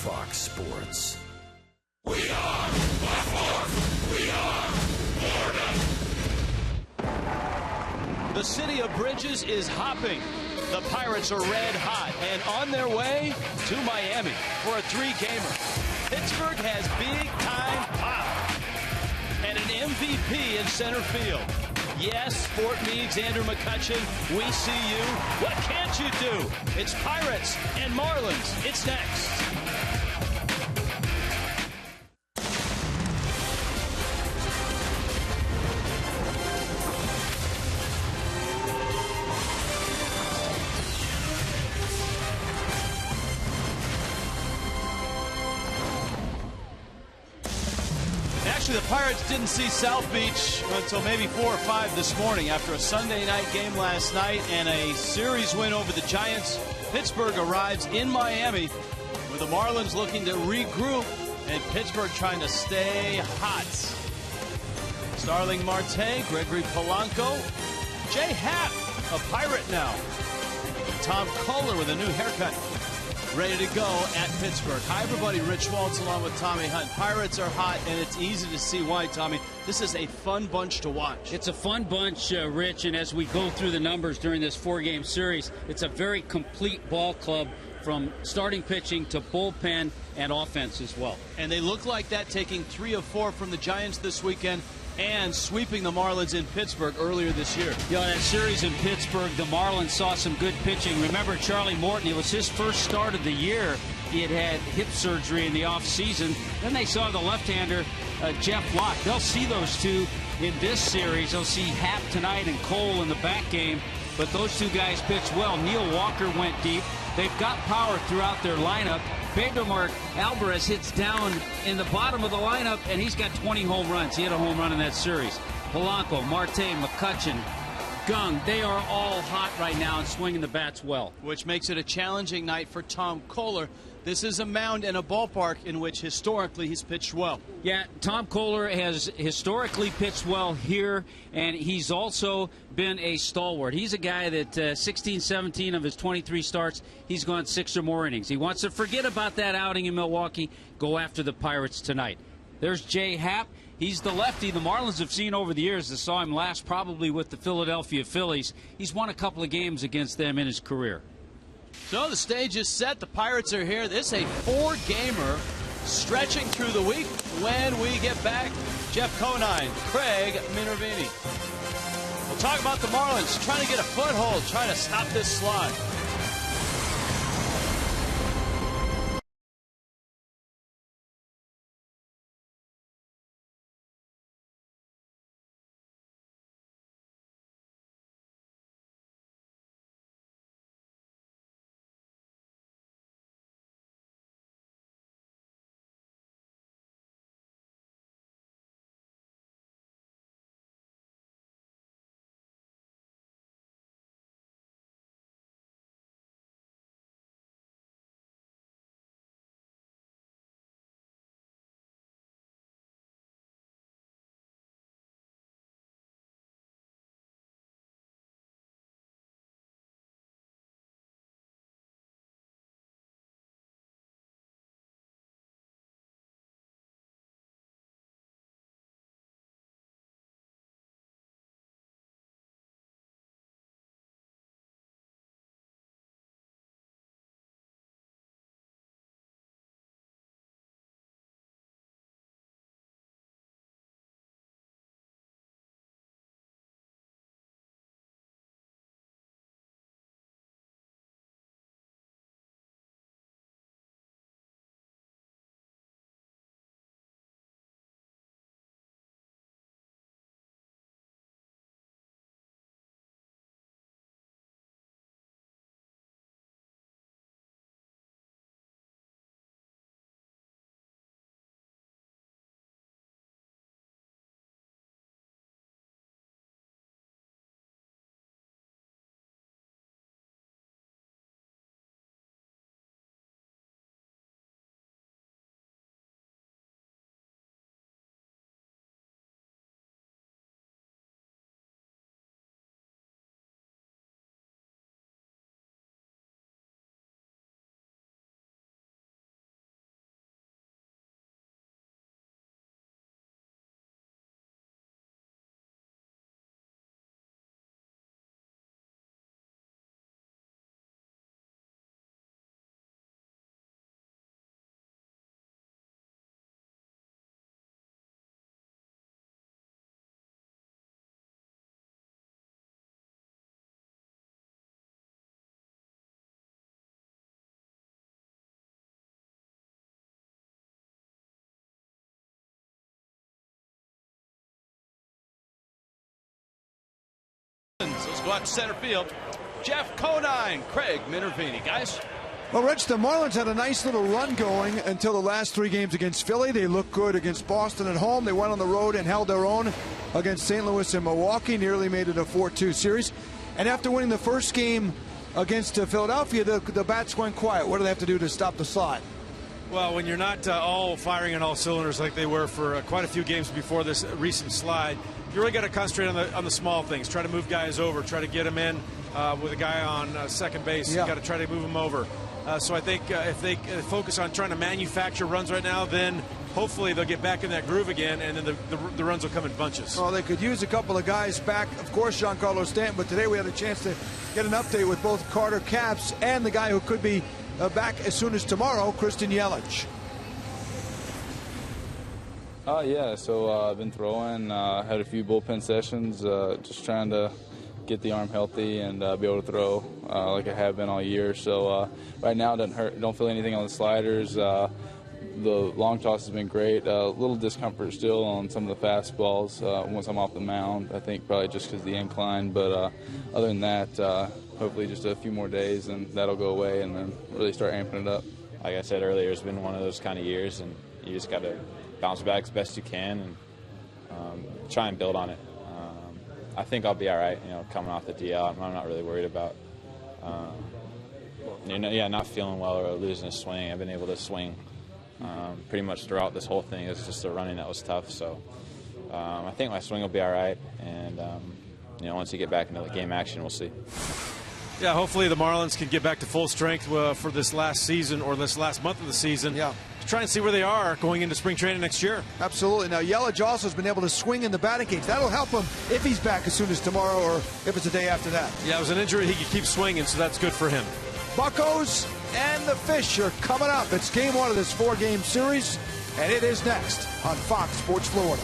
Fox Sports. We are Baltimore. We are Florida. The city of Bridges is hopping. The Pirates are red hot and on their way to Miami for a 3-gamer. Pittsburgh has big-time pop and an MVP in center field. Yes, Fort Meade's Andrew McCutchen, we see you. What can't you do? It's Pirates and Marlins. It's next. Actually, the Pirates didn't see South Beach until maybe 4 or 5 this morning after a Sunday night game last night and a series win over the Giants. Pittsburgh arrives in Miami with the Marlins looking to regroup and Pittsburgh trying to stay hot. Starling Marte, Gregory Polanco, Jay Happ, a Pirate now. Tom Kohler with a new haircut. Ready to go at Pittsburgh. Hi, everybody. Rich Waltz along with Tommy Hunt. Pirates are hot, and it's easy to see why, Tommy. This is a fun bunch to watch. It's a fun bunch, Rich, and as we go through the numbers during this 4-game series, it's a very complete ball club from starting pitching to bullpen and offense as well. And they look like that, taking 3 of 4 from the Giants this weekend and sweeping the Marlins in Pittsburgh earlier this year. You know, that series in Pittsburgh, the Marlins saw some good pitching. Remember Charlie Morton, it was his first start of the year. He had had hip surgery in the offseason. Then they saw the left-hander, Jeff Locke. They'll see those two in this series. They'll see Happ tonight and Cole in the back game. But those two guys pitched well. Neil Walker went deep. They've got power throughout their lineup. Pedro Alvarez hits down in the bottom of the lineup, and he's got 20 home runs. He had a home run in that series. Polanco, Marte, McCutchen, Gung, they are all hot right now and swinging the bats well. Which makes it a challenging night for Tom Kohler. This is a mound and a ballpark in which historically he's pitched well. Yeah, Tom Kohler has historically pitched well here, and he's also been a stalwart. He's a guy that 16, 17 of his 23 starts, he's gone 6 or more innings. He wants to forget about that outing in Milwaukee, go after the Pirates tonight. There's Jay Happ. He's the lefty the Marlins have seen over the years. They saw him last probably with the Philadelphia Phillies. He's won a couple of games against them in his career. So the stage is set. The Pirates are here. This is a 4-gamer stretching through the week. When we get back, Jeff Conine, Craig Minervini. We'll talk about the Marlins trying to get a foothold, trying to stop this slide. Astros go out to center field. Jeff Conine, Craig Minervini. Guys. Well, Rich, the Marlins had a nice little run going until the last 3 games against Philly. They looked good against Boston at home. They went on the road and held their own against St. Louis and Milwaukee, nearly made it a 4-2 series. And after winning the first game against Philadelphia, the bats went quiet. What do they have to do to stop the slide? Well, when you're not all firing on all cylinders like they were for quite a few games before this recent slide, you really got to concentrate on the small things. Try to move guys over. Try to get them in with a guy on second base. Yeah. You got to try to move them over. So I think if they focus on trying to manufacture runs right now, then hopefully they'll get back in that groove again, and then the runs will come in bunches. Well, they could use a couple of guys back. Of course, Giancarlo Stanton, but today we had a chance to get an update with both Carter Capps and the guy who could be back as soon as tomorrow, Christian Yelich. Yeah, so I've been throwing, had a few bullpen sessions, just trying to get the arm healthy and be able to throw like I have been all year. So right now it doesn't hurt, don't feel anything on the sliders. The long toss has been great. A little discomfort still on some of the fastballs once I'm off the mound. I think probably just because of the incline, but other than that, hopefully just a few more days and that'll go away and then really start amping it up. Like I said earlier, it's been one of those kind of years, and you just got to bounce back as best you can and try and build on it. I think I'll be all right, coming off the DL. I'm not really worried about, not feeling well or losing a swing. I've been able to swing pretty much throughout this whole thing. It's just the running that was tough. So I think my swing will be all right. And, once you get back into the game action, we'll see. Yeah, hopefully the Marlins can get back to full strength for this last season or this last month of the season. Yeah. To try and see where they are going into spring training next year. Absolutely. Now, Yelich also has been able to swing in the batting cage. That'll help him if he's back as soon as tomorrow or if it's a day after that. Yeah, it was an injury. He could keep swinging, so that's good for him. Buccos and the Fish are coming up. It's game 1 of this 4-game series, and it is next on Fox Sports Florida.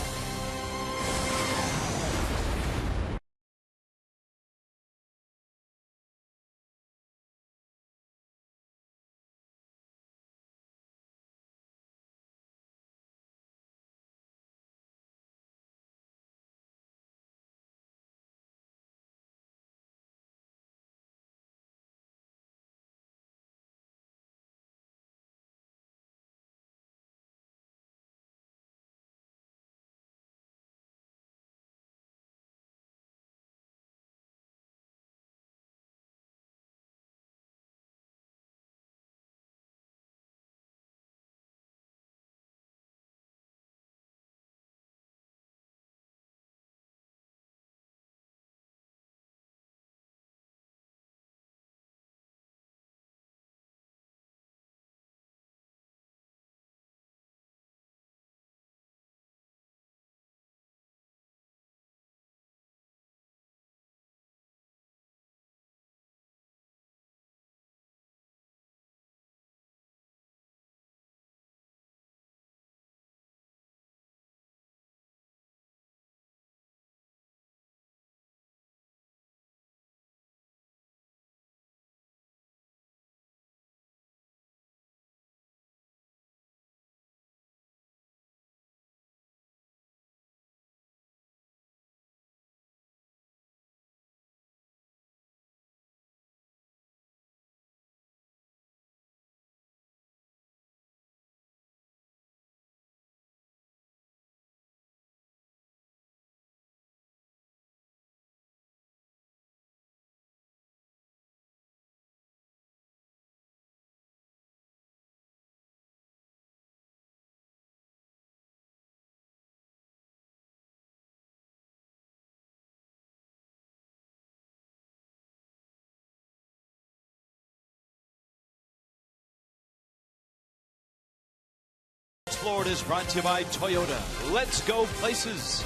Florida is brought to you by Toyota. Let's go places.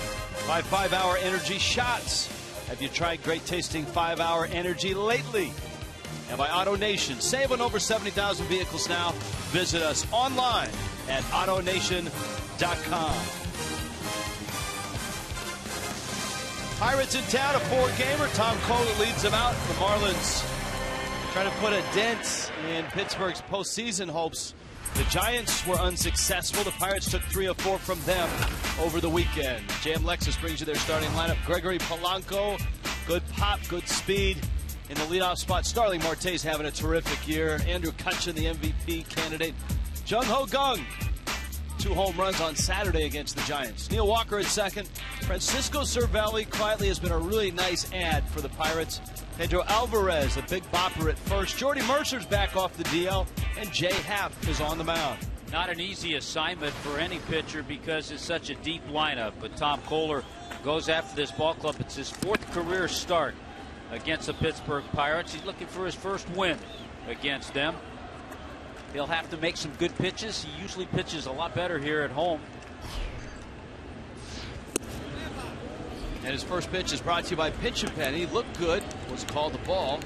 By 5-Hour Energy Shots. Have you tried great tasting 5-Hour Energy lately? And by AutoNation. Save on over 70,000 vehicles now. Visit us online at AutoNation.com. Pirates in town, a 4-gamer. Tom Kohler leads them out. The Marlins trying to put a dent in Pittsburgh's postseason hopes. The Giants were unsuccessful. The Pirates took 3 of 4 from them over the weekend. JM Lexus brings you their starting lineup. Gregory Polanco, Good pop, good speed in the leadoff spot. Starling Marte's having a terrific year. Andrew Kutchin, the MVP candidate. Jung-Ho Kang, 2 home runs on Saturday against the Giants. Neil Walker at second. Francisco Cervelli quietly has been a really nice add for the Pirates. Pedro Alvarez, a big bopper at first. Jordy Mercer's back off the DL, and Jay Happ is on the mound. Not an easy assignment for any pitcher because it's such a deep lineup. But Tom Kohler goes after this ball club. It's his 4th career start against the Pittsburgh Pirates. He's looking for his first win against them. He'll have to make some good pitches. He usually pitches a lot better here at home. And his first pitch is brought to you by Pitch a Penny. Looked good, was called the ball,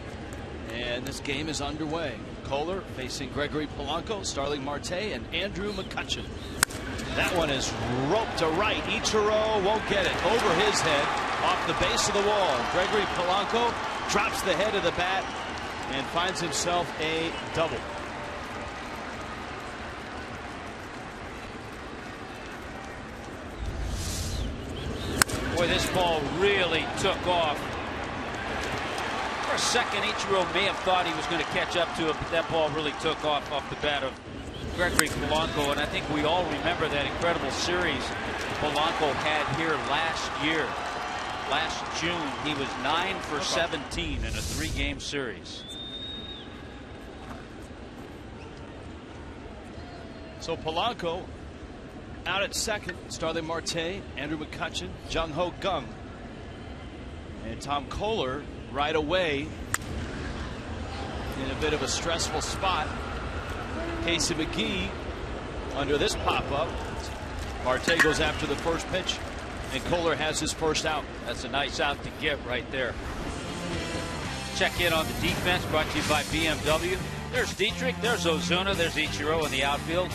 and this game is underway. Kohler facing Gregory Polanco, Starling Marte, and Andrew McCutchen. That one is roped to right. Ichiro won't get it. Over his head, off the base of the wall. And Gregory Polanco drops the head of the bat and finds himself a double. Boy, this ball really took off. For a second, Ichiro may have thought he was going to catch up to it, but that ball really took off the bat of Gregory Polanco. And I think we all remember that incredible series Polanco had here last year. Last June, he was 9 for 17 in a 3-game series. So Polanco out at second. Starling Marte, Andrew McCutchen, Jung-Ho Kang. And Tom Kohler right away in a bit of a stressful spot. Casey McGee under this pop-up. Marte goes after the first pitch, and Kohler has his first out. That's a nice out to get right there. Check in on the defense, brought to you by BMW. There's Dietrich, there's Ozuna, there's Ichiro in the outfield.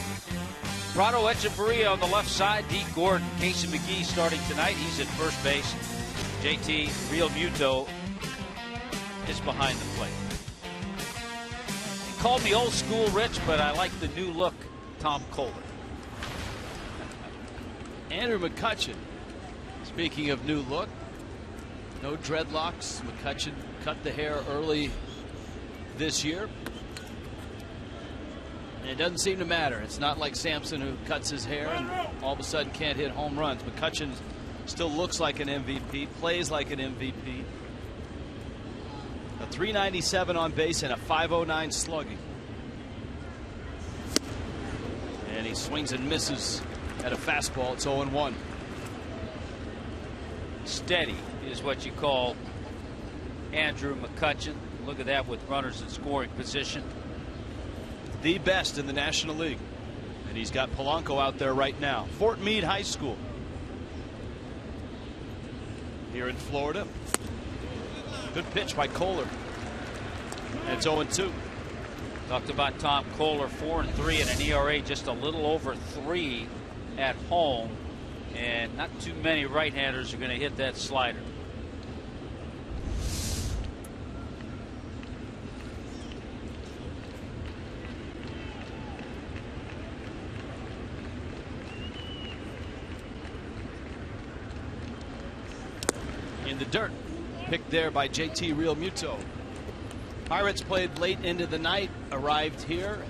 Prado Echeverria on the left side, Dee Gordon. Casey McGee starting tonight. He's at first base. JT Realmuto is behind the plate. He called me old school, Rich, but I like the new look, Tom Kohler. Andrew McCutchen, speaking of new look, no dreadlocks. McCutchen cut the hair early this year. And it doesn't seem to matter. It's not like Samson, who cuts his hair and all of a sudden can't hit home runs. McCutchen still looks like an MVP, plays like an MVP. A .397 on base and a .509 slugging. And he swings and misses at a fastball. It's 0-1. Steady is what you call Andrew McCutchen. Look at that with runners in scoring position. The best in the National League. And he's got Polanco out there right now. Fort Meade High School here in Florida. Good pitch by Kohler. And it's 0-2. Talked about Tom Kohler, 4-3 and an ERA just a little over 3 at home. And not too many right-handers are going to hit that slider. In the dirt, picked there by JT Realmuto. Pirates played late into the night, arrived here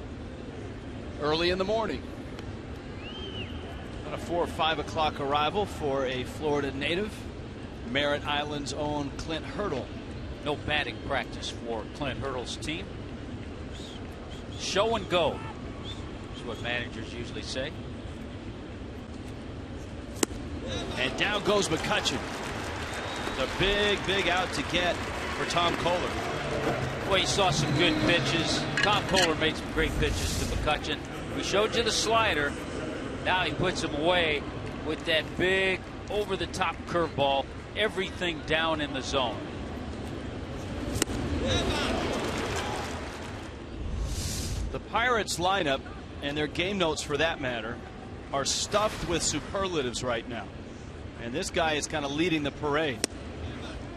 early in the morning. About a 4 or 5 o'clock arrival for a Florida native, Merritt Island's own Clint Hurdle. No batting practice for Clint Hurdle's team. Show and go is what managers usually say. And down goes McCutchen. A big out to get for Tom Kohler. Well, you saw some good pitches. Tom Kohler made some great pitches to McCutchen. He showed you the slider. Now he puts him away with that big over-the-top curveball. Everything down in the zone. The Pirates lineup, and their game notes for that matter, are stuffed with superlatives right now. And this guy is kind of leading the parade.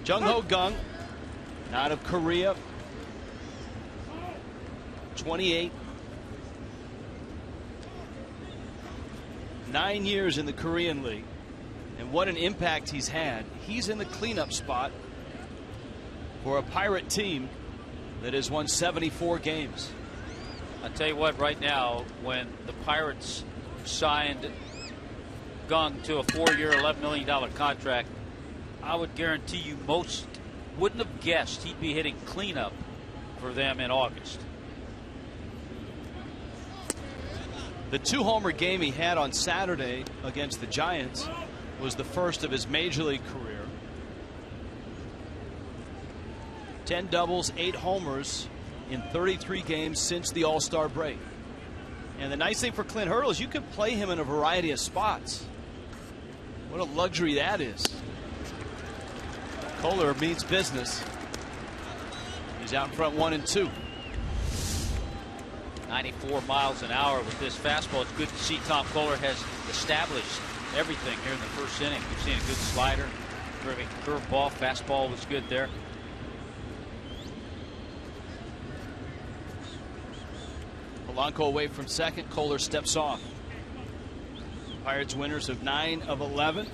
Jung-Ho Kang out of Korea, 28, 9 years in the Korean League, and what an impact he's had. He's in the cleanup spot for a Pirate team that has won 74 games. I tell you what, right now, when the Pirates signed Gung to a 4-year, $11 million contract, I would guarantee you most wouldn't have guessed he'd be hitting cleanup for them in August. The 2-homer game he had on Saturday against the Giants was the first of his major league career. 10 doubles, 8 homers in 33 games since the All-Star break. And the nice thing for Clint Hurdle is you can play him in a variety of spots. What a luxury that is. Kohler means business. He's out in front 1-2. 94 miles an hour with this fastball. It's good to see Tom Kohler has established everything here in the first inning. We've seen a good slider, terrific curveball, fastball was good there. Polanco away from second. Kohler steps off. Pirates winners of 9 of 11.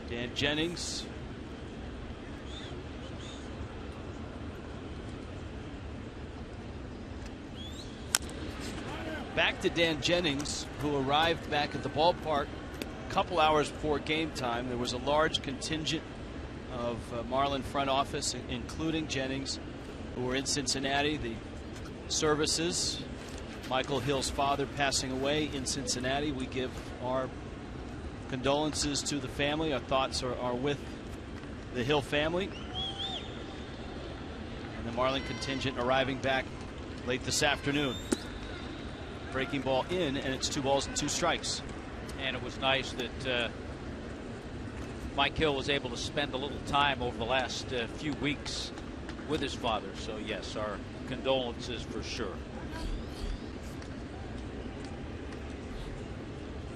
Dan Jennings. Back to Dan Jennings, who arrived back at the ballpark a couple hours before game time. There was a large contingent of Marlin front office, including Jennings, who were in Cincinnati. The services, Michael Hill's father passing away in Cincinnati. We give our condolences to the family. Our thoughts are with the Hill family. And the Marlin contingent arriving back late this afternoon. Breaking ball in, and it's 2 balls and 2 strikes. And it was nice that Mike Hill was able to spend a little time over the last few weeks with his father. So yes, our condolences for sure.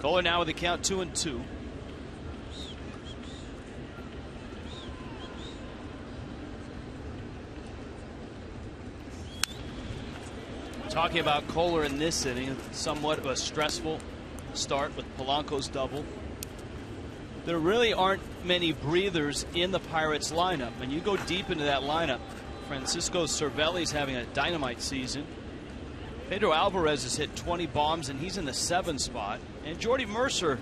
Kohler now with the count 2-2. Talking about Kohler in this inning, somewhat of a stressful start with Polanco's double. There really aren't many breathers in the Pirates lineup. When you go deep into that lineup, Francisco Cervelli's having a dynamite season. Pedro Alvarez has hit 20 bombs and he's in the 7 spot. And Jordy Mercer,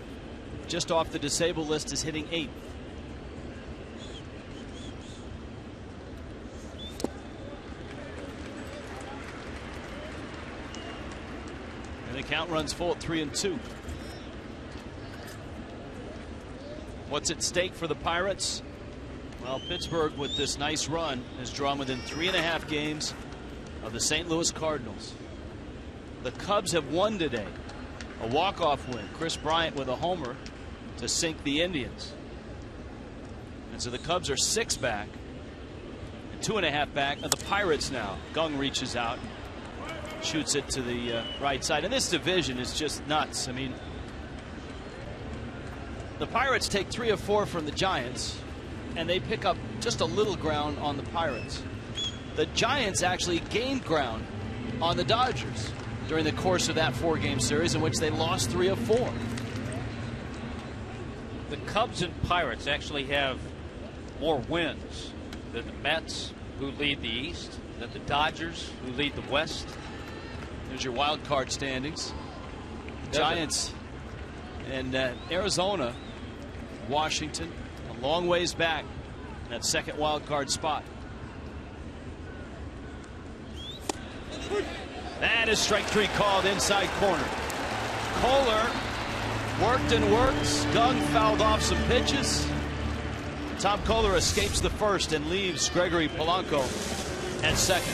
just off the disabled list, is hitting 8th. And the count runs full at 3-2. What's at stake for the Pirates? Well, Pittsburgh, with this nice run, has drawn within 3.5 games of the St. Louis Cardinals. The Cubs have won today. A walk-off win. Chris Bryant with a homer to sink the Indians. And so the Cubs are 6 back and 2.5 back of the Pirates now. Gung reaches out, shoots it to the right side. And this division is just nuts. I mean, the Pirates take 3 of 4 from the Giants, and they pick up just a little ground on the Pirates. The Giants actually gained ground on the Dodgers during the course of that 4-game series, in which they lost 3 of 4. The Cubs and Pirates actually have more wins than the Mets, who lead the East, than the Dodgers, who lead the West. There's your wild card standings. Giants and Arizona, Washington, a long ways back in that second wild card spot. That is strike 3 called inside corner. Kohler worked and worked. Gung fouled off some pitches. Tom Kohler escapes the first and leaves Gregory Polanco at second.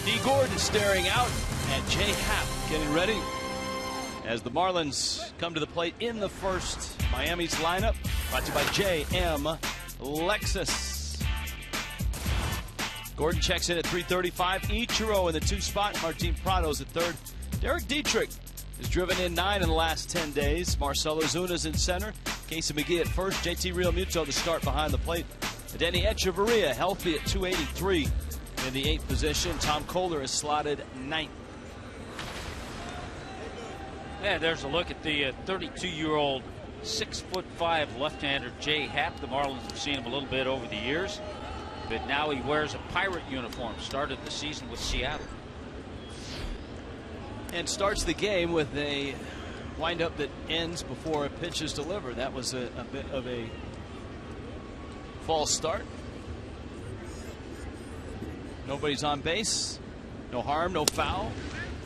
D. Gordon staring out at Jay Happ getting ready as the Marlins come to the plate in the first. Miami's lineup brought to you by J.M. Lexus. Gordon checks in at 335. Ichiro in the 2 spot. Martin Prado's at 3rd. Derek Dietrich has driven in 9 in the last 10 days. Marcelo Zuna's in center. Casey McGee at 1st. JT Realmuto to start behind the plate. Denny Echeverria healthy at 283 in the 8th position. Tom Kohler is slotted 9th. Yeah, there's a look at the 32-year-old 6'5" left-hander Jay Happ. The Marlins have seen him a little bit over the years, but now he wears a Pirate uniform. Started the season with Seattle. And starts the game with a windup that ends before a pitch is delivered. That was a bit of a false start. Nobody's on base. No harm, no foul.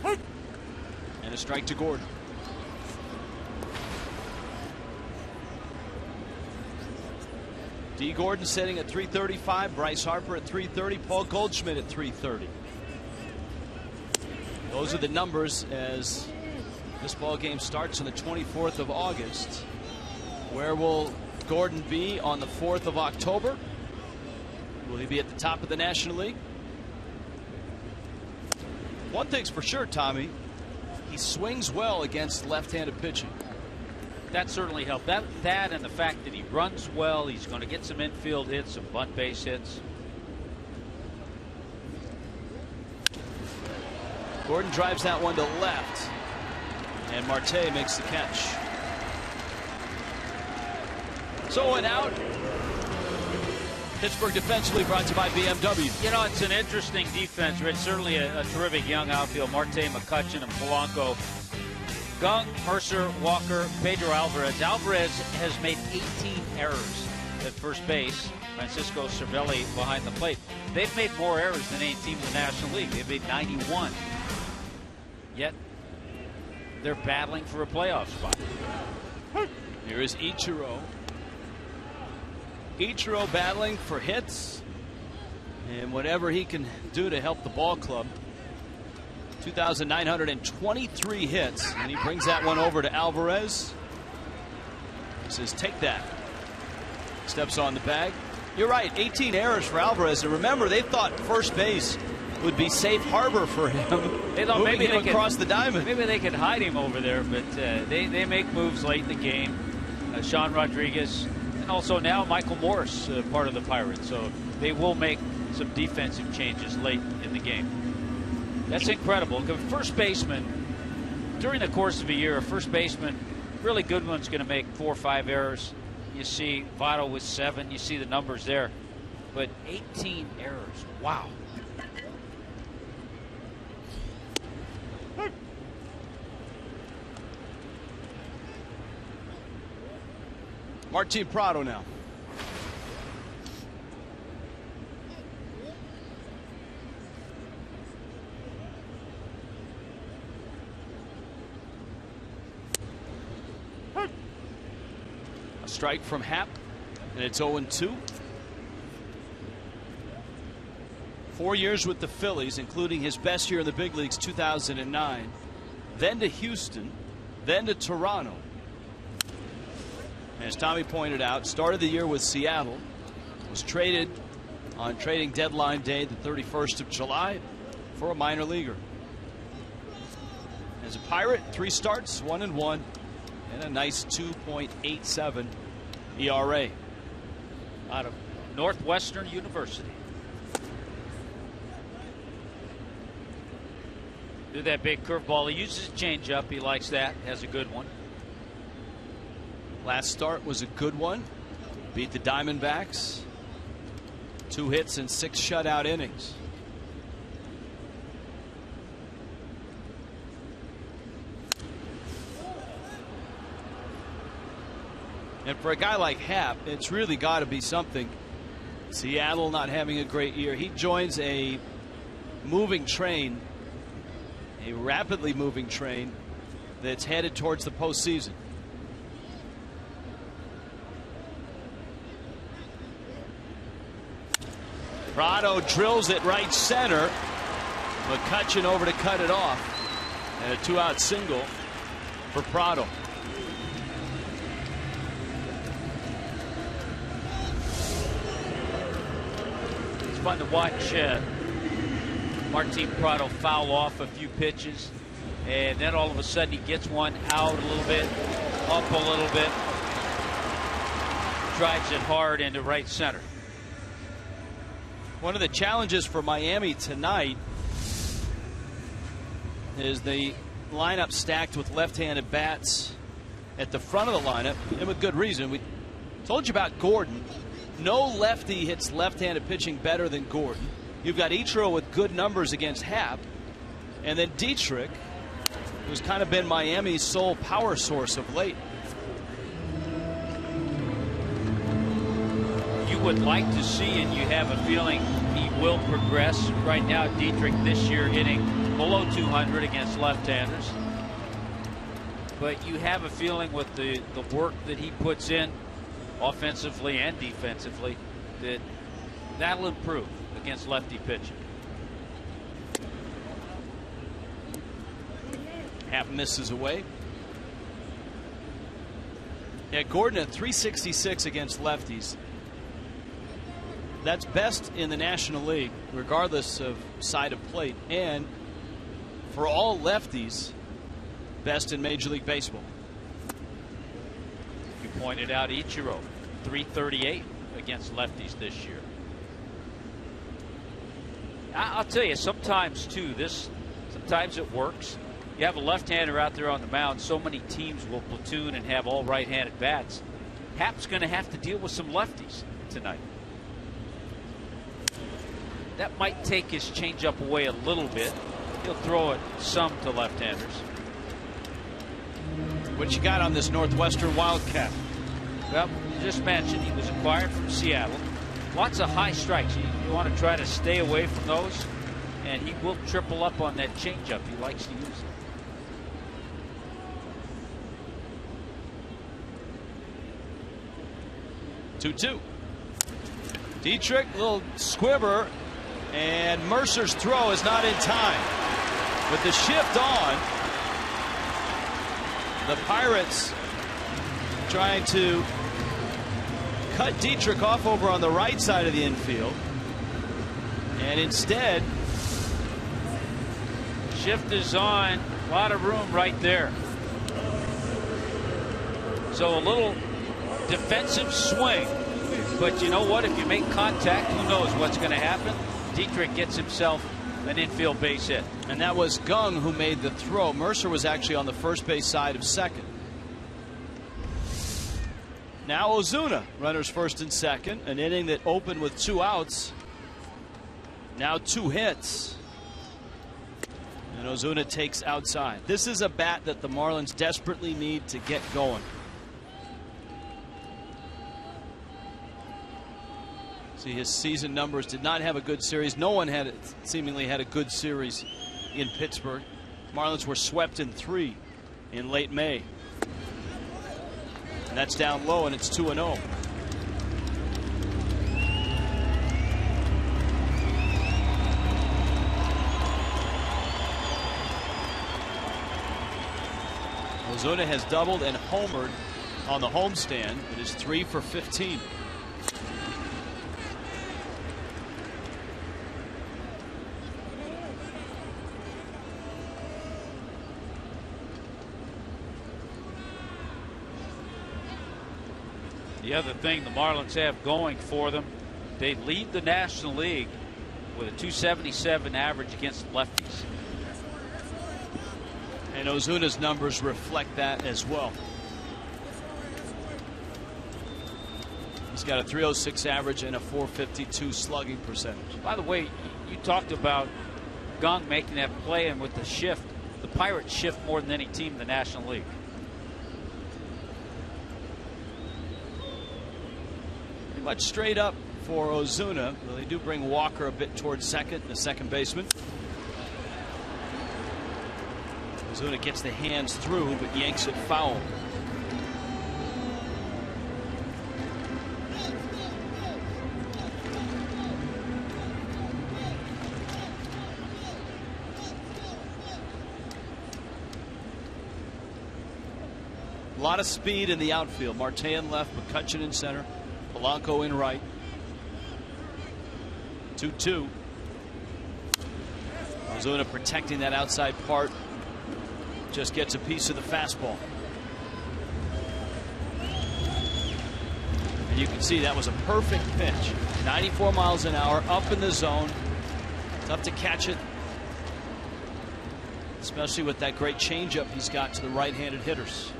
And a strike to Gordon. D. Gordon sitting at 335. Bryce Harper at 330. Paul Goldschmidt at 330. Those are the numbers as this ball game starts on the 24th of August. Where will Gordon be on the 4th of October? Will he be at the top of the National League? One thing's for sure, Tommy. He swings well against left-handed pitching. That certainly helped. That and the fact that he runs well. He's going to get some infield hits, some bunt base hits. Gordon drives that one to left. And Marte makes the catch. So an out. Pittsburgh defensively brought to you by BMW. You know, it's an interesting defense. It's certainly a terrific young outfield. Marte, McCutchen, and Polanco. Gunk, Mercer, Walker, Pedro Alvarez. Alvarez has made 18 errors at first base. Francisco Cervelli behind the plate. They've made more errors than any team in the National League. They've made 91. Yet they're battling for a playoff spot. Here is Ichiro. Ichiro battling for hits and whatever he can do to help the ball club. 2,923 hits, and he brings that one over to Alvarez. He says, take that. Steps on the bag. You're right, 18 errors for Alvarez. And remember, they thought first base would be safe harbor for him. They thought maybe they could cross the diamond. Maybe they could hide him over there, but they make moves late in the game. Sean Rodriguez, and also now Michael Morris, part of the Pirates. So they will make some defensive changes late in the game. That's incredible. First baseman, during the course of a year, a first baseman, really good one's going to make 4 or 5 errors. You see Votto with 7. You see the numbers there. But 18 errors. Wow. Martin Prado now. A strike from Happ, and it's 0-2. 4 years with the Phillies, including his best year in the big leagues, 2009. Then to Houston, then to Toronto. As Tommy pointed out, started the year with Seattle, was traded on trading deadline day, the 31st of July, for a minor leaguer. As a Pirate, 3 starts, 1-1, and a nice 2.87 ERA. Out of Northwestern University. Do that big curveball. He uses a changeup. He likes that. Has a good one. Last start was a good one. Beat the Diamondbacks. 2 hits and 6 shutout innings. And for a guy like Happ, it's really got to be something. Seattle not having a great year. He joins a moving train, a rapidly moving train that's headed towards the postseason. Prado drills it right center. McCutchen over to cut it off. And a 2-out single for Prado. It's fun to watch Martin Prado foul off a few pitches, and then all of a sudden he gets one out a little bit, up a little bit, drives it hard into right center. One of the challenges for Miami tonight is the lineup stacked with left-handed bats at the front of the lineup, and with good reason. We told you about Gordon. No lefty hits left-handed pitching better than Gordon. You've got Ichiro with good numbers against Happ, and then Dietrich, who's kind of been Miami's sole power source of late. You would like to see, and you have a feeling he will progress. Right now, Dietrich this year hitting below 200 against left-handers. But you have a feeling with the work that he puts in offensively and defensively that that'll improve against lefty pitching. Happ misses away. Yeah, Gordon at 366 against lefties. That's best in the National League, regardless of side of plate. And for all lefties, best in Major League Baseball. You pointed out Ichiro, 338 against lefties this year. I'll tell you, sometimes too, sometimes it works. You have a left-hander out there on the mound. So many teams will platoon and have all right-handed bats. Happ's going to have to deal with some lefties tonight. That might take his changeup away a little bit. He'll throw it some to left-handers. What you got on this Northwestern Wildcat? Well, just mentioned he was acquired from Seattle. Lots of high strikes. You want to try to stay away from those, and he will triple up on that changeup. He likes to use it. 2-2. Dietrich, little squibber, and Mercer's throw is not in time. With the shift on, the Pirates trying to cut Dietrich off over on the right side of the infield, and instead shift is on. A lot of room right there. So a little defensive swing, but you know what, if you make contact, who knows what's going to happen. Dietrich gets himself an infield base hit. And that was Gung who made the throw. Mercer was actually on the first base side of second. Now Ozuna, runners first and second. An inning that opened with 2 outs. Now 2 hits. And Ozuna takes outside. This is a bat that the Marlins desperately need to get going. See, his season numbers did not have a good series. No one had seemingly had a good series in Pittsburgh. Marlins were swept in 3 in late May. And that's down low, and it's 2-0. Ozuna has doubled and homered on the homestand. It is 3 for 15. The other thing the Marlins have going for them, they lead the National League with a 277 average against lefties. And Ozuna's numbers reflect that as well. He's got a 306 average and a 452 slugging percentage. By the way, you talked about Gung making that play, and with the shift, the Pirates shift more than any team in the National League. Much straight up for Ozuna. Well, they do bring Walker a bit towards second, the second baseman. Ozuna gets the hands through, but yanks it foul. lot of speed in the outfield. Marte in left, McCutchen in center, Polanco in right. 2-2. Ozuna protecting that outside part. Just gets a piece of the fastball. And you can see that was a perfect pitch. 94 miles an hour, up in the zone. Tough to catch it, especially with that great changeup he's got to the right-handed hitters.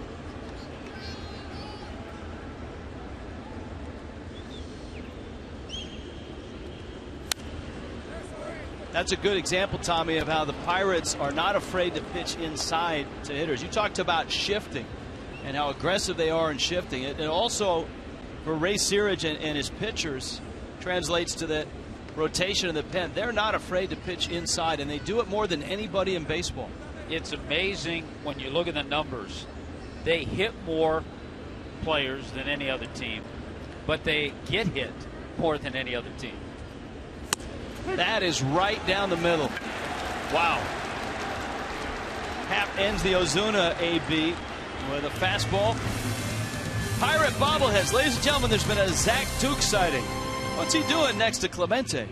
That's a good example, Tommy, of how the Pirates are not afraid to pitch inside to hitters. You talked about shifting and how aggressive they are in shifting. It also, for Ray Searage and his pitchers, translates to the rotation of the pen. They're not afraid to pitch inside, and they do it more than anybody in baseball. It's amazing when you look at the numbers. They hit more players than any other team, but they get hit more than any other team. That is right down the middle. Wow. Happ ends the Ozuna AB with a fastball. Pirate bobbleheads. Ladies and gentlemen, there's been a Zach Duke sighting. What's he doing next to Clemente?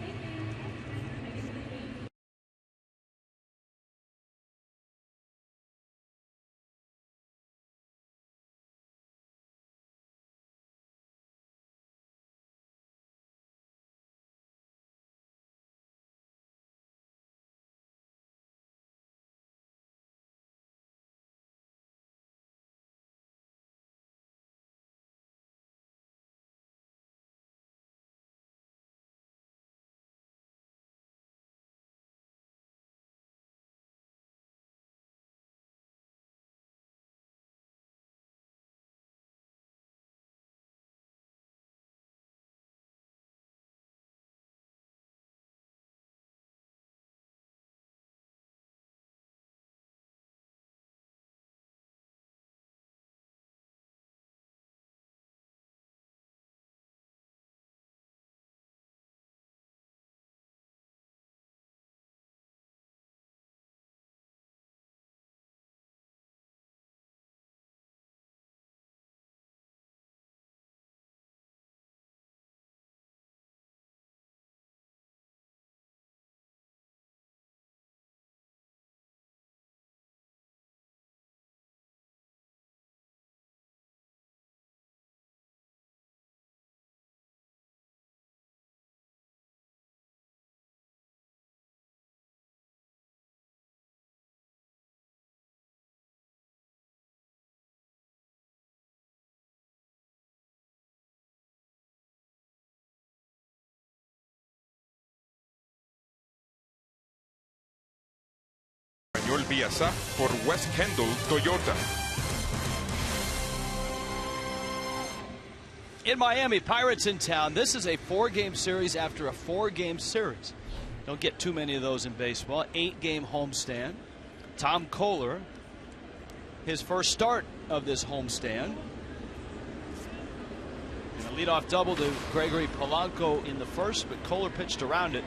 Manuel Biasa por West Kendall Toyota. In Miami, Pirates in town. This is a 4-game series after a 4-game series. Don't get too many of those in baseball. 8-game homestand. Tom Kohler, his first start of this homestand. And a leadoff double to Gregory Polanco in the first, but Kohler pitched around it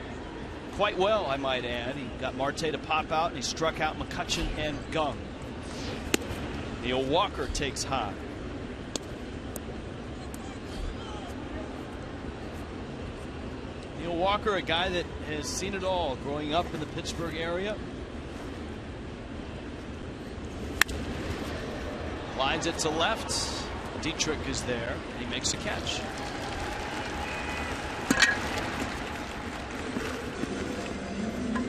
quite well, I might add. He got Marte to pop out, and he struck out McCutchen and Gung. Neil Walker takes high. Neil Walker, a guy that has seen it all growing up in the Pittsburgh area. Lines it to left. Dietrich is there, and he makes a catch.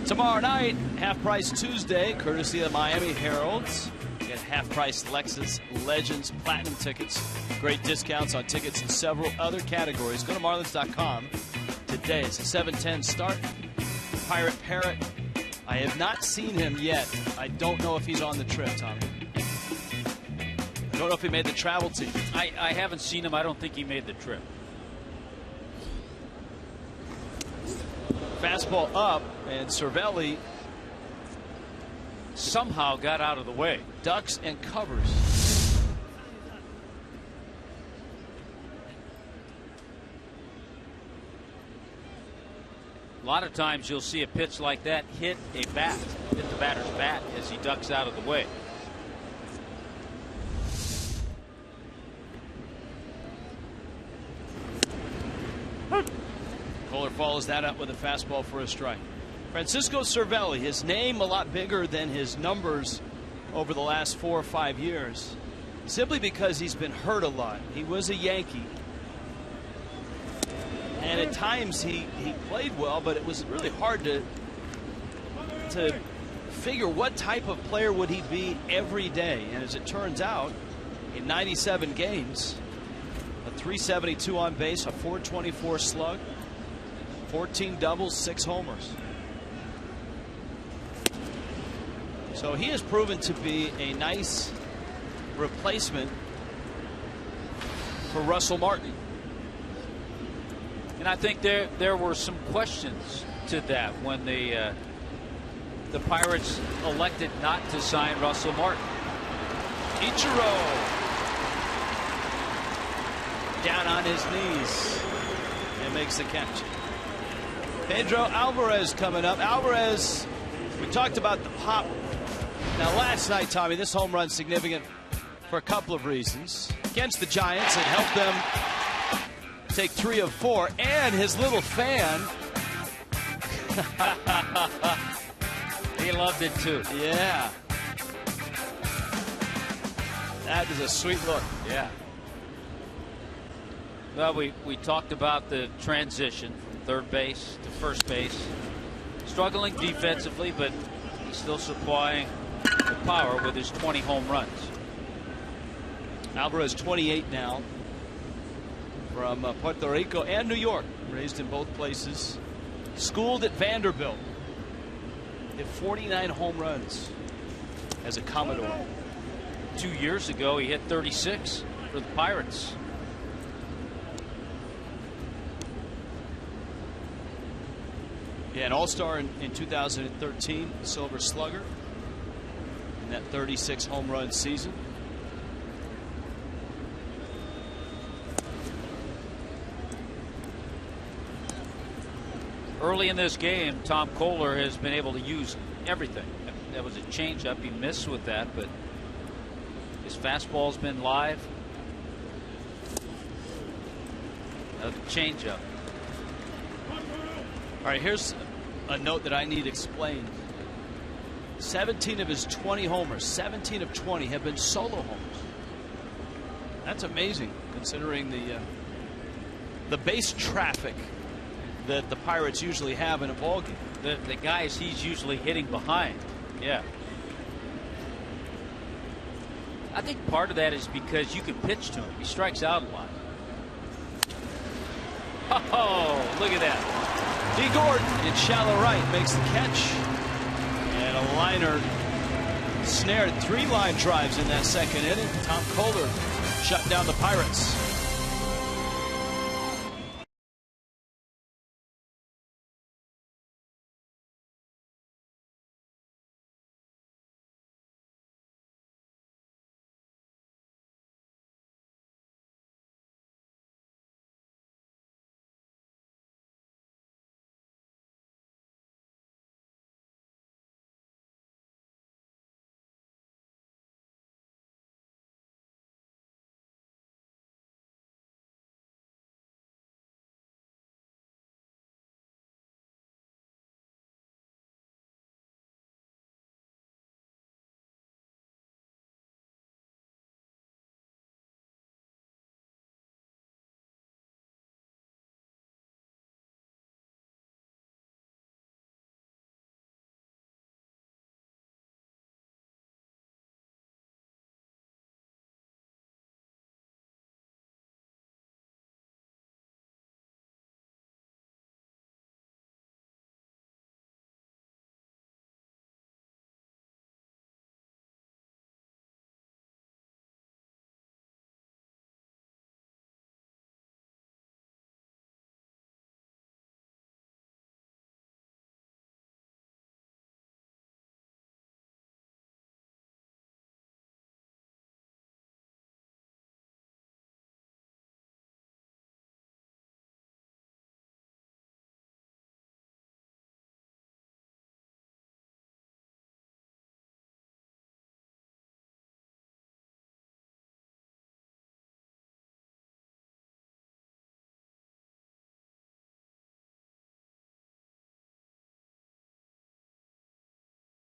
Tomorrow night, Half Price Tuesday, courtesy of Miami Heralds. Get Half Price Lexus Legends Platinum tickets. Great discounts on tickets in several other categories. Go to Marlins.com today. It's a 7:10 start. Pirate Parrot. I have not seen him yet. I don't know if he's on the trip, Tommy. I don't know if he made the travel team. I haven't seen him. I don't think he made the trip. Fastball up, and Cervelli somehow got out of the way. Ducks and covers. A lot of times you'll see a pitch like that hit the batter's bat as he ducks out of the way. follows that up with a fastball for a strike. Francisco Cervelli, his name a lot bigger than his numbers over the last 4 or 5 years, simply because he's been hurt a lot. He was a Yankee, and at times he played well, but it was really hard to figure what type of player would he be every day. And as it turns out, in 97 games, a 372 on base, a 424 slug, 14 doubles, 6 homers. So he has proven to be a nice replacement for Russell Martin. And I think there were some questions to that when the Pirates elected not to sign Russell Martin. Ichiro down on his knees and makes the catch. Pedro Alvarez coming up. Alvarez, we talked about the pop. Now last night, Tommy, this home run significant for a couple of reasons. Against the Giants, it helped them take 3 of 4, and his little fan. He loved it too. Yeah. That is a sweet look. Yeah. Well, we talked about the transition from third base to first base. Struggling defensively, but he's still supplying the power with his 20 home runs. Alvarez 28 now, from Puerto Rico and New York, raised in both places, schooled at Vanderbilt, hit 49 home runs as a Commodore. 2 years ago he hit 36 for the Pirates. Yeah, an all-star in 2013, Silver Slugger in that 36 home run season. Early in this game, Tom Kohler has been able to use everything. That was a changeup. He missed with that, but his fastball's been live. Another changeup. All right, here's a note that I need explained. 17 of his 20 homers, 17 of 20 have been solo homers. That's amazing, considering the base traffic that the Pirates usually have in a ballgame. The guys he's usually hitting behind. Yeah. I think part of that is because you can pitch to him. He strikes out a lot. Oh, look at that. D. Gordon in shallow right makes the catch. And a liner snared 3 line drives in that second inning. Tom Kohler shut down the Pirates.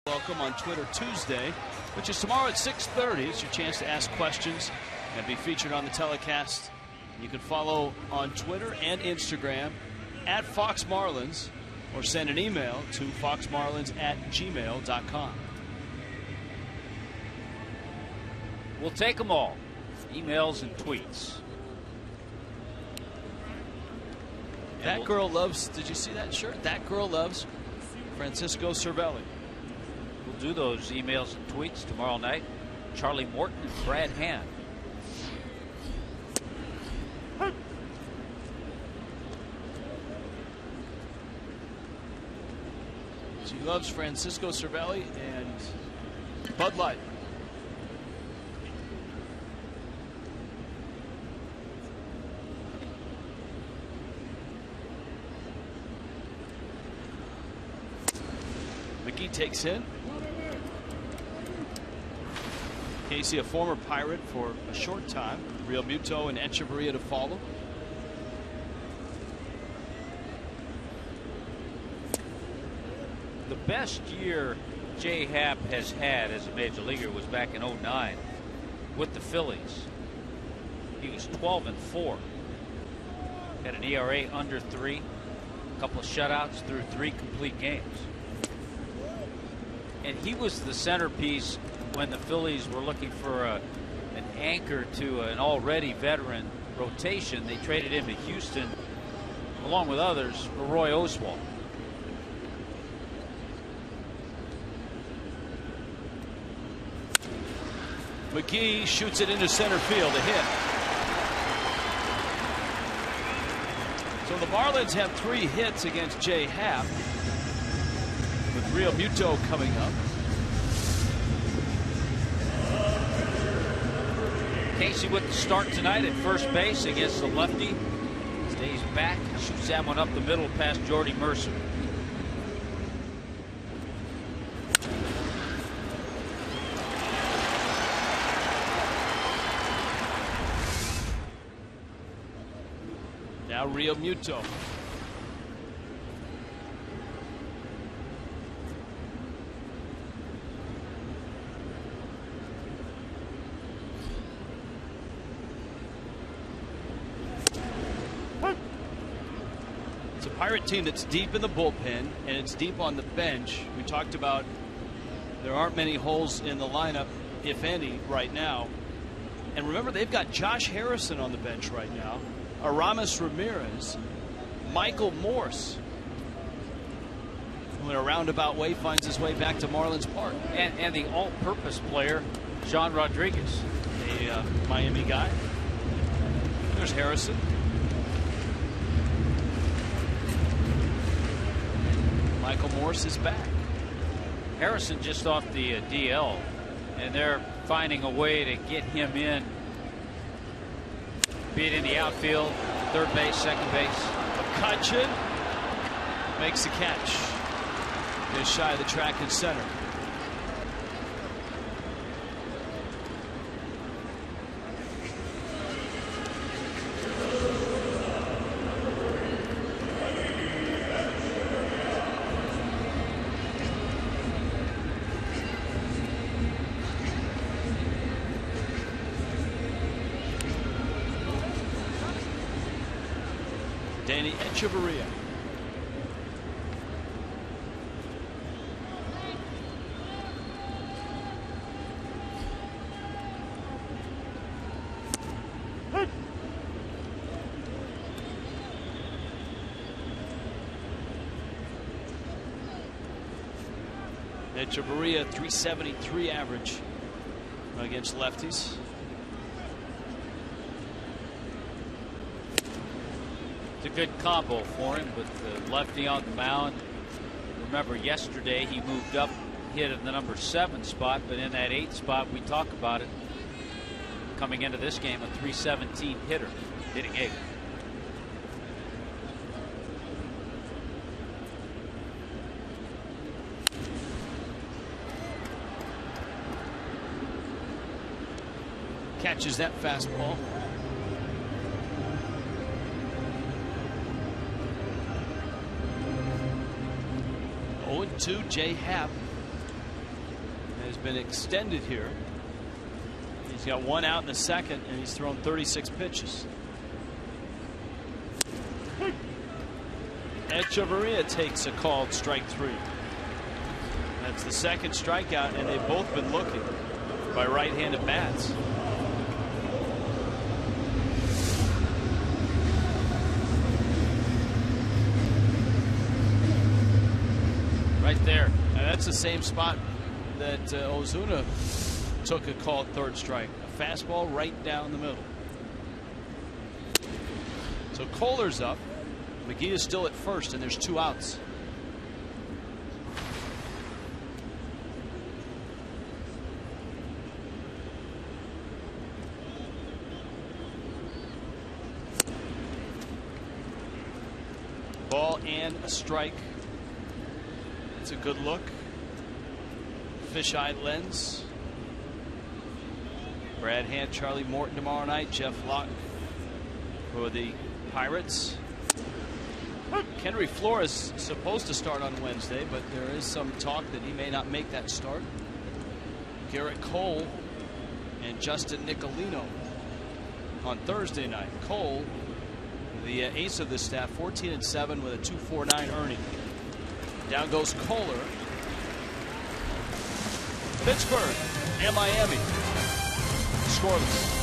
Welcome on Twitter Tuesday, which is tomorrow at 6:30. It's your chance to ask questions and be featured on the telecast. You can follow on Twitter and Instagram at Fox Marlins, or send an email to foxmarlins@gmail.com. We'll take them all. Emails and tweets. That girl loves, did you see that shirt? That girl loves Francisco Cervelli. We'll do those emails and tweets tomorrow night. Charlie Morton and Brad Hand. She loves Francisco Cervelli and Bud Light. McGee takes in. Casey, a former Pirate for a short time. Real Muto and Echeverria to follow. The best year Jay Happ has had as a major leaguer was back in '09 with the Phillies. He was 12-4. Had an ERA under 3. A couple of shutouts through 3 complete games. And he was the centerpiece when the Phillies were looking for an anchor to an already veteran rotation. They traded him to Houston, along with others, for Roy Oswalt. McGee shoots it into center field, a hit. So the Marlins have 3 hits against Jay Happ, with Real Muto coming up. Casey with the start tonight at first base against the lefty. Stays back, shoots that one up the middle past Jordy Mercer. Now Real Muto. It's a Pirate team that's deep in the bullpen and it's deep on the bench. We talked about there aren't many holes in the lineup, if any, right now. And remember, they've got Josh Harrison on the bench right now. Aramis Ramirez, Michael Morse, who in a roundabout way finds his way back to Marlins Park. And the all-purpose player, John Rodriguez. A Miami guy. There's Harrison. Michael Morse is back. Harrison just off the DL, and they're finding a way to get him in, be it in the outfield, third base, second base. McCutchen makes the catch. Just shy of the track in center. Danny Echeverria. Echeverria, 373 average against lefties. It's a good combo for him with the lefty on the mound. Remember, yesterday he moved up, hit in the number 7 spot, but in that 8th spot, we talk about it. Coming into this game, a 317 hitter, hitting 8th. Catches that fastball. To Jay Happ. been extended here. He's got 1 out in the second, and he's thrown 36 pitches. Echeverria takes a called strike 3. That's the second strikeout, and they've both been looking by right-handed bats. Right there. And that's the same spot that Ozuna took a called third strike. A fastball right down the middle. So Kohler's up. McGee is still at first, and there's 2 outs. Ball and a strike. It's a good look. Fisheye lens. Brad Hand, Charlie Morton tomorrow night. Jeff Locke for the Pirates. Henry Flores is supposed to start on Wednesday, but there is some talk that he may not make that start. Garrett Cole and Justin Nicolino on Thursday night. Cole, the ace of the staff, 14-7 with a 2.49 earning. Down goes Kohler. Pittsburgh and Miami scoreless.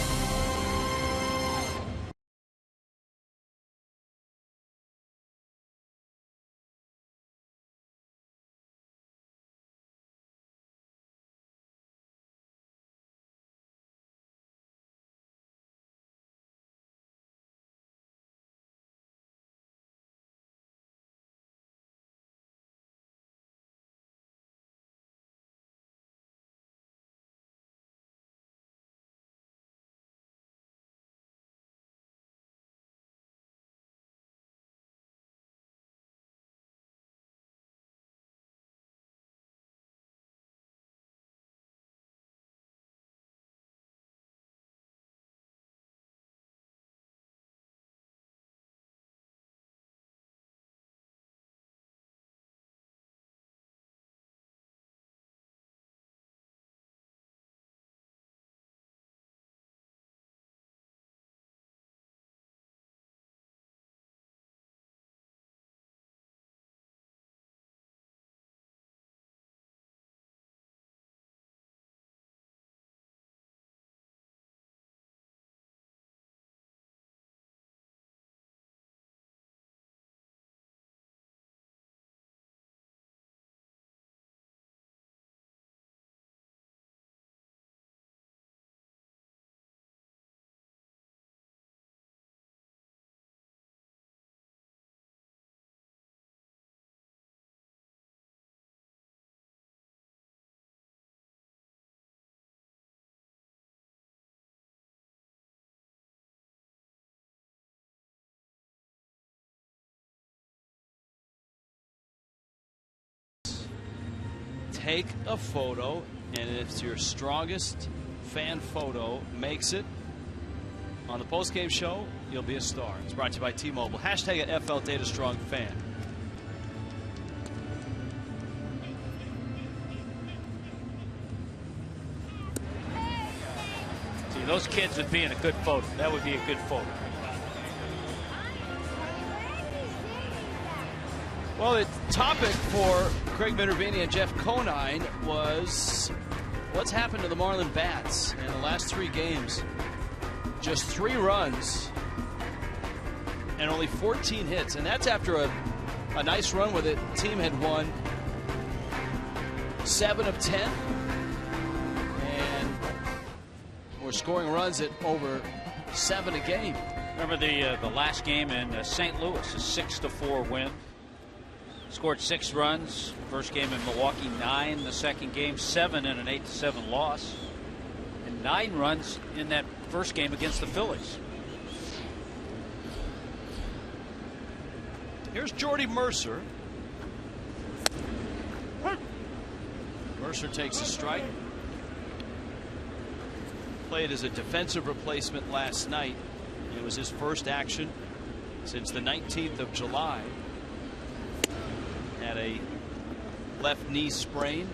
Take a photo, and if it's your strongest fan photo makes it on the postgame show, you'll be a star. It's brought to you by T-Mobile. Hashtag at FL Data Strong Fan. See, those kids would be in a good photo. That would be a good photo. Well, the topic for Craig Minervini and Jeff Conine was what's happened to the Marlins bats in the last 3 games. Just 3 runs and only 14 hits, and that's after a nice run where the team had won 7 of 10, and we're scoring runs at over 7 a game. Remember the last game in St. Louis, a 6-4 win. Scored 6 runs. First game in Milwaukee, 9 the second game, 7 in an 8-7 loss, and 9 runs in that first game against the Phillies. Here's Jordy Mercer. Mercer takes a strike. Played as a defensive replacement last night. It was his first action since the 19th of July. Had a left knee sprain.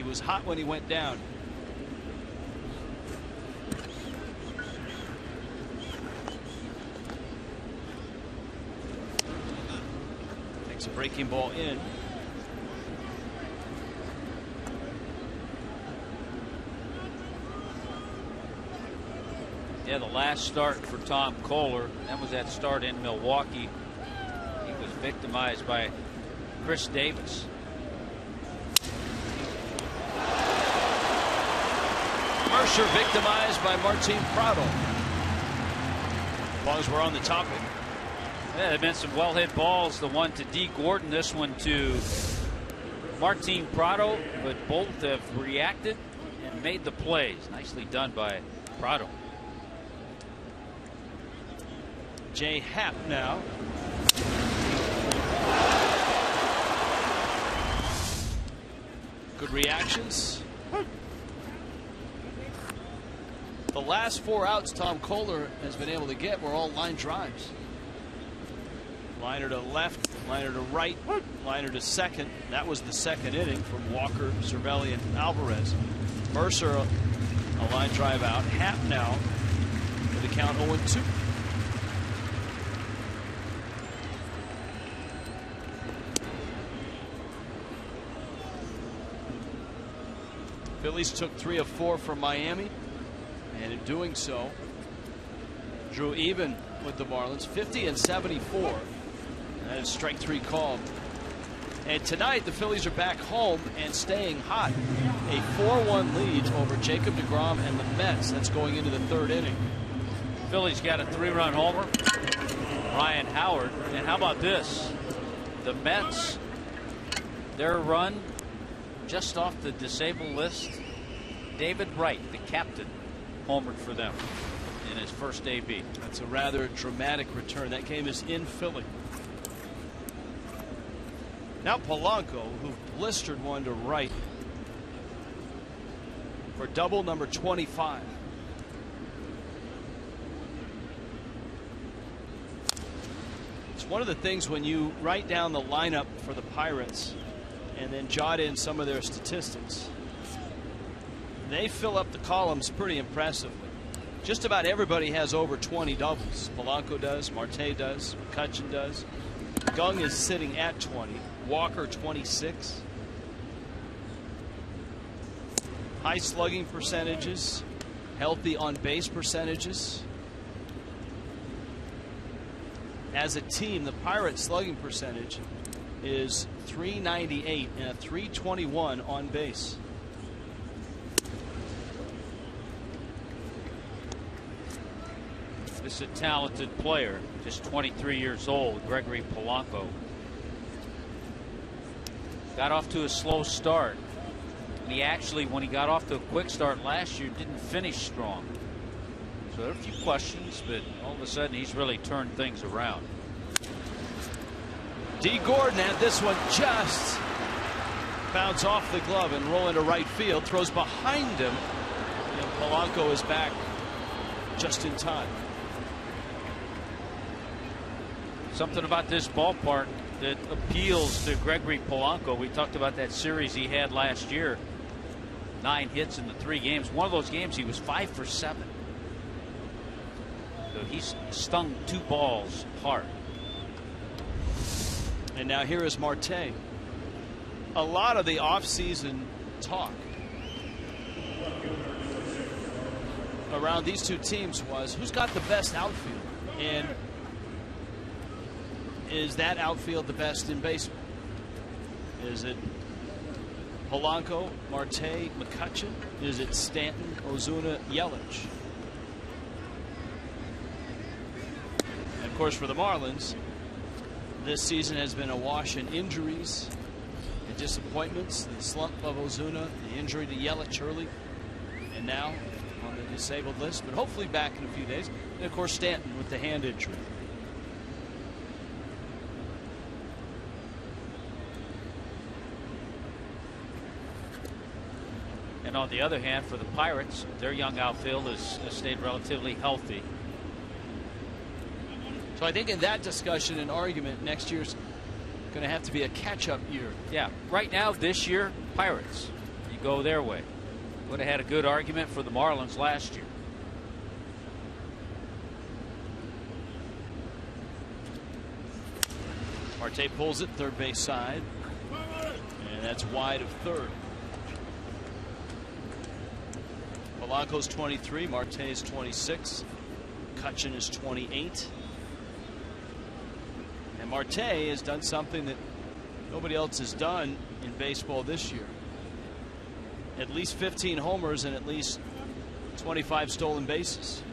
was hot when he went down. Takes a breaking ball in. Yeah, the last start for Tom Kohler, that was that start in Milwaukee. He was victimized by Chris Davis. Mercer victimized by Martin Prado. As long as we're on the topic. Yeah, there have been some well-hit balls. The one to D. Gordon, this one to Martin Prado, but both have reacted and made the plays. Nicely done by Prado. Jay Happ now. Good reactions. The last 4 outs Tom Kohler has been able to get were all line drives. Liner to left, liner to right, liner to second. That was the second inning from Walker, Cervelli, and Alvarez. Mercer, a line drive out. Happ now with the count 0-2. Phillies took 3 of 4 from Miami, and in doing so drew even with the Marlins, 50 and 74. That is strike 3 called. And tonight the Phillies are back home and staying hot. A 4-1 lead over Jacob deGrom and the Mets. That's going into the 3rd inning. Phillies got a 3-run homer. Ryan Howard. And how about this? The Mets, their run just off the disabled list. David Wright, the captain, homered for them in his first AB. That's a rather dramatic return. That game is in Philly. Now Polanco, who blistered one to right for double number 25. It's one of the things when you write down the lineup for the Pirates and then jot in some of their statistics. They fill up the columns pretty impressively. Just about everybody has over 20 doubles. Polanco does, Marte does, McCutchen does. Gung is sitting at 20. Walker 26. High slugging percentages, healthy on base percentages. As a team, the Pirates slugging percentage is .398 and a .321 on base. This is a talented player, just 23 years old, Gregory Polanco. Got off to a slow start. And he actually, when he got off to a quick start last year, didn't finish strong. So there are a few questions, but all of a sudden he's really turned things around. D. Gordon had this one just bounce off the glove and roll into right field. Throws behind him, and Polanco is back just in time. Something about this ballpark that appeals to Gregory Polanco. We talked about that series he had last year. 9 hits in the 3 games. One of those games he was 5 for 7. So he's stung 2 balls hard. And now here is Marte. A lot of the offseason talk around these two teams was who's got the best outfield, and is that outfield the best in baseball? Is it Polanco, Marte, McCutchen? Is it Stanton, Ozuna, Yelich? And of course, for the Marlins, this season has been awash in injuries and disappointments. The slump of Ozuna, the injury to Yelich early, and now on the disabled list, but hopefully back in a few days. And of course, Stanton with the hand injury. And on the other hand, for the Pirates, their young outfield has stayed relatively healthy. So I think in that discussion and argument, next year's going to have to be a catch-up year. Yeah, right now, this year, Pirates. you go their way. Would have had a good argument for the Marlins last year. Marte pulls it third base side, and that's wide of third. Polanco's 23, Marte is 26, Cutchin is 28. And Marte has done something that nobody else has done in baseball this year. At least 15 homers and at least 25 stolen bases.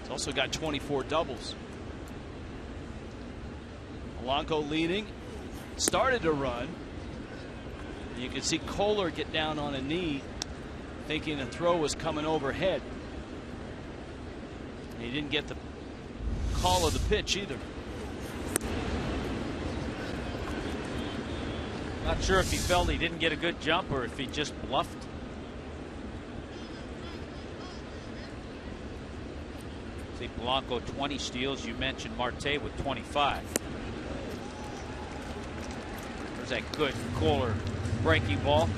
He's also got 24 doubles. Polanco leading, started to run. You can see Kohler get down on a knee, thinking a throw was coming overhead. He didn't get the call of the pitch either. Not sure if he felt he didn't get a good jump or if he just bluffed. See, Polanco 20 steals. You mentioned Marte with 25. There's that good Kohler breaking ball.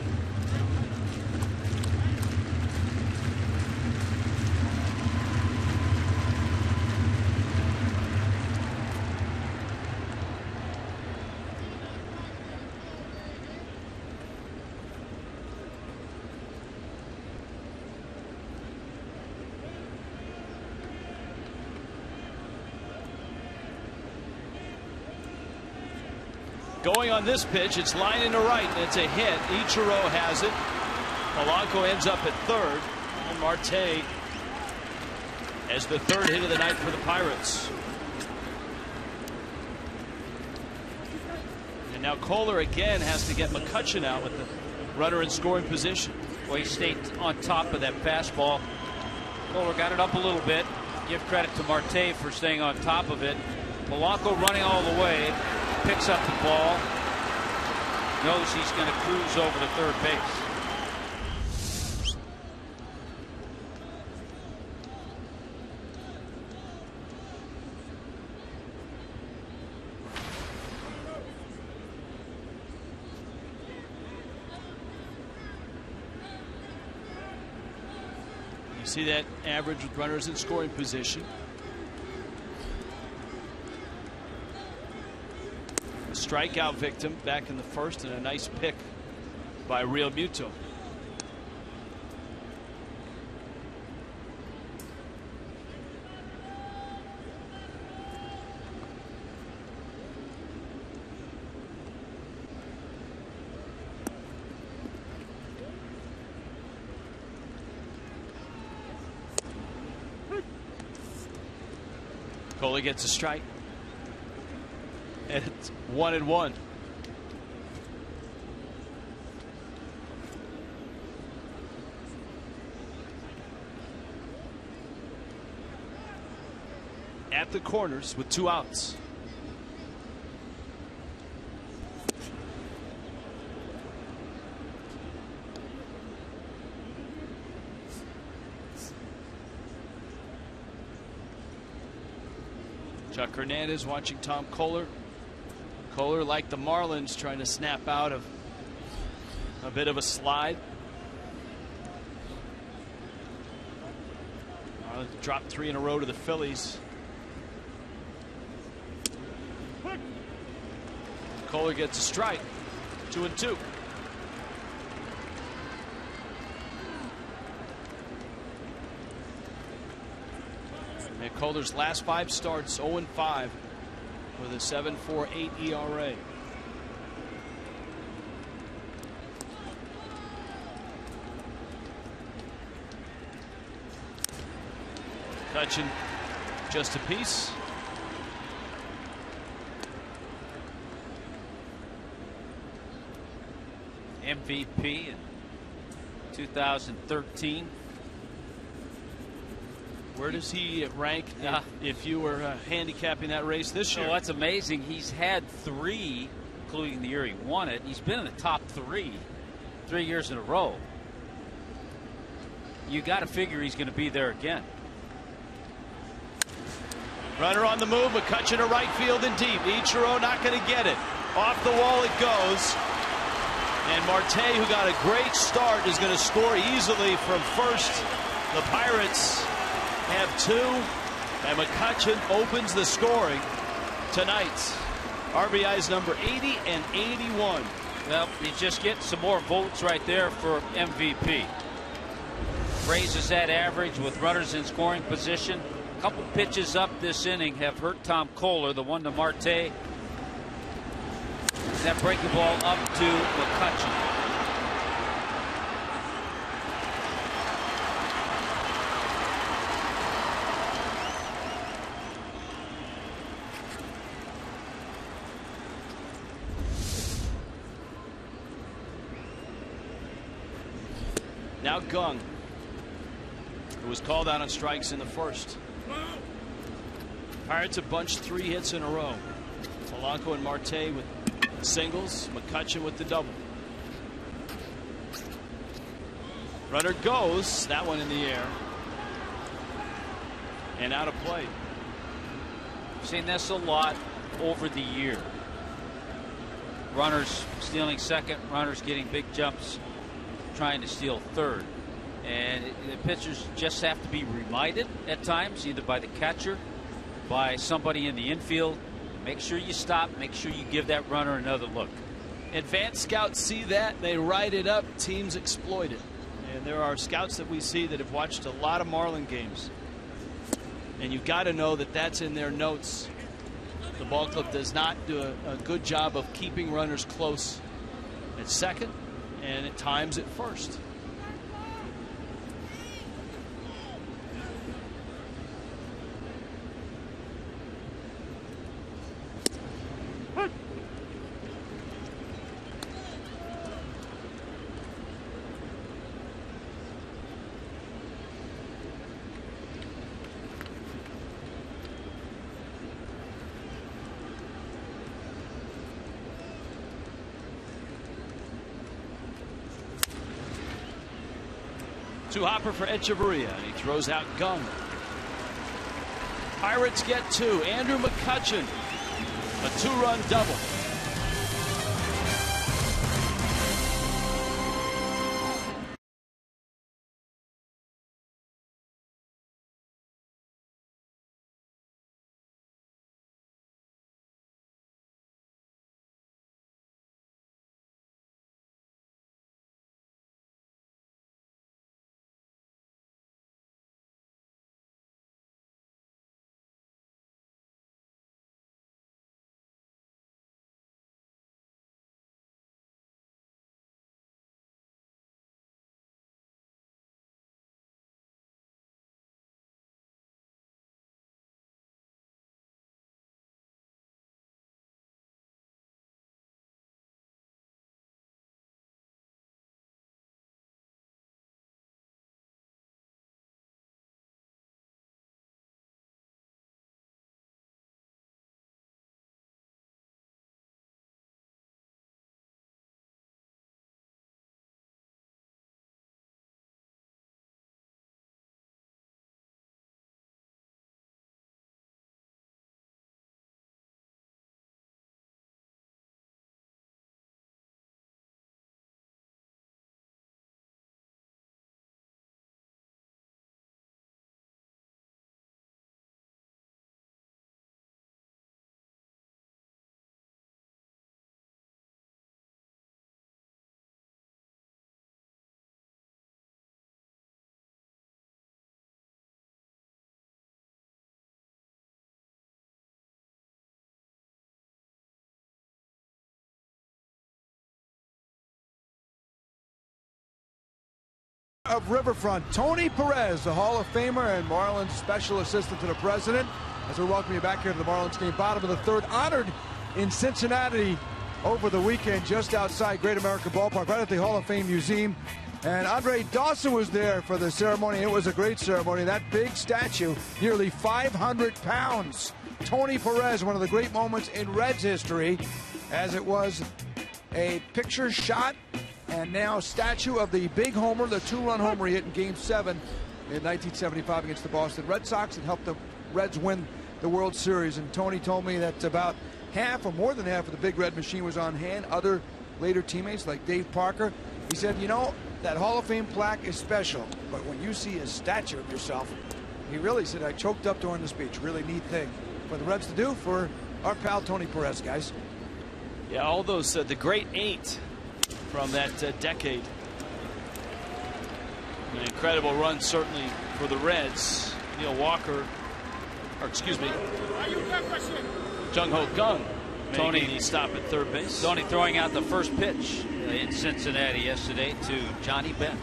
Going on this pitch, it's lining to right, and it's a hit. Ichiro has it. Polanco ends up at third, and Marte as the third hit of the night for the Pirates. And now Kohler again has to get McCutchen out with the runner in scoring position. Well, he stayed on top of that fastball. Kohler got it up a little bit. Give credit to Marte for staying on top of it. Polanco running all the way. Picks up the ball, knows he's going to cruise over to third base. You see that average with runners in scoring position. Strikeout victim back in the first, and a nice pick by Real Muto. Kohler gets a strike. And it's 1-1. At the corners with 2 outs. Chuck Hernandez watching Tom Kohler. Kohler, like the Marlins, trying to snap out of a bit of a slide. Marlins dropped 3 in a row to the Phillies. Kohler gets a strike. 2-2. And Kohler's last 5 starts 0-5. With a 7.48 ERA. Cutchin just a piece. MVP in 2013. Where does he rank if you were handicapping that race this year? Oh, that's amazing. He's had 3, including the year he won it. He's been in the top 3 years in a row. You got to figure he's going to be there again. Runner on the move, McCutchen to right field and deep. Ichiro not going to get it. Off the wall it goes. And Marte, who got a great start, is going to score easily from first. The Pirates have 2, and McCutchen opens the scoring tonight. RBIs number 80 and 81. Well, he's just getting some more votes right there for MVP. Raises that average with runners in scoring position. A couple pitches up this inning have hurt Tom Kohler. The one to Marte. That breaking ball up to McCutchen. Now Gung, who was called out on strikes in the first. Pirates have bunched 3 hits in a row. Polanco and Marte with singles, McCutchen with the double. Runner goes, that one in the air and out of play. I've seen this a lot over the year. Runners stealing second, runners getting big jumps, trying to steal third. And the pitchers just have to be reminded at times, either by the catcher, by somebody in the infield. Make sure you stop. Make sure you give that runner another look. Advanced scouts see that. They write it up. Teams exploit it. And there are scouts that we see that have watched a lot of Marlin games. And you've got to know that that's in their notes. The ball club does not do a good job of keeping runners close at second and at times at first. To Hopper for Echeverria, and he throws out Gung. Pirates get 2. Andrew McCutchen, a 2-run double. Of Riverfront, Tony Perez, the Hall of Famer and Marlins special assistant to the president, as we welcome you back here to the Marlins game. Bottom of the third, honored in Cincinnati over the weekend, just outside Great American Ballpark, right at the Hall of Fame Museum. And Andre Dawson was there for the ceremony. It was a great ceremony. That big statue, nearly 500 pounds. Tony Perez, one of the great moments in Reds history, as it was a picture shot and now statue of the big homer, the 2-run homer he hit in Game 7 in 1975 against the Boston Red Sox. It helped the Reds win the World Series. And Tony told me that about half or more than half of the Big Red Machine was on hand. Other later teammates like Dave Parker, he said, you know, that Hall of Fame plaque is special, but when you see a statue of yourself, he really said, I choked up during the speech. Really neat thing for the Reds to do for our pal Tony Perez, guys. Yeah, all those, the great 8 from that decade. An incredible run, certainly, for the Reds. Neil Walker, or excuse me, Jung Ho Kang making the stop at third base. Tony throwing out the first pitch in Cincinnati yesterday to Johnny Bench.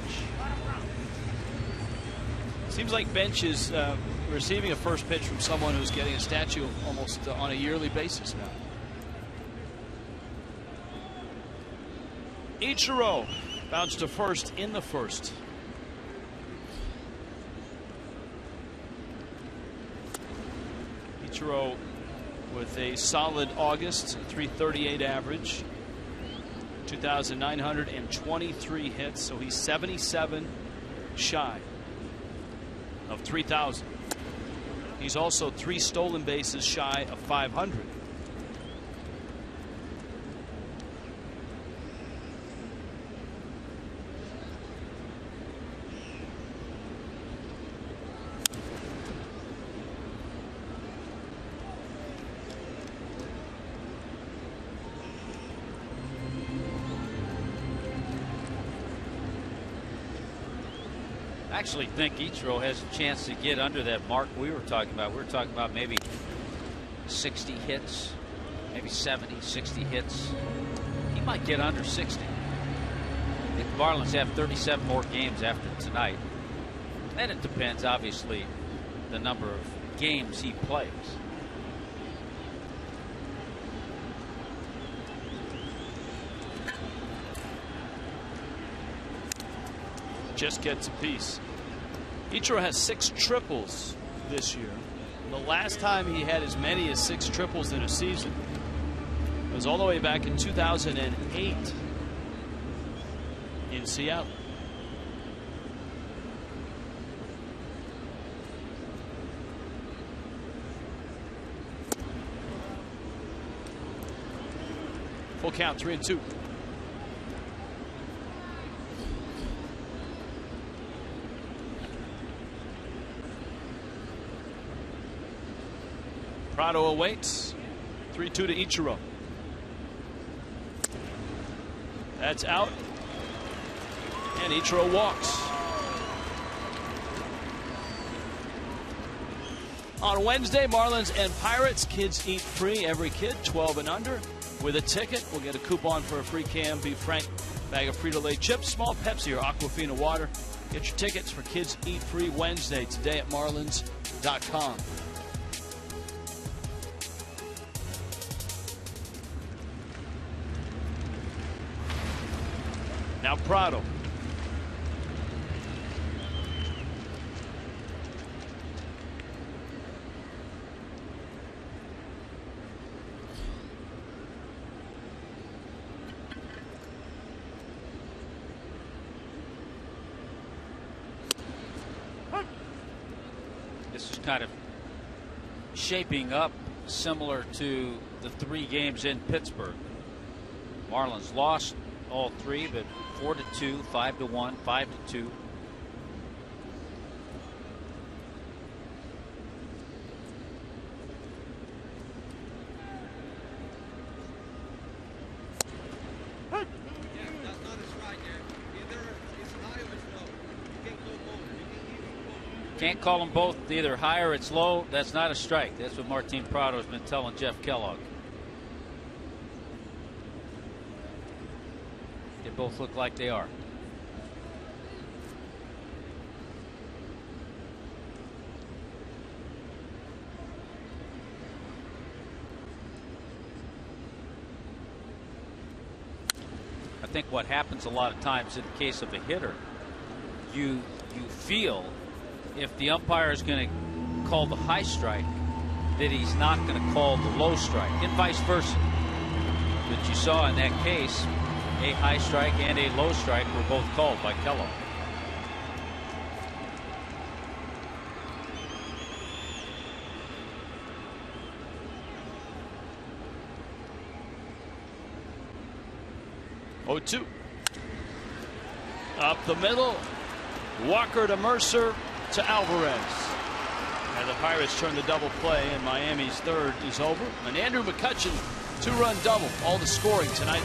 Seems like Bench is receiving a first pitch from someone who's getting a statue almost on a yearly basis now. Ichiro bounced to first in the first. Ichiro with a solid August, 338 average, 2,923 hits, so he's 77 shy of 3,000. He's also 3 stolen bases shy of 500. I actually think Ichiro has a chance to get under that mark we were talking about. We were talking about maybe 60 hits, maybe 70, 60 hits. He might get under 60. If the Marlins have 37 more games after tonight, and it depends, obviously, the number of games he plays. Just gets a piece. Ichiro has 6 triples this year. And the last time he had as many as 6 triples in a season was all the way back in 2008 in Seattle. Full count, 3-2. Prado awaits. 3-2 to Ichiro. That's out. And Ichiro walks. On Wednesday, Marlins and Pirates. Kids eat free. Every kid 12 and under with a ticket will get a coupon for a free KMB Frank bag of Frito-Lay chips, small Pepsi or Aquafina water. Get your tickets for Kids Eat Free Wednesday today at marlins.com. Now Prado. This is kind of shaping up similar to the 3 games in Pittsburgh. Marlins lost all 3, but 4-2, 5-1, 5-2. Can't call them both either high or it's low. That's not a strike. That's what Martin Prado has been telling Jeff Kellogg. They both look like they are. I think what happens a lot of times in the case of a hitter, you feel if the umpire is going to call the high strike that he's not going to call the low strike, and vice versa. But you saw in that case a high strike and a low strike were both called by Kellogg. 0-2. Up the middle. Walker to Mercer to Alvarez. And the Pirates turn the double play, and Miami's third is over. And Andrew McCutchen, 2-run double. All the scoring tonight.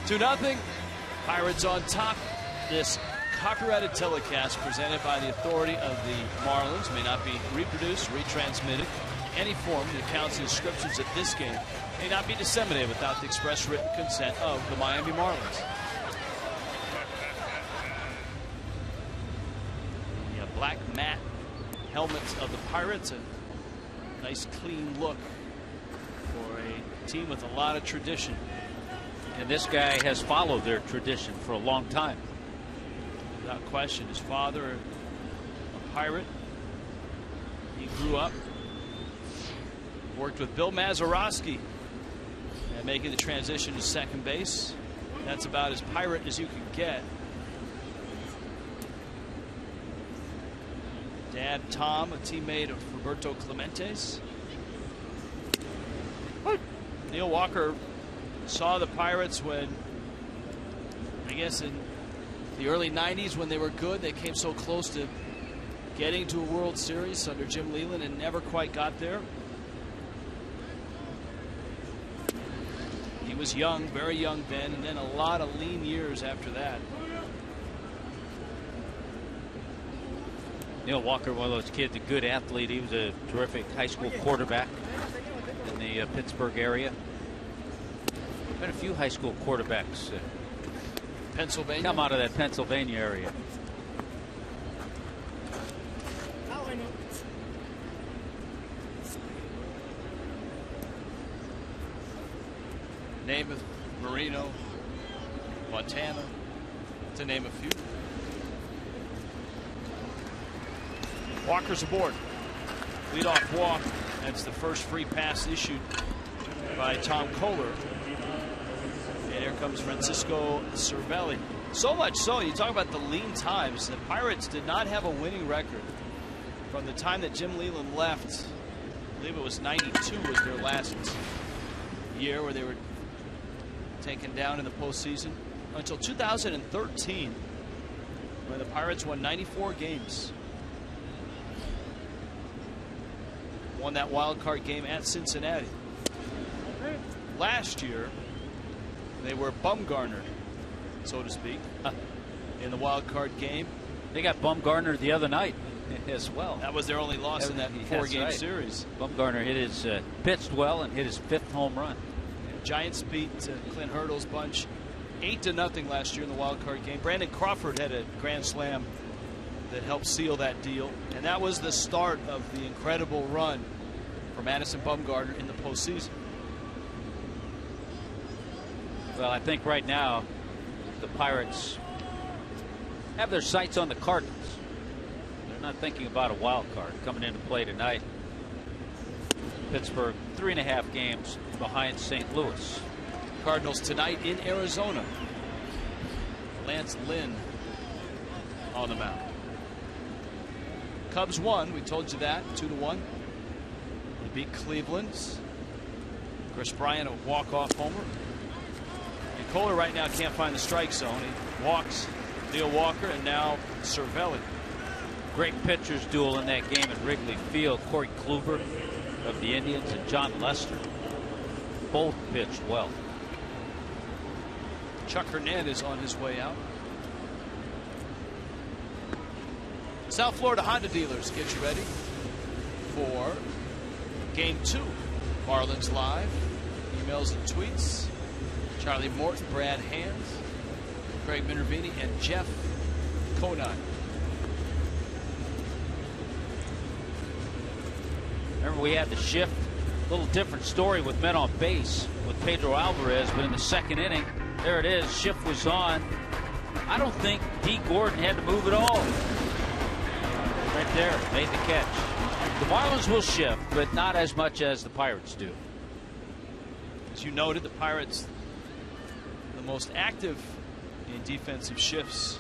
Two nothing. Pirates on top. This copyrighted telecast presented by the authority of the Marlins may not be reproduced, retransmitted. Any form that accounts and descriptions of this game may not be disseminated without the express written consent of the Miami Marlins. The black matte helmets of the Pirates. A nice clean look for a team with a lot of tradition. And this guy has followed their tradition for a long time. Without question, his father, a Pirate. He grew up, worked with Bill Mazeroski, and making the transition to second base. That's about as Pirate as you can get. Dad, Tom, a teammate of Roberto Clemente's. Neil Walker saw the Pirates when, I guess in the early 90s when they were good. They came so close to getting to a World Series under Jim Leyland and never quite got there. He was young, very young then, and then a lot of lean years after that. Neil Walker, one of those kids, a good athlete. He was a terrific high school quarterback in the Pittsburgh area. Been a few high school quarterbacks Pennsylvania come out of that Pennsylvania area. Namath, Marino, Montana, to name a few. Walker's aboard. Leadoff walk. That's the first free pass issued by Tom Kohler. And here comes Francisco Cervelli. So much so, you talk about the lean times. The Pirates did not have a winning record from the time that Jim Leyland left. I believe it was 92 was their last year where they were taken down in the postseason, until 2013 when the Pirates won 94 games. Won that wild card game at Cincinnati. Last year they were bumgarnered, so to speak, in the wild card game. They got Bumgarner the other night as well. That was their only loss in that four-game series. Bumgarner hit his pitched well and hit his 5th home run. Giants beat Clint Hurdle's bunch 8-0 last year in the wild card game. Brandon Crawford had a grand slam that helped seal that deal, and that was the start of the incredible run for Madison Bumgarner in the postseason. Well, I think right now the Pirates have their sights on the Cardinals. They're not thinking about a wild card coming into play tonight. Pittsburgh 3.5 games behind St. Louis. Cardinals tonight in Arizona. Lance Lynn on the mound. Cubs won. We told you that. 2-1. They beat Cleveland. Chris Bryant, a walk-off homer. And Kohler right now can't find the strike zone. He walks Neil Walker and now Cervelli. Great pitchers duel in that game at Wrigley Field. Corey Kluber of the Indians and John Lester both pitched well. Chuck Hernandez on his way out. South Florida Honda dealers, get you ready for Game 2. Marlins Live. Emails and tweets. Charlie Morton, Brad Hands, Craig Minervini, and Jeff Conine. Remember, we had the shift. A little different story with men on base with Pedro Alvarez, but in the second inning, there it is. Shift was on. I don't think D. Gordon had to move at all. Right there, made the catch. The Marlins will shift, but not as much as the Pirates do. As you noted, the Pirates the most active in defensive shifts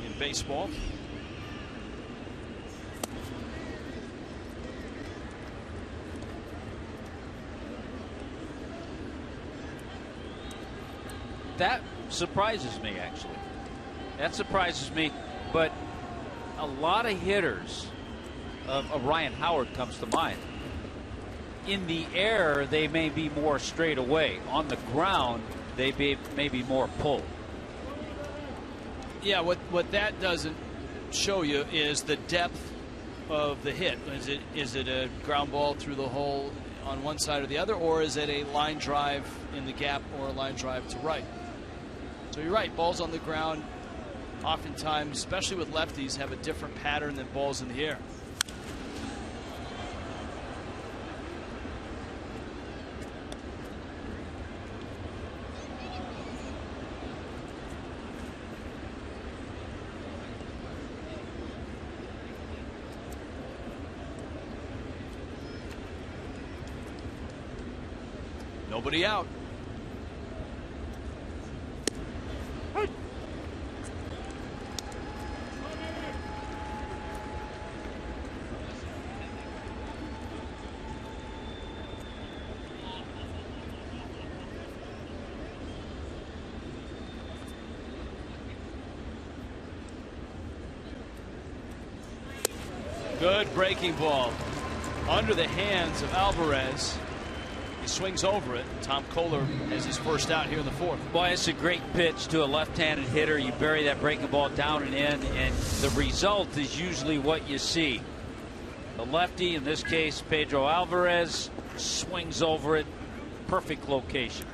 in baseball. That surprises me, actually. That surprises me. But a lot of hitters, Ryan Howard comes to mind. In the air, they may be more straight away. On the ground, they may be more pull. Yeah, what that doesn't show you is the depth of the hit. Is it a ground ball through the hole on one side or the other, or is it a line drive in the gap or a line drive to right? So you're right, balls on the ground oftentimes, especially with lefties, have a different pattern than balls in the air. Nobody out. Good breaking ball under the hands of Alvarez. He swings over it. Tom Kohler has his first out here in the fourth. Boy, it's a great pitch to a left-handed hitter. You bury that breaking ball down and in, and the result is usually what you see. The lefty, in this case Pedro Alvarez, swings over it. Perfect location.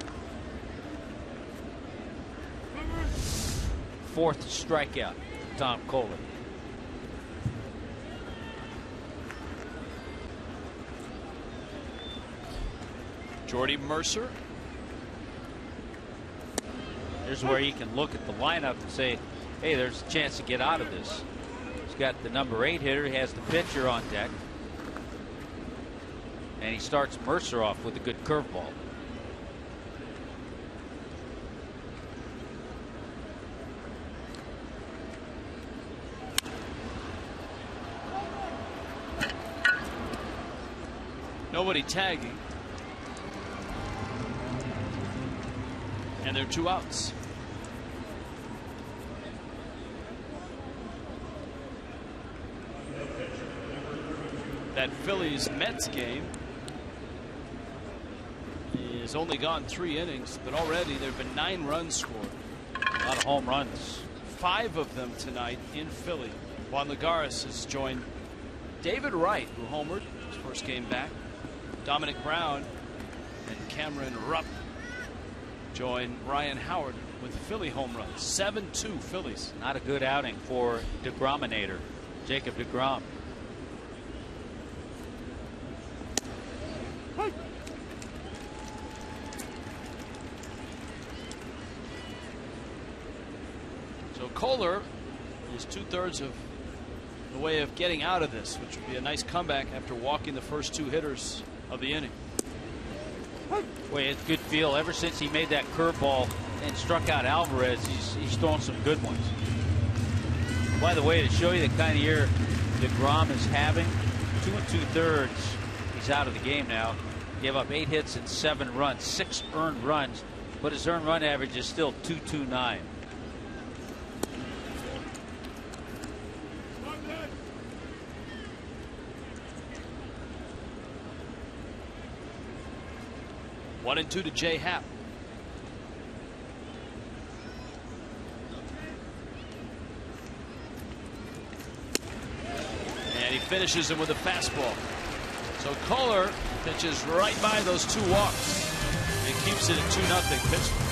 Fourth strikeout, Tom Kohler. Jordy Mercer. Here's where you can look at the lineup and say, hey, there's a chance to get out of this. He's got the number 8 hitter. He has the pitcher on deck. And he starts Mercer off with a good curveball. Nobody tagging. And there are 2 outs. That Phillies-Mets game is only gone 3 innings, but already there have been 9 runs scored. A lot of home runs. 5 of them tonight in Philly. Juan Lagares has joined David Wright, who homered his first game back. Dominic Brown and Cameron Rupp join Ryan Howard with Philly home runs. 7-2 Phillies. Not a good outing for DeGrominator, Jacob DeGrom. So Kohler is 2/3 of the way of getting out of this, which would be a nice comeback after walking the first 2 hitters of the inning. Boy, it's good feel. Ever since he made that curveball and struck out Alvarez, he's thrown some good ones. By the way, to show you the kind of year DeGrom is having, 2 2/3, he's out of the game now. Gave up 8 hits and 7 runs, 6 earned runs, but his earned run average is still .229. One and 2 to Jay Happ. And he finishes him with a fastball. So Kohler pitches right by those 2 walks and keeps it at 2-0 Pittsburgh.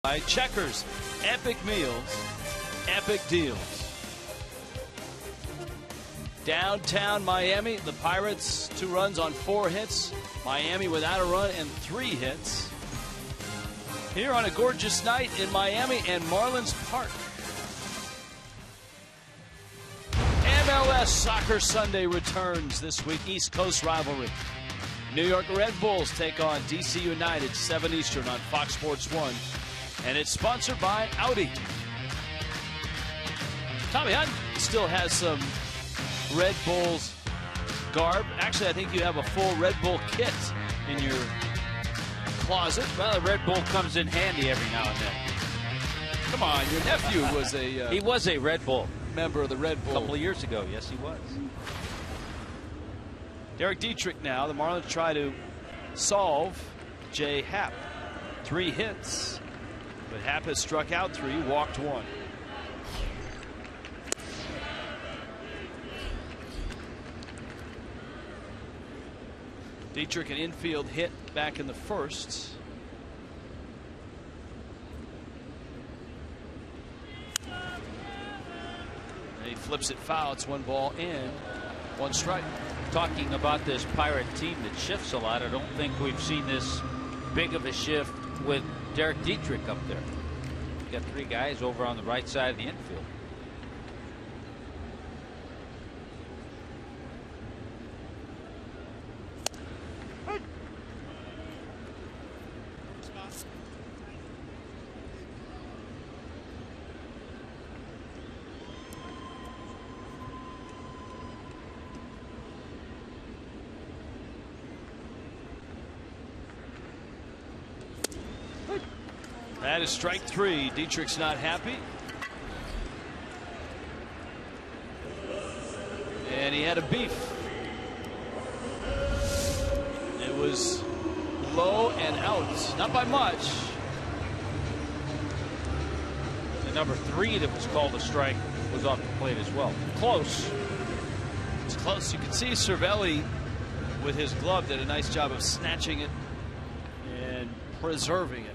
By Checkers, epic meals, epic deals. Downtown Miami, the Pirates 2 runs on 4 hits. Miami without a run and 3 hits. Here on a gorgeous night in Miami and Marlins Park. MLS Soccer Sunday returns this week. East Coast rivalry. New York Red Bulls take on DC United 7 Eastern on Fox Sports 1. And it's sponsored by Audi. Tommy Hunt still has some Red Bulls garb. Actually, I think you have a full Red Bull kit in your closet. Well, the Red Bull comes in handy every now and then. Come on, your nephew was a... he was a Red Bull. Member of the Red Bull. A couple of years ago, yes, he was. Derek Dietrich now. The Marlins try to solve Jay Happ. 3 hits. But Happ has struck out 3, walked 1. Dietrich, an infield hit back in the first. And he flips it foul. It's 1 ball in, 1 strike. Talking about this Pirate team that shifts a lot, I don't think we've seen this big of a shift with Derek Dietrich up there. Got 3 guys over on the right side of the infield. That is strike 3. Dietrich's not happy. And he had a beef. It was low and out. Not by much. The number 3 that was called a strike was off the plate as well. Close. It's close. You can see Cervelli with his glove did a nice job of snatching it and preserving it.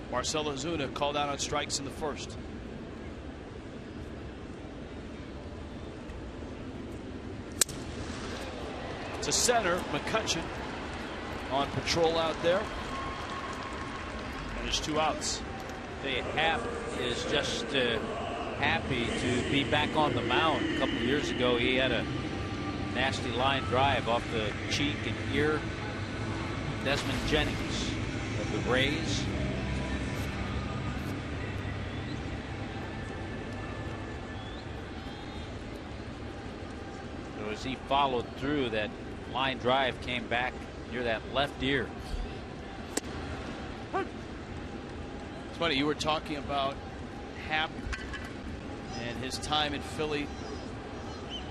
Marcell Ozuna called out on strikes in the first. To center, McCutcheon on patrol out there. And there's 2 outs. Happ is just happy to be back on the mound. A couple of years ago, he had a nasty line drive off the cheek and ear. Desmond Jennings of the Rays. So as he followed through, that line drive came back near that left ear. It's funny, you were talking about Happ and his time in Philly.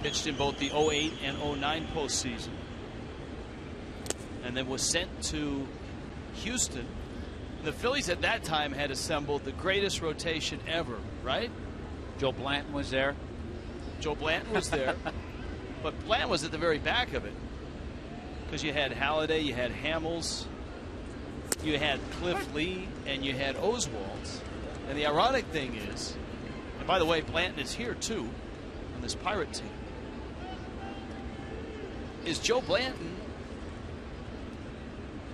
Pitched in both the 08 and 09 postseason. And then was sent to Houston. The Phillies at that time had assembled the greatest rotation ever, right? Joe Blanton was there. Joe Blanton was there. But Blanton was at the very back of it. Because you had Halladay, you had Hamels, you had Cliff Lee, and you had Oswalt. And the ironic thing is, and by the way, Blanton is here too on this Pirate team, is Joe Blanton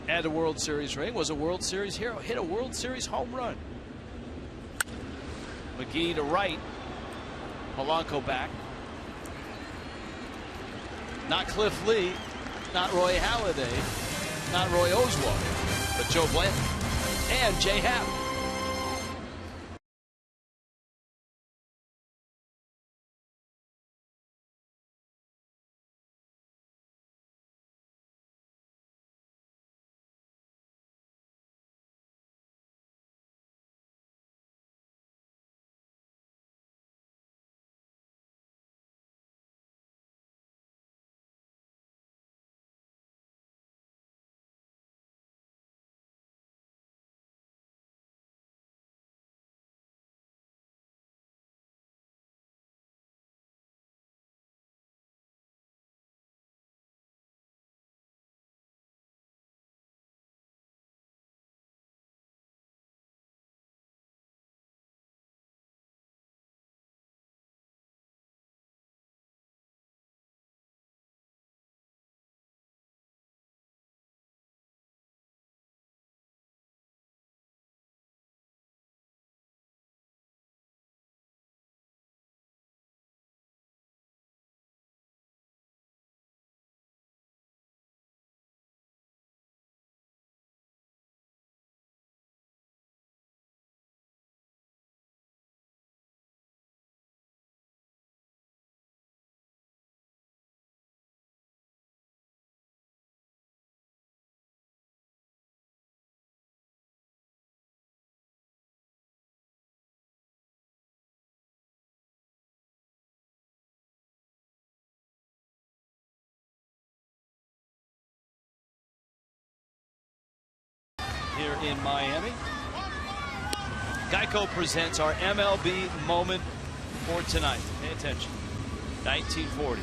had a World Series ring, was a World Series hero, hit a World Series home run. McGee to right, Polanco back. Not Cliff Lee, not Roy Halladay, not Roy Oswalt, but Joe Blanton and Jay Happ. Here in Miami. Geico presents our MLB moment for tonight. Pay attention. 1940.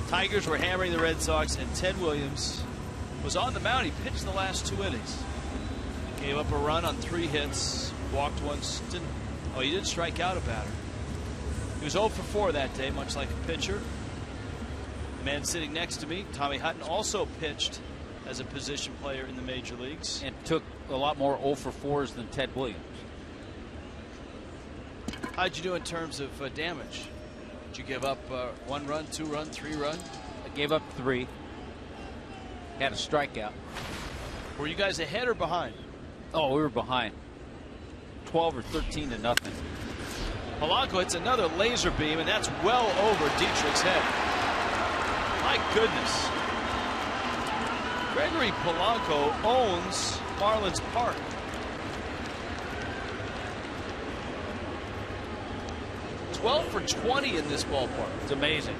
Tigers were hammering the Red Sox, and Ted Williams was on the mound. He pitched the last 2 innings. Gave up a run on 3 hits. Walked once. He did strike out a batter. He was 0 for 4 that day, much like a pitcher. The man sitting next to me, Tommy Hutton, also pitched as a position player in the major leagues. And took a lot more 0 for 4s than Ted Williams. How'd you do in terms of damage? Did you give up 1 run, 2 run, 3 run? I gave up 3. Had a strikeout. Were you guys ahead or behind? Oh, we were behind. 12 or 13 to nothing. Polanco hits another laser beam, and that's well over Dietrich's head. My goodness. Gregory Polanco owns Marlins Park. "12 for 20 in this ballpark." It's amazing.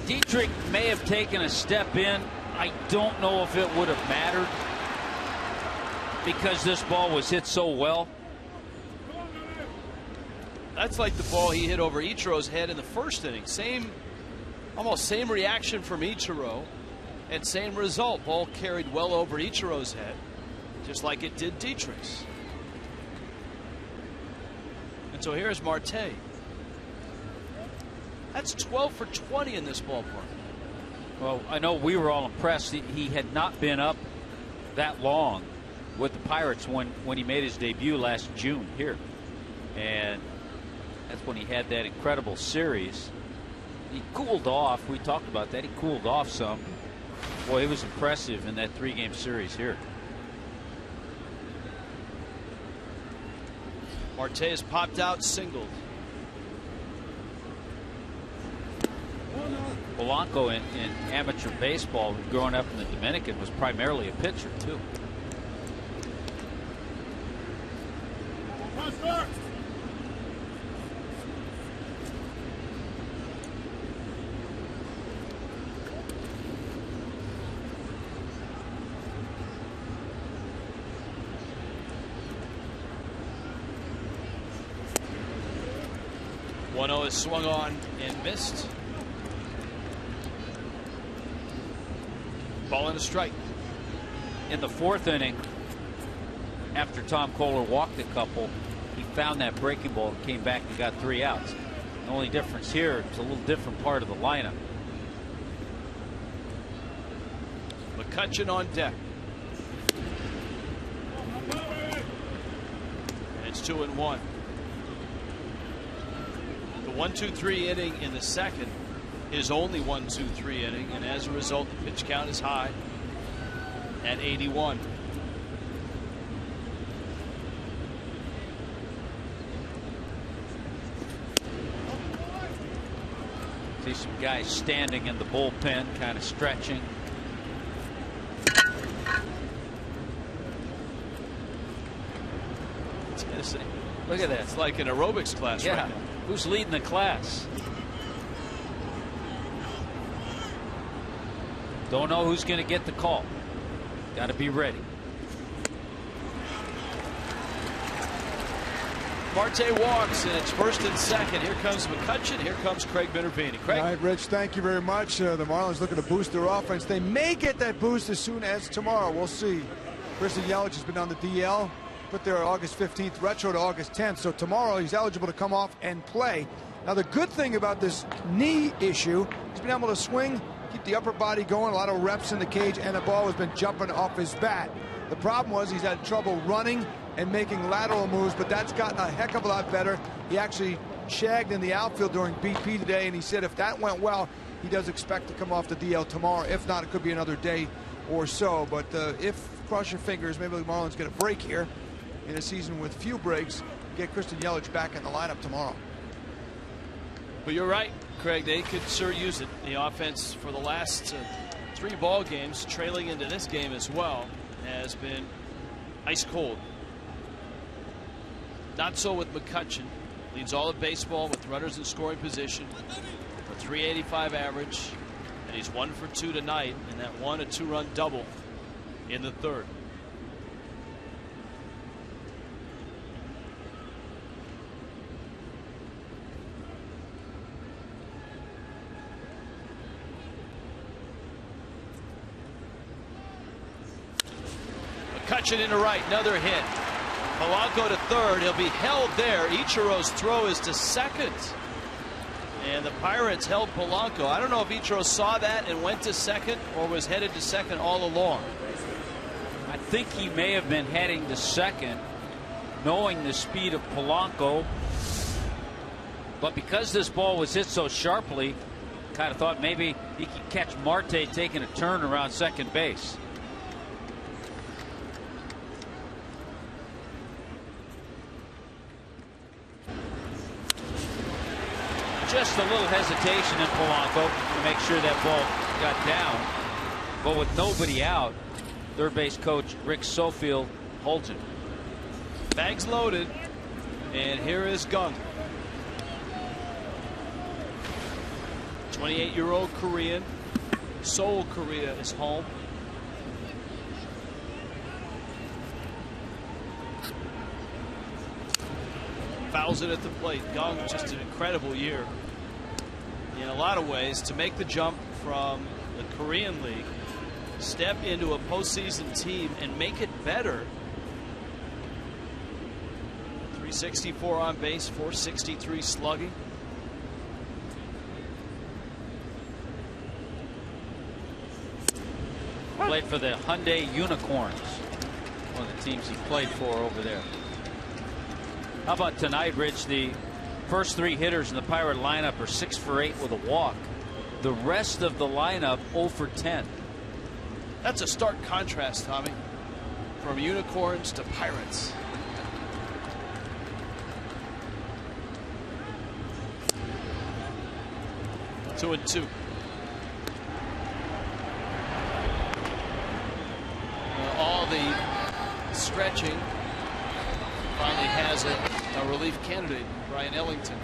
Dietrich may have taken a step in. I don't know if it would have mattered because this ball was hit so well. That's like the ball he hit over Ichiro's head in the first inning. Almost same reaction from Ichiro and same result. Ball carried well over Ichiro's head, just like it did Dietrich's. And so here's Marte. That's 12 for 20 in this ballpark. Well, I know we were all impressed. He had not been up that long with the Pirates when he made his debut last June here. And that's when he had that incredible series. He cooled off. We talked about that. He cooled off some. Boy, it was impressive in that 3-game series here. Marte has popped out, singled. Polanco in amateur baseball, growing up in the Dominican, was primarily a pitcher too. One-0 is swung on and missed. Ball and a strike. In the 4th inning, after Tom Kohler walked a couple, he found that breaking ball and came back and got 3 outs. The only difference here, it's a little different part of the lineup. McCutchen on deck. And it's 2-1. The 1-2-3 inning in the second is only 1-2-3 inning, and as a result, the pitch count is high at 81. See some guys standing in the bullpen, kind of stretching. Look at that. It's like an aerobics class right now. Who's leading the class? Don't know who's going to get the call. Got to be ready. Marte walks, and it's first and second. Here comes McCutchen. Here comes Craig Minervini. Craig. All right, Rich, thank you very much. The Marlins looking to boost their offense. They may get that boost as soon as tomorrow. We'll see. Christian Yelich has been on the DL. Put their August 15th retro to August 10th. So tomorrow he's eligible to come off and play. Now the good thing about this knee issue, he's been able to swing, keep the upper body going, a lot of reps in the cage, and the ball has been jumping off his bat. The problem was he's had trouble running and making lateral moves, but that's gotten a heck of a lot better. He actually shagged in the outfield during BP today, and he said if that went well, he does expect to come off the DL tomorrow. If not, it could be another day or so. But if, cross your fingers, maybe the Marlins get a break here in a season with few breaks, get Christian Yelich back in the lineup tomorrow. But you're right, Craig. They could sure use it. The offense for the last 3 ball games, trailing into this game as well, has been ice cold. Not so with McCutchen. Leads all of baseball with runners in scoring position. A .385 average, and he's 1 for 2 tonight, and that one a 2-run double in the 3rd. McCutchen into right, another hit. Polanco to 3rd. He'll be held there. Ichiro's throw is to 2nd. And the Pirates held Polanco. I don't know if Ichiro saw that and went to 2nd or was headed to 2nd all along. I think he may have been heading to 2nd, knowing the speed of Polanco. But because this ball was hit so sharply, kind of thought maybe he could catch Marte taking a turn around second base. Just a little hesitation in Polanco to make sure that ball got down. But with nobody out, third base coach Rick Sofield holds it. Bags loaded, and here is Gung. 28-year-old Korean. Seoul, Korea is home. Fouls it at the plate. Gung, just an incredible year in a lot of ways to make the jump from the Korean League, step into a postseason team and make it better. 364 on base, 463 slugging. Played for the Hyundai Unicorns, one of the teams he played for over there. How about tonight, Rich? The first three hitters in the Pirate lineup are 6 for 8 with a walk. The rest of the lineup 0 for 10. That's a stark contrast, Tommy, from Unicorns to Pirates. Two and two. All the stretching finally has a relief candidate, Brian Ellington,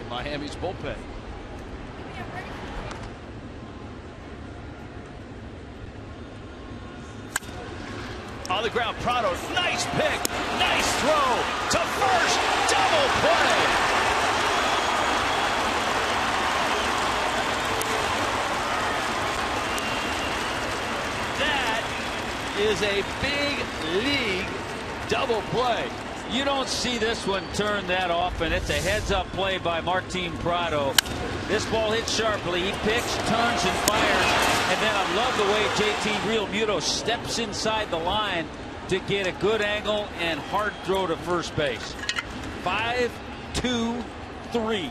in Miami's bullpen. On the ground, Prado, nice pick, nice throw to first, double play. That is a big league double play. You don't see this one turn that often. It's a heads-up play by Martin Prado. This ball hits sharply. He picks, turns, and fires. And then I love the way JT Realmuto steps inside the line to get a good angle and hard throw to first base. 5-2-3.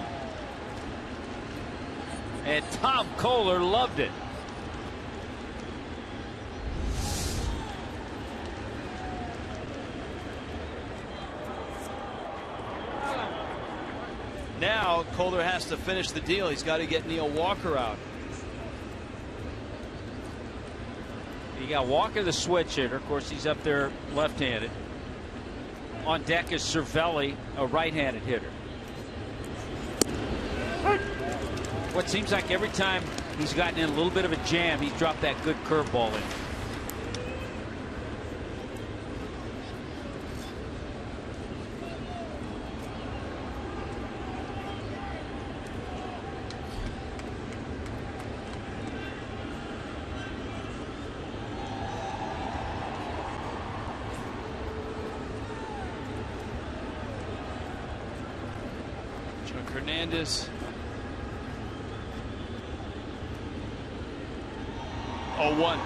And Tom Kohler loved it. Now Kohler has to finish the deal. He's got to get Neil Walker out. You got Walker, the switch hitter. Of course, he's up there left-handed. On deck is Cervelli, a right-handed hitter. What seems like every time he's gotten in a little bit of a jam, he's dropped that good curveball in. Hernandez. 0-1.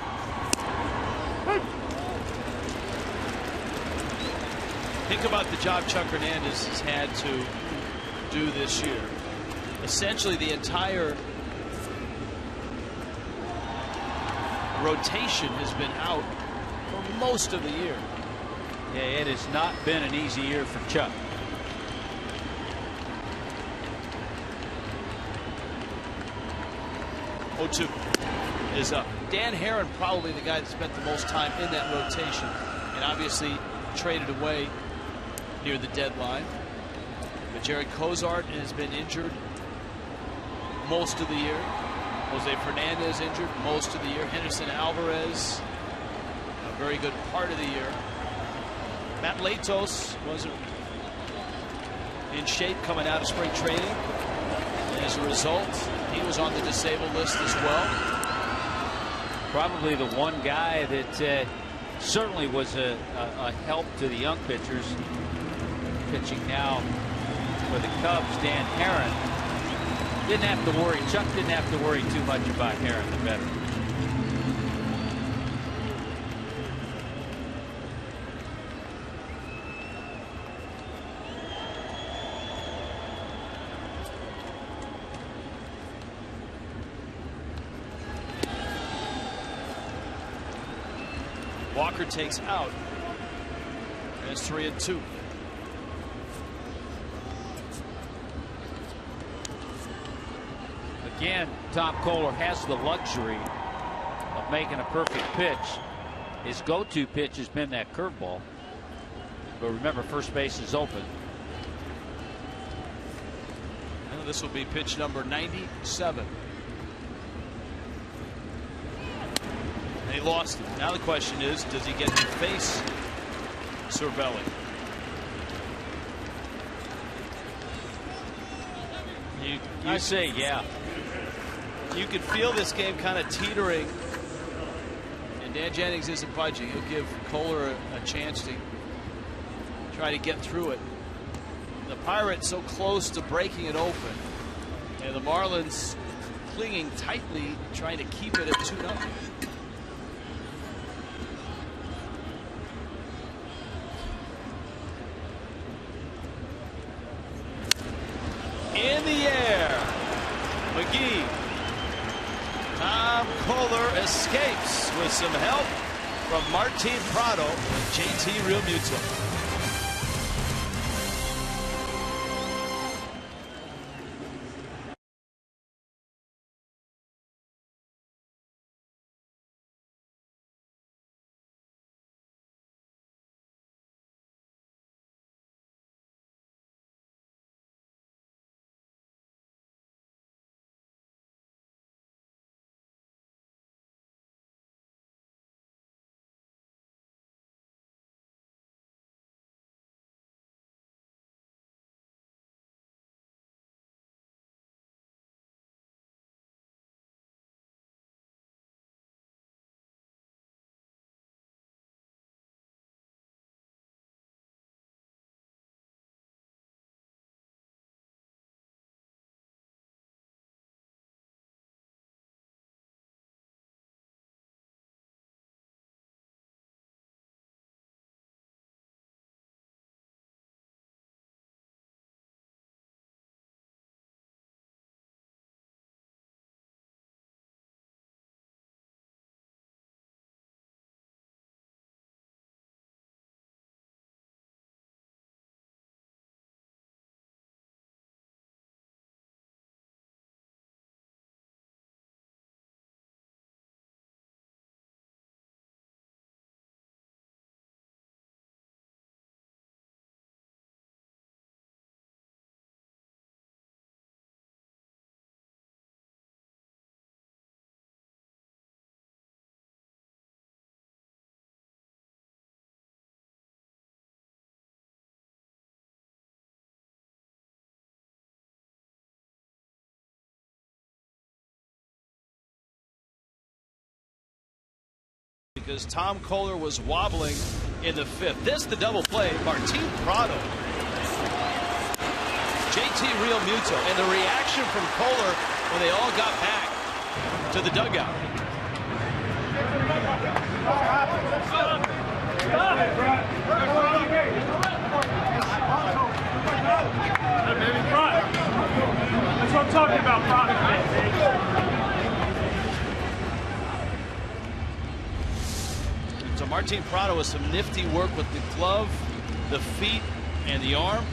Think about the job Chuck Hernandez has had to do this year. Essentially the entire rotation has been out for most of the year. Yeah, it has not been an easy year for Chuck. Oh-2 is up. Dan Herron probably the guy that spent the most time in that rotation and obviously traded away near the deadline. But Jerry Cozart has been injured most of the year. Jose Fernandez injured most of the year. Henderson Alvarez a very good part of the year. Matt Latos wasn't in shape coming out of spring training. And as a result, he was on the disabled list as well. Probably the one guy that certainly was a help to the young pitchers. Pitching now for the Cubs, Dan Herron. Didn't have to worry. Chuck didn't have to worry too much about Herron, the veteran. Walker takes out. And it's 3-2. Again, Tom Kohler has the luxury of making a perfect pitch. His go-to pitch has been that curveball. But remember, first base is open. And this will be pitch number 97. And he lost it. Now the question is, does he get to face Cervelli? You say, yeah. You could feel this game kind of teetering, and Dan Jennings isn't budging. He'll give Kohler a chance to try to get through it. The Pirates so close to breaking it open, and the Marlins clinging tightly, trying to keep it at 2-0. In the air, McGee. Tom Kohler escapes with some help from Martin Prado and JT Realmuto. Because Tom Kohler was wobbling in the fifth. This the double play. Martin Prado. JT Realmuto. And the reaction from Kohler when they all got back to the dugout. That's what I'm talking about, product. So Martin Prado with some nifty work with the glove, the feet, and the arm.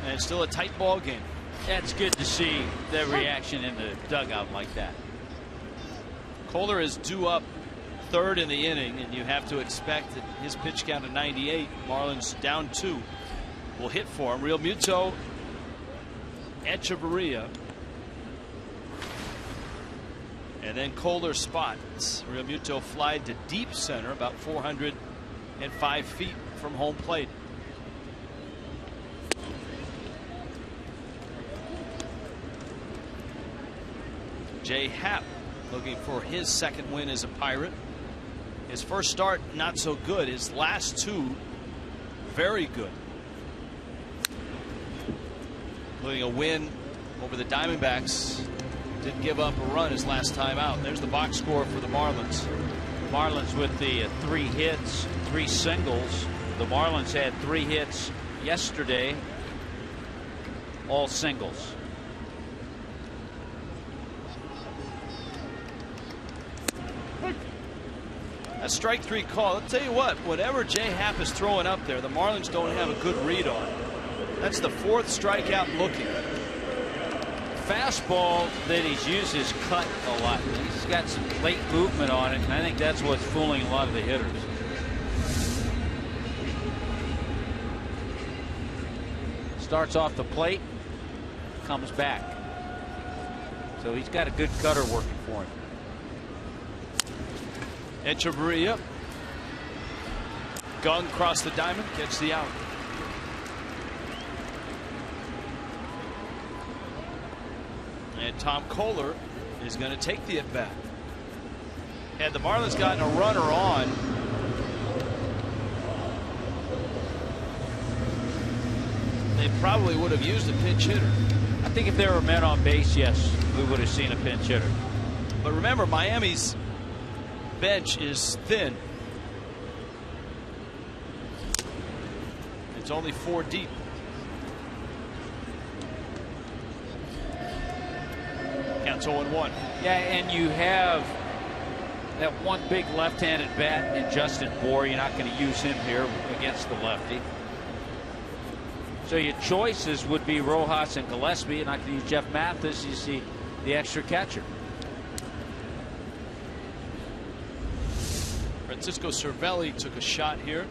And it's still a tight ball game. That's good to see that reaction in the dugout like that. Kohler is due up third in the inning, and you have to expect that his pitch count of 98, Marlins down 2, will hit for him. Realmuto, Echeverria, and then Kohler spots. Realmuto flied to deep center, about 405 feet from home plate. Jay Happ looking for his second win as a Pirate. His first start not so good. His last 2 very good, including a win over the Diamondbacks. Didn't give up a run his last time out. There's the box score for the Marlins. Marlins with the 3 hits, 3 singles. The Marlins had 3 hits yesterday, all singles. A strike 3 call. I'll tell you what, whatever Jay Happ is throwing up there, the Marlins don't have a good read on. That's the 4th strikeout looking. fastball that he's used is cut a lot. He's got some late movement on it, and I think that's what's fooling a lot of the hitters. Starts off the plate, comes back. So he's got a good cutter working for him. Echeverria. Gung across the diamond, gets the out. And Tom Kohler is going to take the at bat. Had the Marlins gotten a runner on, they probably would have used a pinch hitter. I think if there were men on base, yes, we would have seen a pinch hitter. But remember, Miami's bench is thin. It's only 4 deep. Counts 0-1. Yeah, and you have that one big left-handed bat in Justin Bour. You're not going to use him here against the lefty. So your choices would be Rojas and Gillespie. You're not going to use Jeff Mathis. You see the extra catcher. Francisco Cervelli took a shot here.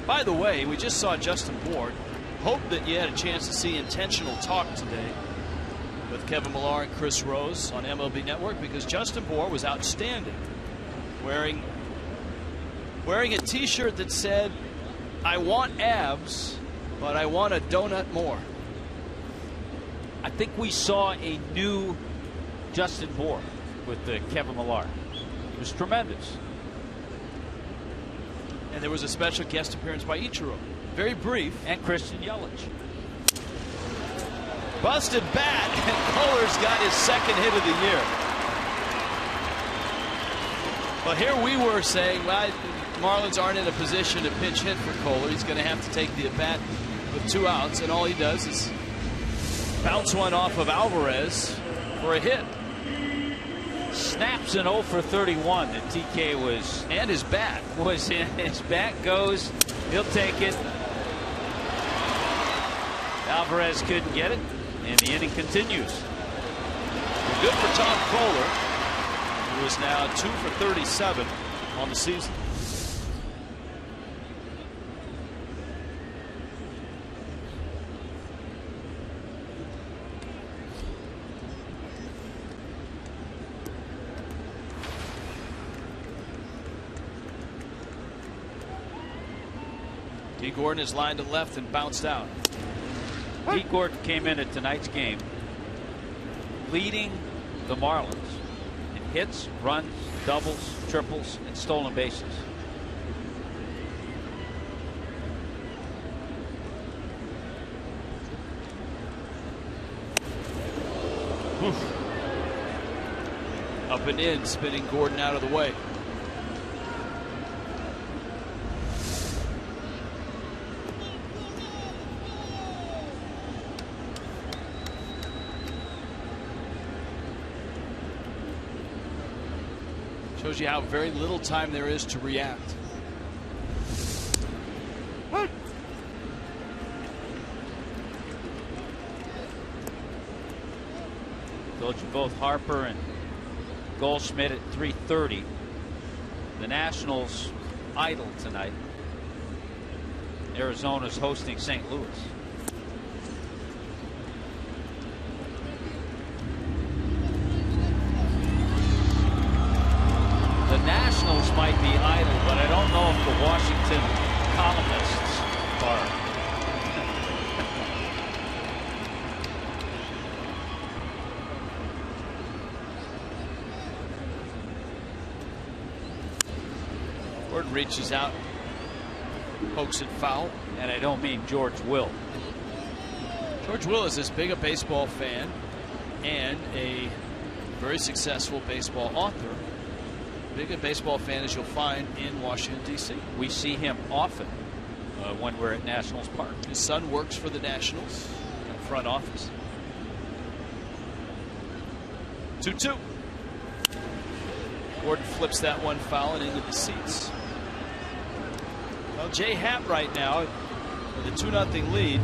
By the way, we just saw Justin Bour. Hope that you had a chance to see Intentional Talk today with Kevin Millar and Chris Rose on MLB Network, because Justin Bour was outstanding, wearing a t-shirt that said, "I want abs, but I want a donut more." I think we saw a new Justin Bour with Kevin Millar. It was tremendous. And there was a special guest appearance by Ichiro. Very brief. And Christian Yelich. Busted bat, and Kohler's got his second hit of the year. Well, here we were saying, well, Marlins aren't in a position to pinch hit for Kohler. He's going to have to take the at bat with 2 outs, and all he does is bounce one off of Alvarez for a hit. Snaps an 0 for 31 that TK was. And his bat was in. His bat goes. He'll take it. Alvarez couldn't get it, and the inning continues. Well, good for Tom Kohler, who is now 2 for 37 on the season. Pete Gordon is lined to left and bounced out. Pete Gordon came in at tonight's game leading the Marlins in hits, runs, doubles, triples, and stolen bases. Oof. Up and in, spinning Gordon out of the way. Shows you how very little time there is to react. Told you both Harper and Goldschmidt at 3:30. The Nationals idle tonight. Arizona's hosting St. Louis. The Nationals might be idle, but I don't know if the Washington columnists are. Gordon reaches out, pokes it foul. And I don't mean George Will. George Will is as big a baseball fan and a very successful baseball author. Big a baseball fan as you'll find in Washington, D.C. We see him often when we're at Nationals Park. His son works for the Nationals in the front office. 2-2. Gordon flips that one foul and into the seats. Well, Jay Happ right now with a 2-0 lead.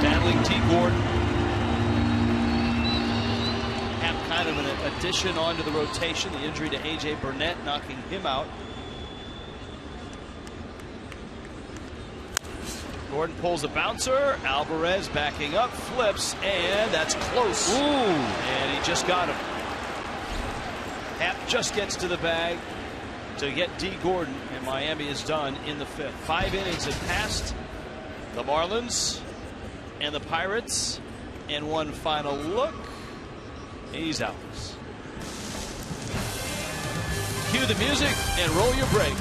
Dabbling T. Gordon. Happ kind of an addition onto the rotation. The injury to A.J. Burnett knocking him out. Gordon pulls a bouncer. Alvarez backing up, flips, and that's close. Ooh. And he just got him. Happ just gets to the bag to get D. Gordon, and Miami is done in the 5th. 5 innings have passed. The Marlins and the Pirates, and one final look. He's out. Cue the music and roll your break.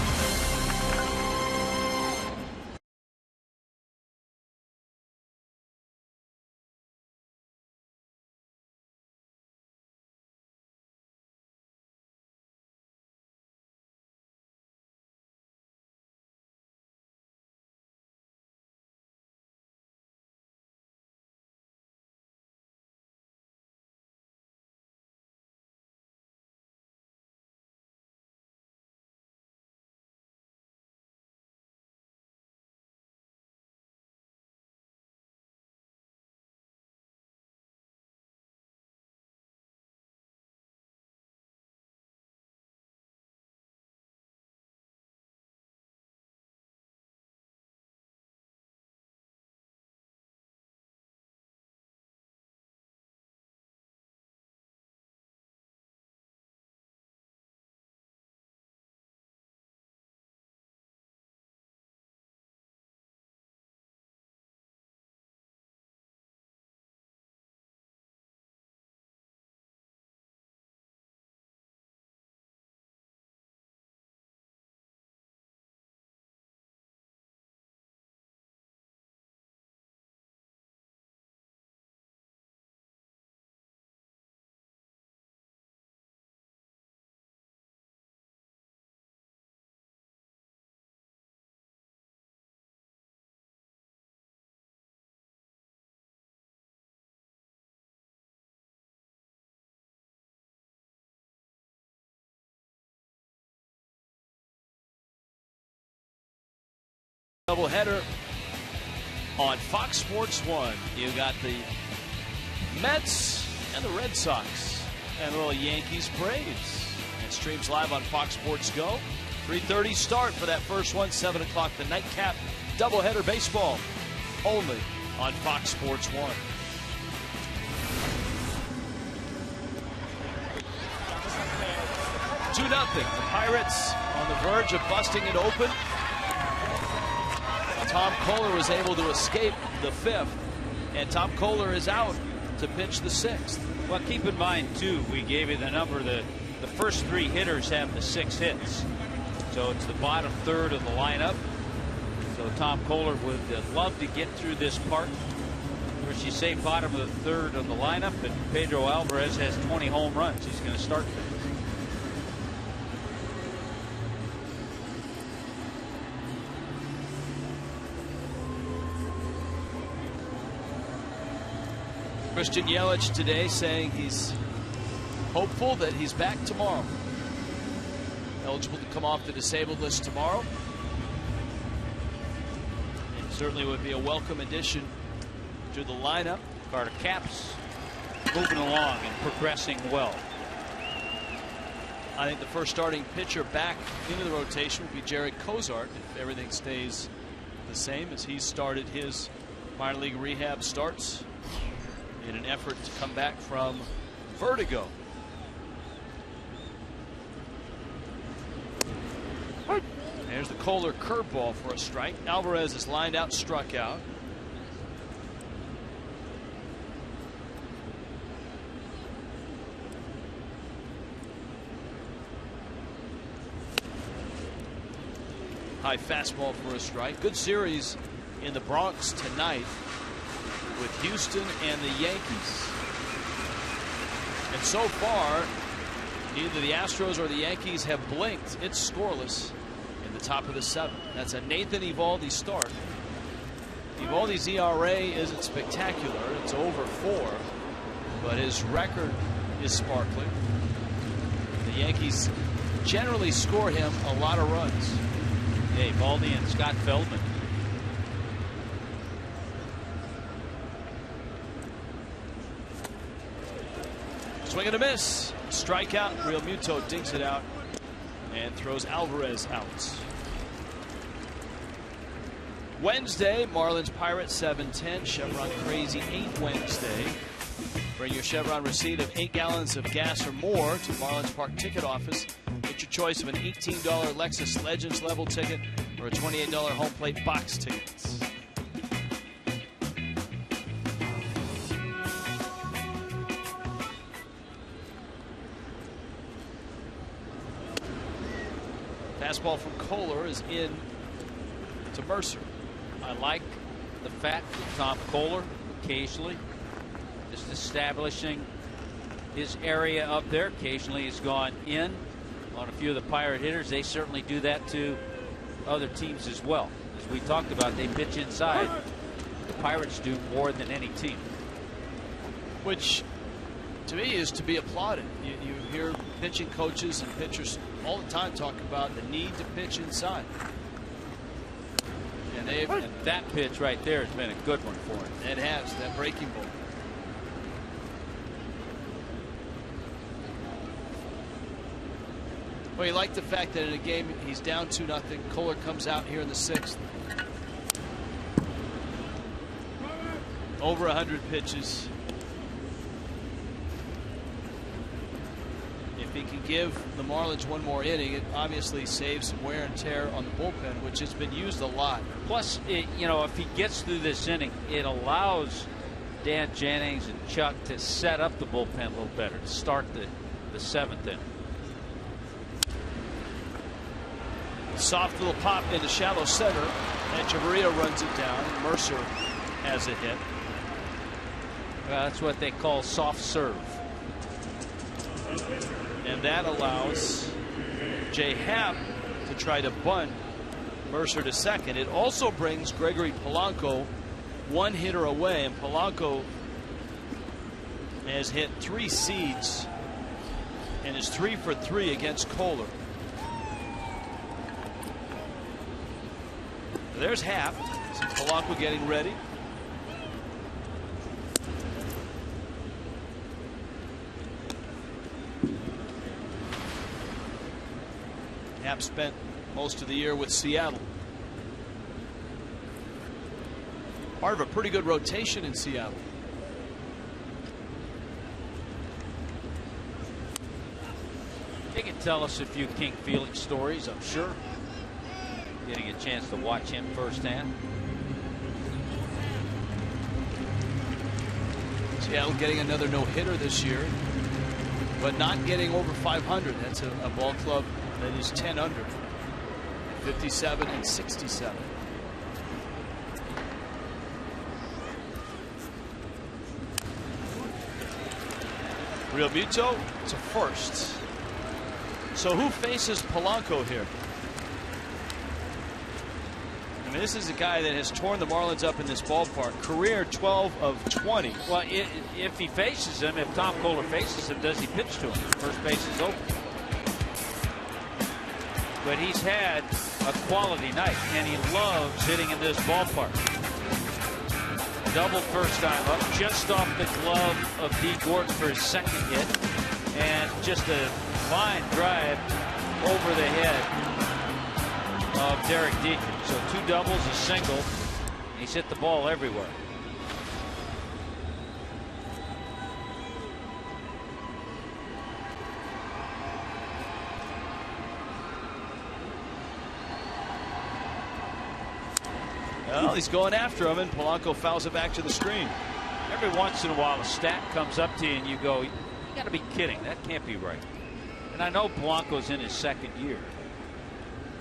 Doubleheader on Fox Sports 1. You got the Mets and the Red Sox and a little Yankees Braves. It streams live on Fox Sports Go. 3:30 start for that first one. 7 o'clock the nightcap. Doubleheader baseball only on Fox Sports 1. Two nothing. The Pirates on the verge of busting it open. Tom Kohler was able to escape the 5th, and Tom Kohler is out to pitch the 6th. Well, keep in mind, too, we gave you the number. The first 3 hitters have the 6 hits. So it's the bottom third of the lineup. So Tom Kohler would love to get through this part. Of course, you say bottom of the third of the lineup, but Pedro Alvarez has 20 home runs. He's going to start things. Christian Yelich today saying he's hopeful that he's back tomorrow. Eligible to come off the disabled list tomorrow. It certainly would be a welcome addition to the lineup. Carter Capps moving along and progressing well. I think the first starting pitcher back into the rotation will be Jared Cozart if everything stays the same as he started his minor league rehab starts in an effort to come back from vertigo. There's the Kohler curveball for a strike. Alvarez is lined out, struck out. High fastball for a strike. Good series in the Bronx tonight with Houston and the Yankees. And so far, neither the Astros or the Yankees have blinked. It's scoreless in the top of the 7th. That's a Nathan Eovaldi start. Eovaldi's ERA isn't spectacular. It's over 4, but his record is sparkling. The Yankees generally score him a lot of runs. Hey, Eovaldi and Scott Feldman. Swing and a miss. Strikeout. Real Muto digs it out and throws Alvarez out. Wednesday, Marlins Pirates 7:10. Chevron Crazy 8 Wednesday. Bring your Chevron receipt of 8 gallons of gas or more to Marlins Park ticket office. Get your choice of an $18 Lexus Legends level ticket or a $28 home plate box tickets. Fastball from Kohler is in to Mercer. I like the fact that Tom Kohler occasionally just establishing his area up there. Occasionally he's gone in on a few of the Pirate hitters. They certainly do that to other teams as well. As we talked about, they pitch inside. The Pirates do more than any team. Which to me is to be applauded. You hear pitching coaches and pitchers all the time talk about the need to pitch inside. And that pitch right there has been a good one for him. It has, that breaking ball. Well, you like the fact that in a game he's down 2-0. Kohler comes out here in the 6th. Over 100 pitches. If he can give the Marlins one more inning, it obviously saves some wear and tear on the bullpen, which has been used a lot. Plus, if he gets through this inning, it allows Dan Jennings and Chuck to set up the bullpen a little better to start the 7th inning. Soft little pop into shallow center. Echeverria runs it down. Mercer has a hit. That's what they call soft serve. And that allows Jay Happ to try to bunt Mercer to second. It also brings Gregory Polanco one hitter away, and Polanco has hit 3 seeds and is 3 for 3 against Kohler. There's Happ. See Polanco getting ready. Happ spent most of the year with Seattle. Part of a pretty good rotation in Seattle. He can tell us a few King Felix stories, I'm sure. Getting a chance to watch him firsthand. Seattle getting another no-hitter this year, but not getting over 500. That's a ball club that is 10 under, 57 and 67. Real Muto to first. So who faces Polanco here? I mean, this is a guy that has torn the Marlins up in this ballpark. Career 12 of 20. Well, if he faces him, if Tom Kohler faces him, does he pitch to him? First base is open. But he's had a quality night, and he loves hitting in this ballpark. Double first time up, just off the glove of D. Gordon for his second hit, and just a fine drive over the head of Derek Dietrich. So 2 doubles, a single. He's hit the ball everywhere. Well, he's going after him, and Polanco fouls it back to the screen. Every once in a while, a stat comes up to you, and you go, you got to be kidding. That can't be right. And I know Polanco's in his second year.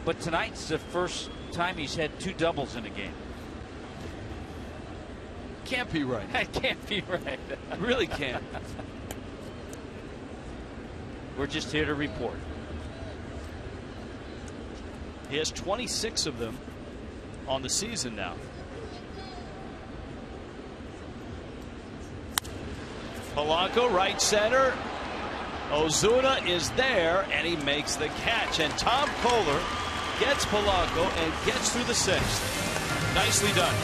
But tonight's the first time he's had 2 doubles in a game. Can't be right. That can't be right. It really can't. We're just here to report. He has 26 of them on the season now. Polanco, right center. Ozuna is there, and he makes the catch. And Tom Kohler gets Polanco and gets through the 6th. Nicely done.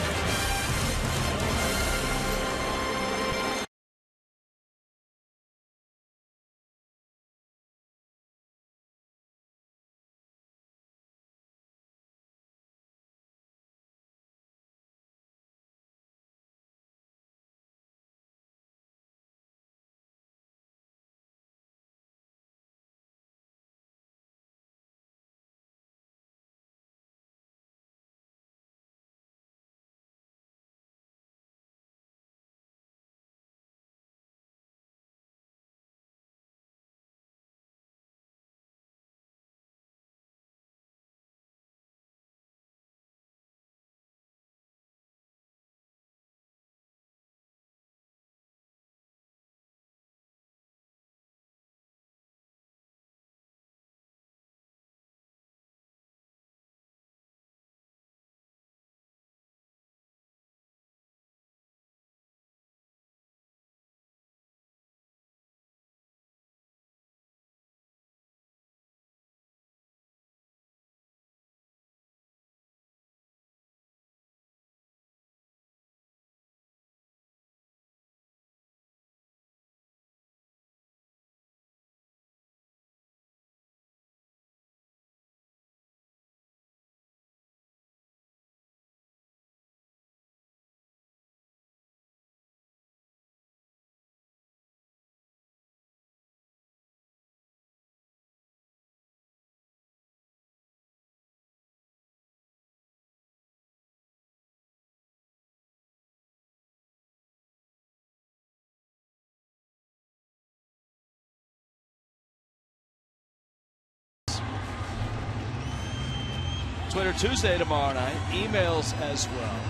Twitter Tuesday tomorrow night. Emails as well.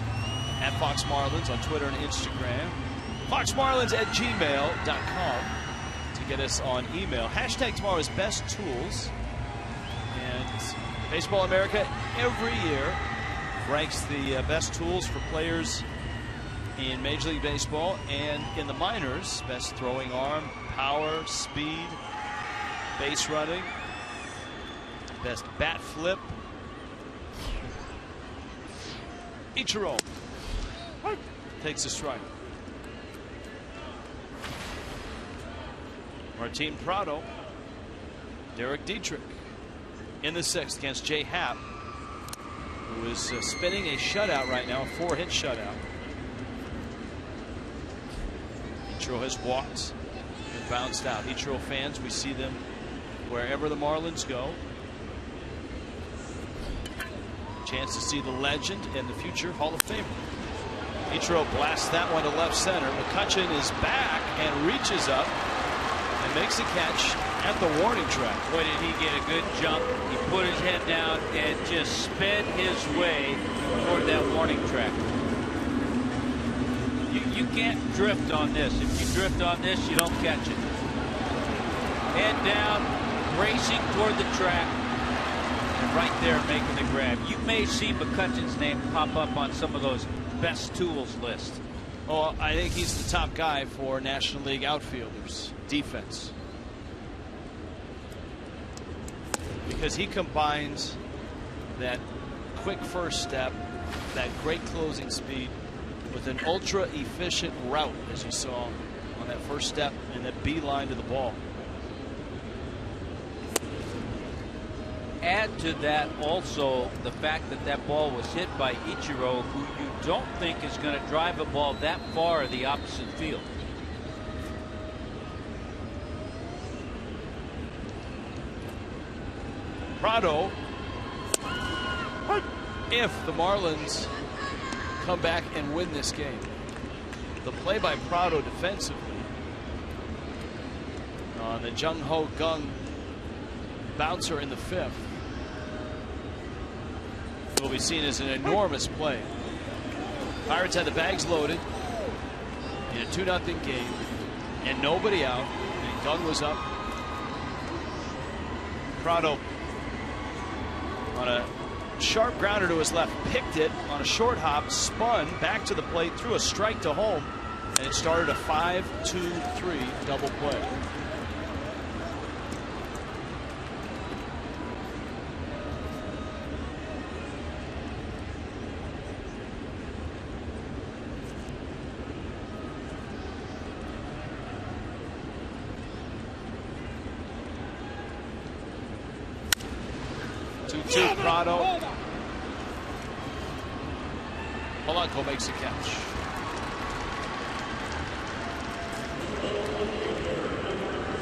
At Fox Marlins on Twitter and Instagram. FoxMarlins@gmail.com to get us on email. Hashtag tomorrow is best tools. And Baseball America every year ranks the best tools for players in Major League Baseball and in the minors. Best throwing arm, power, speed, base running, best bat flip. Ichiro takes a strike. Martin Prado, Derek Dietrich in the 6th against Jay Happ, who is spinning a shutout right now, a 4-hit shutout. Ichiro has walked and bounced out. Ichiro fans, we see them wherever the Marlins go. Chance to see the legend and the future Hall of Famer. Ichiro blasts that one to left center. McCutchen is back and reaches up and makes a catch at the warning track. Boy, did he get a good jump. He put his head down and just sped his way toward that warning track. You can't drift on this. If you drift on this, you don't catch it. Head down, racing toward the track. Right there making the grab. You may see McCutchen's name pop up on some of those best tools list. Oh, I think he's the top guy for National League outfielders defense, because he combines that quick first step, that great closing speed, with an ultra efficient route, as you saw on that first step and that beeline to the ball. Add to that also the fact that that ball was hit by Ichiro, who you don't think is going to drive a ball that far the opposite field. Prado, if the Marlins come back and win this game, the play by Prado defensively on the Jung Ho Gung bouncer in the 5th will be seen as an enormous play. Pirates had the bags loaded in a 2-0 game and nobody out, and Gung was up. Prado on a sharp grounder to his left, picked it on a short hop, spun back to the plate, threw a strike to home, And it started a 5-2-3 double play. Prado. Polanco makes a catch.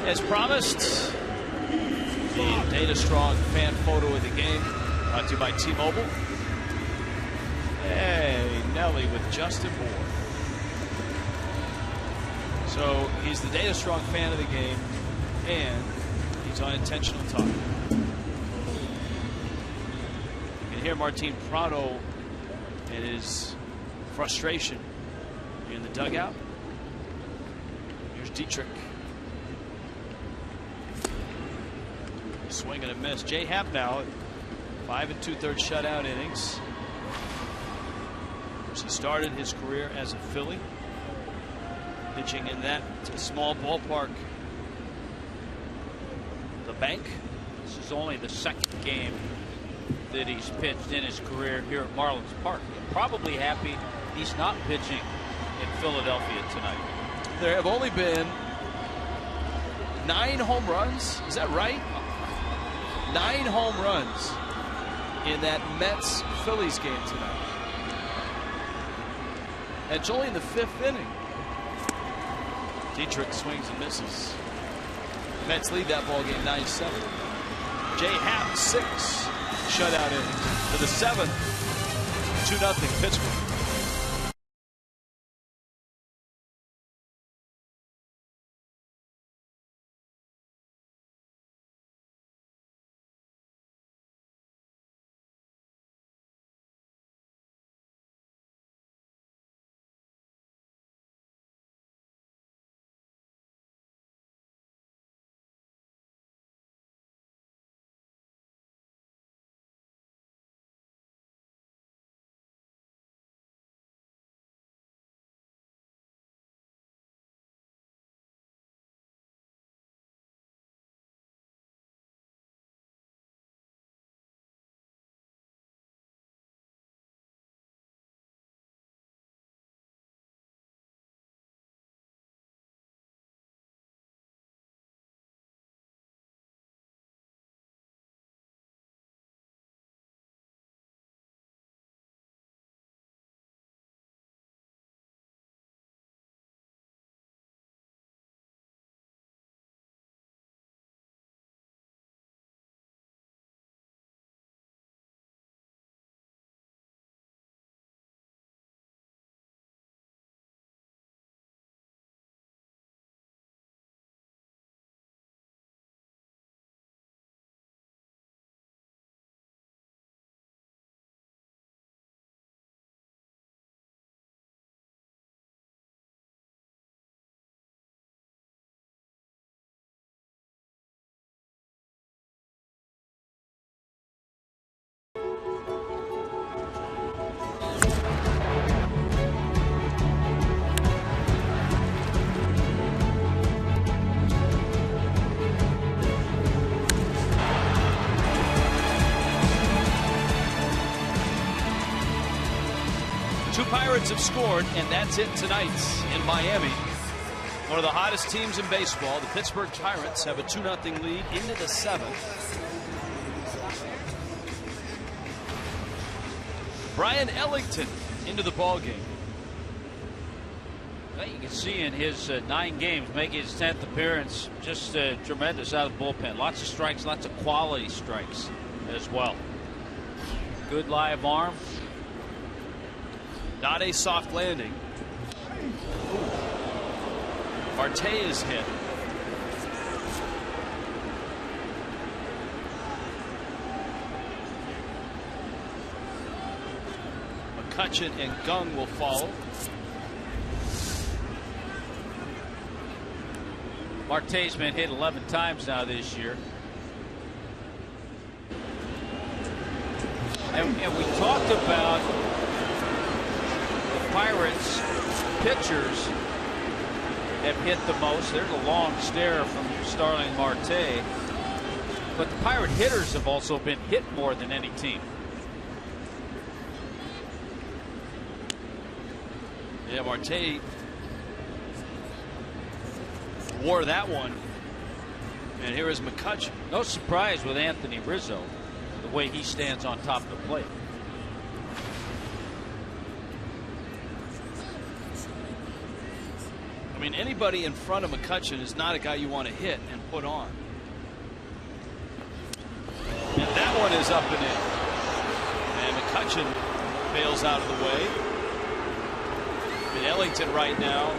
As promised, the Data Strong fan photo of the game brought to you by T-Mobile. Hey, Nelly with Justin Moore. So he's the Data Strong fan of the game, and he's on intentional talk. Here Martin Prado and his frustration in the dugout. Here's Dietrich. Swing and a miss. Jay Happ now 5 2/3 shutout innings. He started his career as a Philly, pitching in that small ballpark, the Bank. This is only the second game that he's pitched in his career here at Marlins Park. Probably happy he's not pitching in Philadelphia tonight. There have only been 9 home runs. Is that right? 9 home runs in that Mets-Phillies game tonight. And it's only in the 5th inning. Dietrich swings and misses. Mets lead that ball game 9-7. Jay Happ 6 shutout innings for the 7th. 2-0 Pittsburgh. Pirates have scored, and that's it tonight in Miami. One of the hottest teams in baseball, the Pittsburgh Pirates, have a 2-0 lead into the 7th. Brian Ellington into the ballgame. Well, you can see in his 9 games, making his 10th appearance, just tremendous out of the bullpen. Lots of strikes, lots of quality strikes as well. Good live arm. Not a soft landing. Marte is hit. McCutchen and Gung will follow. Marte's been hit 11 times now this year. And we talked about Pirates pitchers have hit the most. There's a long stare from Starling Marte. But the Pirate hitters have also been hit more than any team. Yeah, Marte wore that one. And here is McCutchen. No surprise with Anthony Rizzo, the way he stands on top of the plate. I mean, anybody in front of McCutchen is not a guy you want to hit and put on. And that one is up and in. And McCutchen bails out of the way. And Ellington right now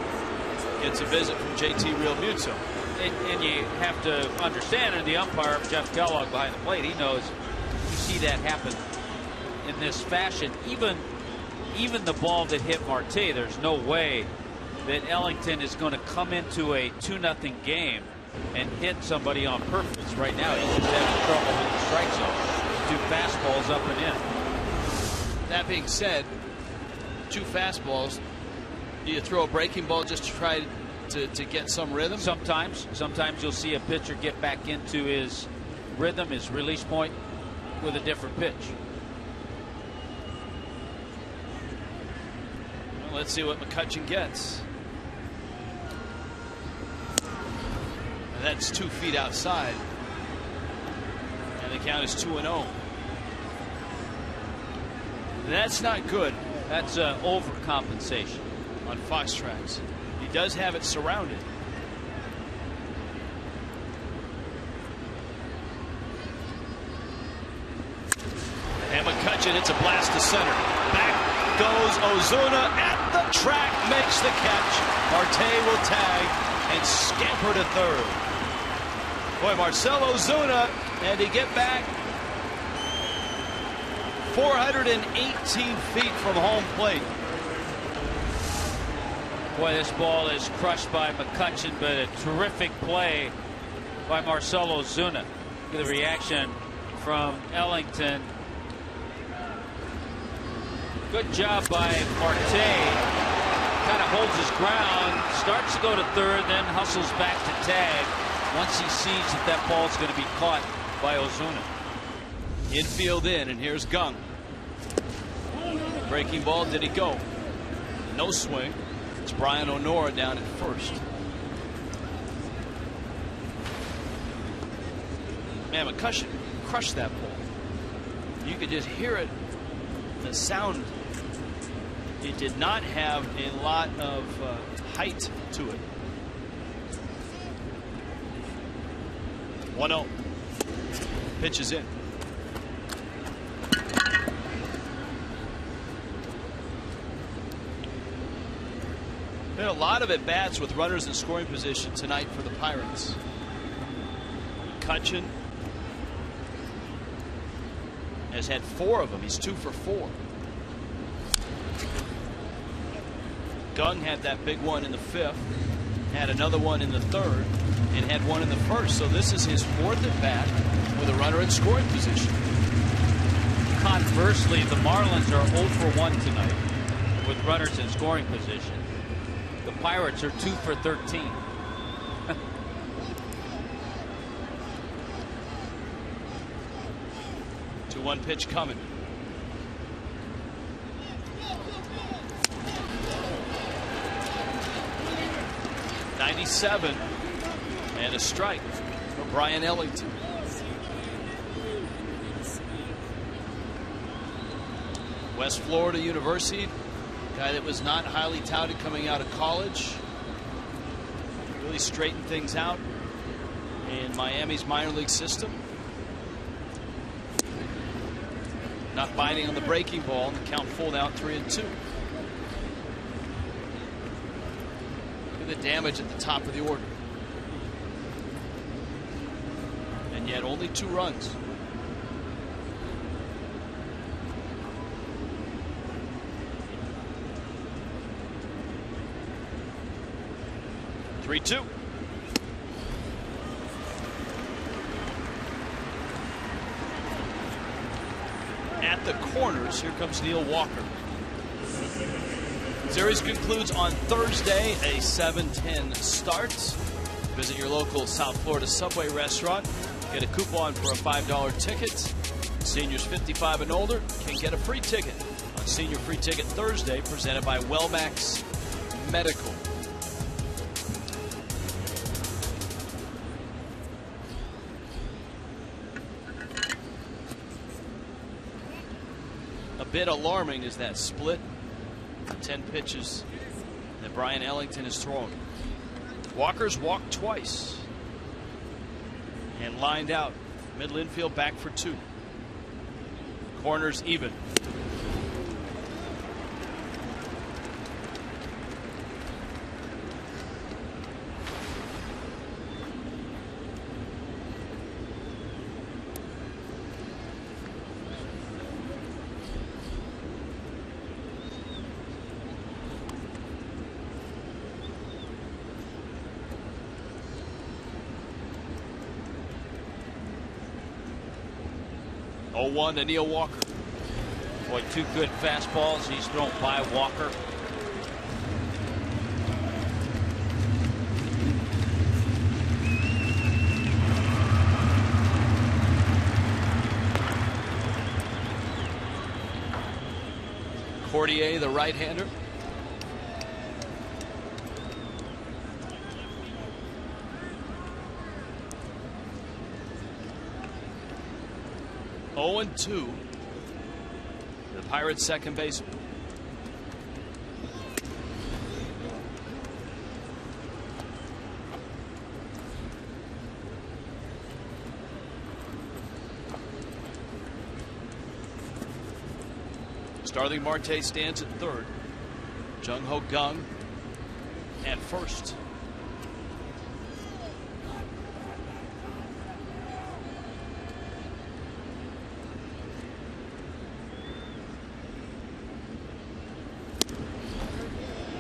gets a visit from JT Realmuto. And you have to understand, and the umpire, Jeff Kellogg, behind the plate, he knows you see that happen in this fashion. Even the ball that hit Marte, there's no way that Ellington is going to come into a 2-0 game and hit somebody on purpose. Right now, he's just having trouble with the strike zone. 2 fastballs up and in. That being said, 2 fastballs. Do you throw a breaking ball just to try to get some rhythm? Sometimes you'll see a pitcher get back into his rhythm, his release point, with a different pitch. Well, let's see what McCutchen gets. And that's 2 feet outside. And the count is 2-0. That's not good. That's overcompensation on Fox Tracks. He does have it surrounded. And McCutchen hits a blast to center. Back goes Ozuna at the track, makes the catch. Marte will tag and scamper to third. Boy, Marcell Ozuna, and to get back 418 feet from home plate. Boy, this ball is crushed by McCutchen, but a terrific play by Marcell Ozuna. Look at the reaction from Ellington. Good job by Marte. Kind of holds his ground, starts to go to third, then hustles back to tag once he sees that that ball is going to be caught by Ozuna. Infield in, and here's Gung. Breaking ball, did he go? No swing. It's Brian O'Nora down at first. Man, McCutchen crushed that ball. You could just hear it, the sound. It did not have a lot of height to it. 1-0. Pitch is in. Been a lot of at-bats with runners in scoring position tonight for the Pirates. McCutchen has had 4 of them. He's 2 for 4. Gung had that big one in the 5th, had another one in the 3rd, and had one in the 1st. So this is his 4th at bat with a runner in scoring position. Conversely, the Marlins are 0 for 1 tonight with runners in scoring position. The Pirates are 2 for 13. 2-1 pitch coming. .97 and a strike for Brian Ellington. West Florida University, guy that was not highly touted coming out of college, really straightened things out in Miami's minor league system. Not biting on the breaking ball, the count full out 3-2. The damage at the top of the order, and yet only 2 runs. (3-2). At the corners, here comes Neil Walker. Series concludes on Thursday, a 7:10 start. Visit your local South Florida Subway restaurant. Get a coupon for a $5 ticket. Seniors 55 and older can get a free ticket on Senior Free Ticket Thursday, presented by Wellmax Medical. A bit alarming is that split. 10 pitches that Brian Ellington has thrown. Walker's walked twice and lined out. Middle infield back for 2. Corners even. One to Neil Walker. Boy, 2 good fastballs he's thrown by Walker. Cordier, the right-hander. And 2. The Pirates' second baseman. Starling Marte stands at third. Jung Ho Kang at first.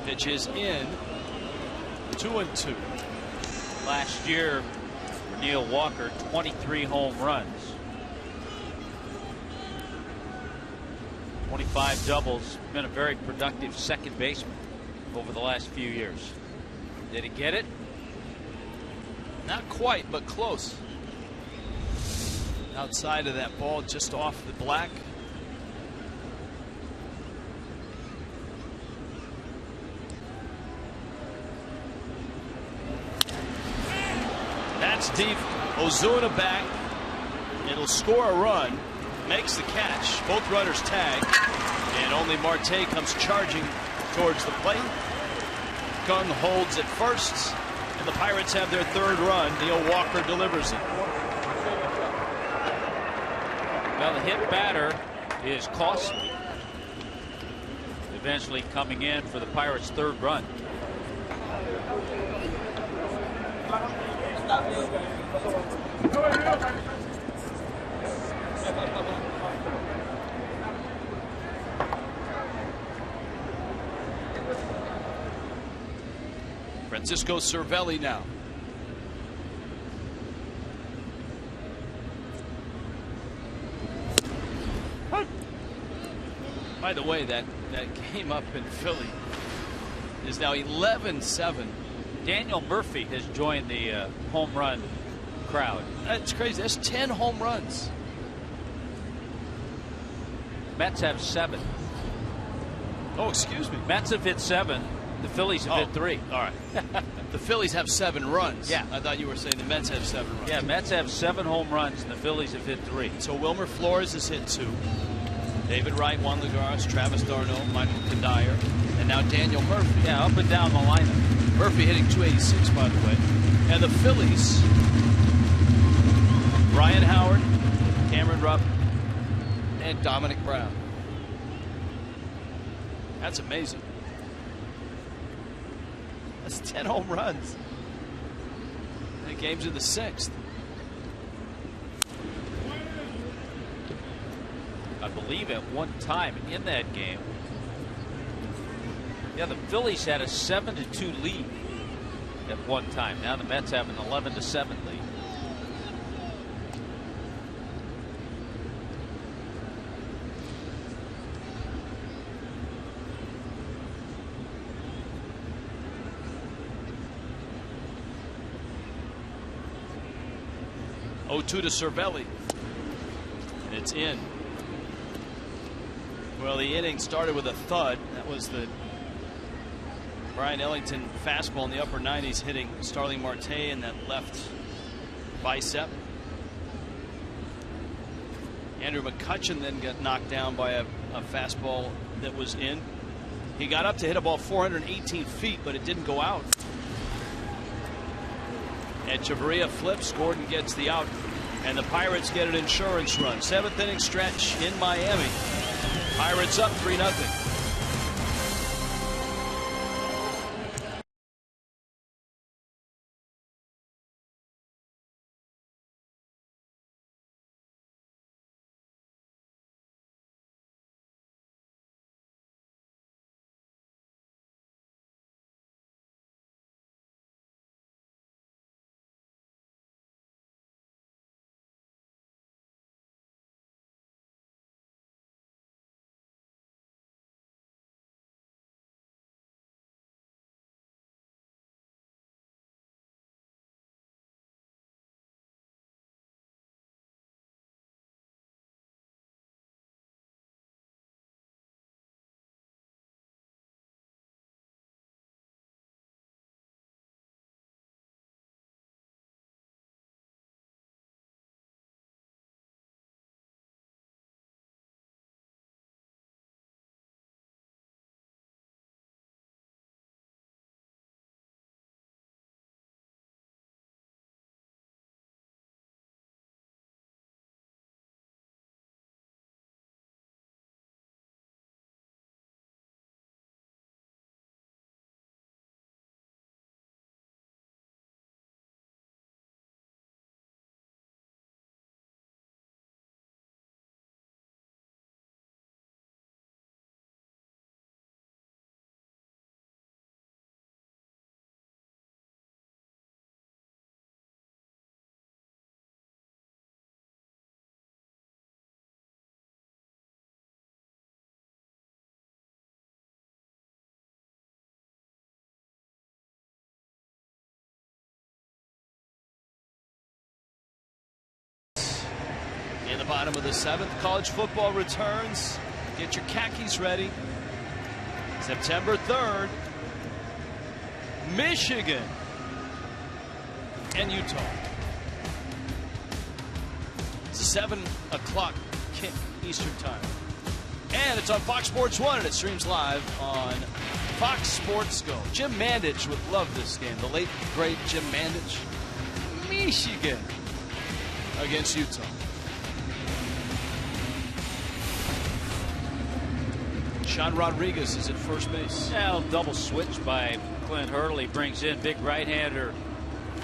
Pitch is in. 2-2. Last year for Neil Walker, 23 home runs, 25 doubles. Been a very productive second baseman over the last few years. Did he get it? Not quite, but close. Outside of that ball, just off the black. That's deep. Ozuna back. It'll score a run. Makes the catch. Both runners tag. And only Marte comes charging towards the plate. Kang holds at first. And the Pirates have their third run. Neil Walker delivers it. Well, the hit batter is costly. Eventually coming in for the Pirates' third run. Francisco Cervelli now. By the way, that game up in Philly is now 11-7. Daniel Murphy has joined the home run crowd. That's crazy. That's 10 home runs. Mets have 7. Oh, excuse me. Mets have hit 7. The Phillies have hit 3. All right. The Phillies have 7 runs. Yeah. I thought you were saying the Mets have 7 runs. Yeah, Mets have 7 home runs, and the Phillies have hit 3. So Wilmer Flores has hit 2. David Wright, Juan Lagares, Travis d'Arnaud, Michael Kadire, and now Daniel Murphy. Yeah, up and down the lineup. Murphy hitting 286, by the way. And the Phillies, Ryan Howard, Cameron Rupp, and Dominic Brown. That's amazing. That's 10 home runs. And the game's in the 6th. I believe at one time in that game, yeah, the Phillies had a 7-2 lead at one time. Now the Mets have an 11-7 lead. 0-2 to Cervelli. And it's in. Well, the inning started with a thud. That was the Brian Ellington fastball in the upper 90s hitting Starling Marte in that left bicep. Andrew McCutchen then got knocked down by a fastball that was in. He got up to hit a ball 418 feet, but it didn't go out. And Chavarria flips. Gordon gets the out. And the Pirates get an insurance run. 7th inning stretch in Miami. Pirates up 3-0. In the bottom of the 7th, college football returns. Get your khakis ready. September 3rd, Michigan and Utah. It's a 7 o'clock kick Eastern time. And it's on Fox Sports 1, and it streams live on Fox Sports Go. Jim Mandich would love this game. The late, great Jim Mandich. Michigan against Utah. Sean Rodriguez is at first base. Now double switch by Clint Hurley brings in big right-hander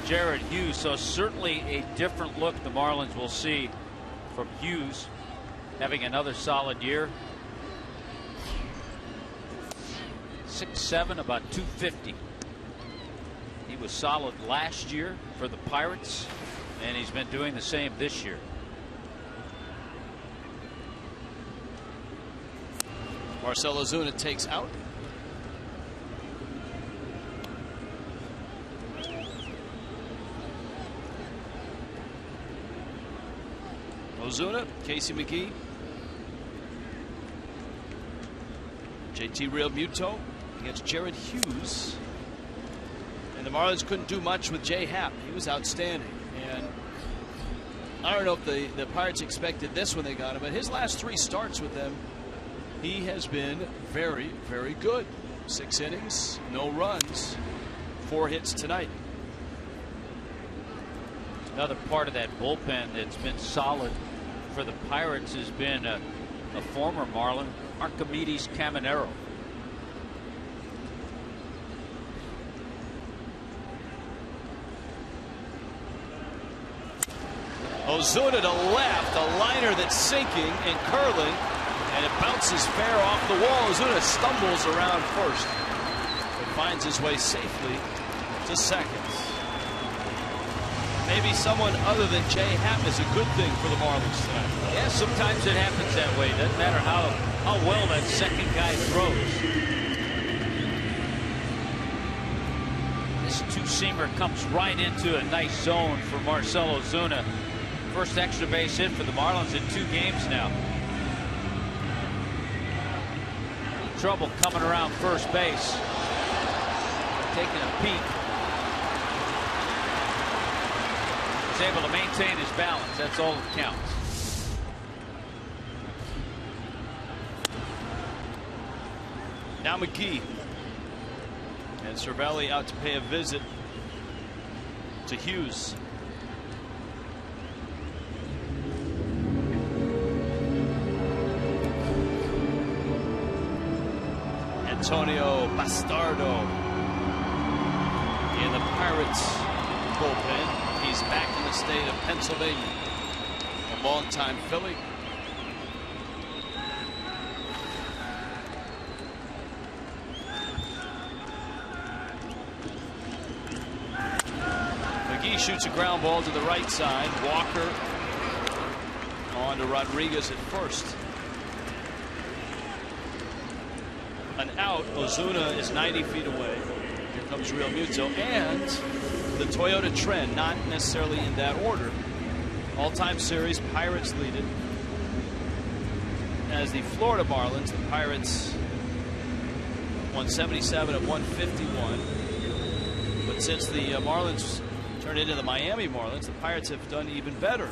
Jared Hughes. So certainly a different look the Marlins will see from Hughes, having another solid year. 6'7", about 250. He was solid last year for the Pirates, and he's been doing the same this year. Marcell Ozuna takes out. Ozuna, Casey McGee, JT Realmuto against Jared Hughes. And the Marlins couldn't do much with Jay Happ. He was outstanding. And I don't know if the Pirates expected this when they got him, but his last 3 starts with them, he has been very, very good. 6 innings, no runs, 4 hits tonight. Another part of that bullpen that's been solid for the Pirates has been a former Marlin, Archimedes Caminero. Ozuna to left, a liner that's sinking and curling, and it bounces fair off the wall. Ozuna stumbles around first, but finds his way safely to second. Maybe someone other than Jay Happ is a good thing for the Marlins tonight. Yeah, sometimes it happens that way. Doesn't matter how well that second guy throws. This two-seamer comes right into a nice zone for Marcell Ozuna. First extra base hit for the Marlins in 2 games now. Trouble coming around first base. Taking a peek. He's able to maintain his balance. That's all that counts. Now McGee. And Cervelli out to pay a visit to Hughes. Antonio Bastardo in the Pirates bullpen. He's back in the state of Pennsylvania. A longtime Philly. McGee shoots a ground ball to the right side. Walker on to Rodriguez at first. An out. Ozuna is 90 feet away. Here comes Real Muto and the Toyota trend, not necessarily in that order. All-time series, Pirates lead it. As the Florida Marlins, the Pirates won 77 of 151. But since the Marlins turned into the Miami Marlins, the Pirates have done even better.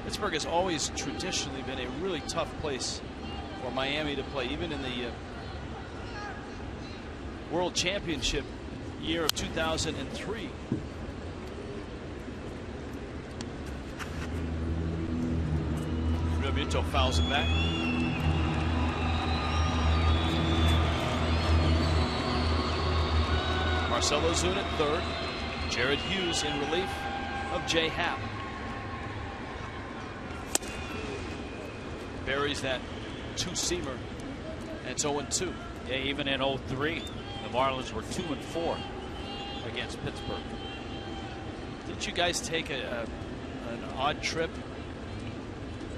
Pittsburgh has always traditionally been a really tough place for Miami to play, even in the World Championship year of 2003. Realmuto fouls it back. Marcell Ozuna at third. Jared Hughes in relief of Jay Happ. Buries that two-seamer, and it's 0-2. Yeah, even in 03, the Marlins were 2-4 against Pittsburgh. Didn't you guys take an odd trip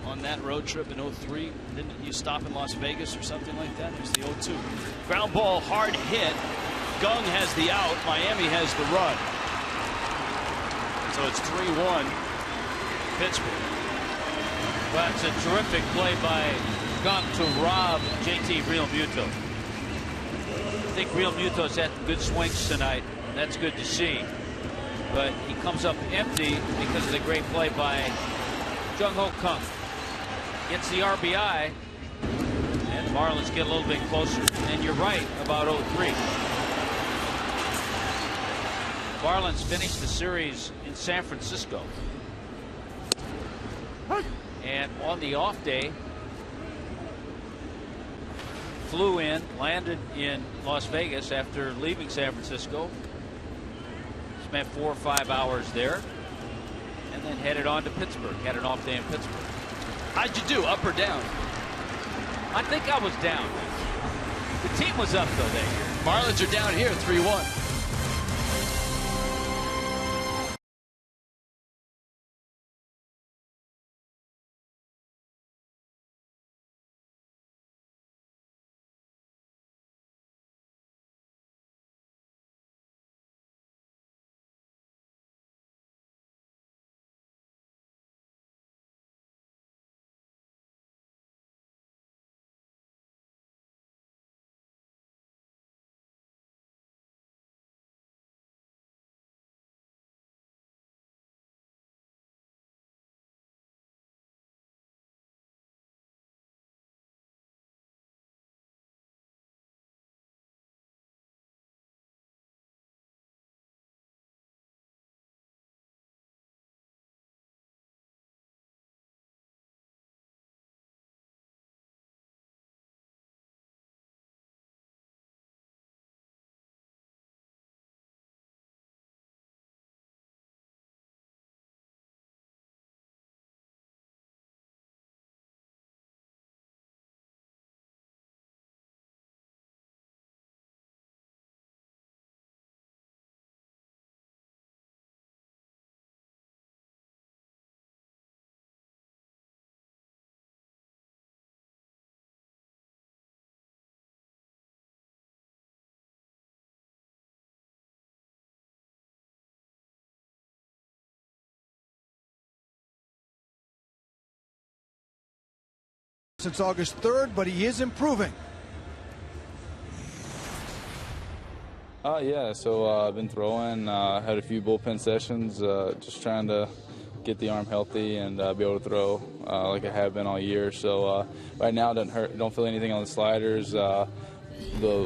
on that road trip in 03? Didn't you stop in Las Vegas or something like that? It was the 0-2. Ground ball, hard hit. Gung has the out. Miami has the run. So it's 3-1 Pittsburgh. Well, it's a terrific play by Gung to rob JT Realmuto. I think Realmuto's had good swings tonight. That's good to see. But he comes up empty because of the great play by Jung-Ho Kang. Gets the RBI, and the Marlins get a little bit closer. And you're right about 03. Marlins finished the series in San Francisco. And on the off day, flew in, landed in Las Vegas after leaving San Francisco. Spent 4 or 5 hours there, and then headed on to Pittsburgh. Had an off day in Pittsburgh. How'd you do, up or down? I think I was down. The team was up, though, that year. Marlins are down here, 3-1. since August 3rd, but he is improving. Yeah, so I've been throwing, had a few bullpen sessions, just trying to get the arm healthy and be able to throw like I have been all year. So right now it doesn't hurt. Don't feel anything on the sliders. The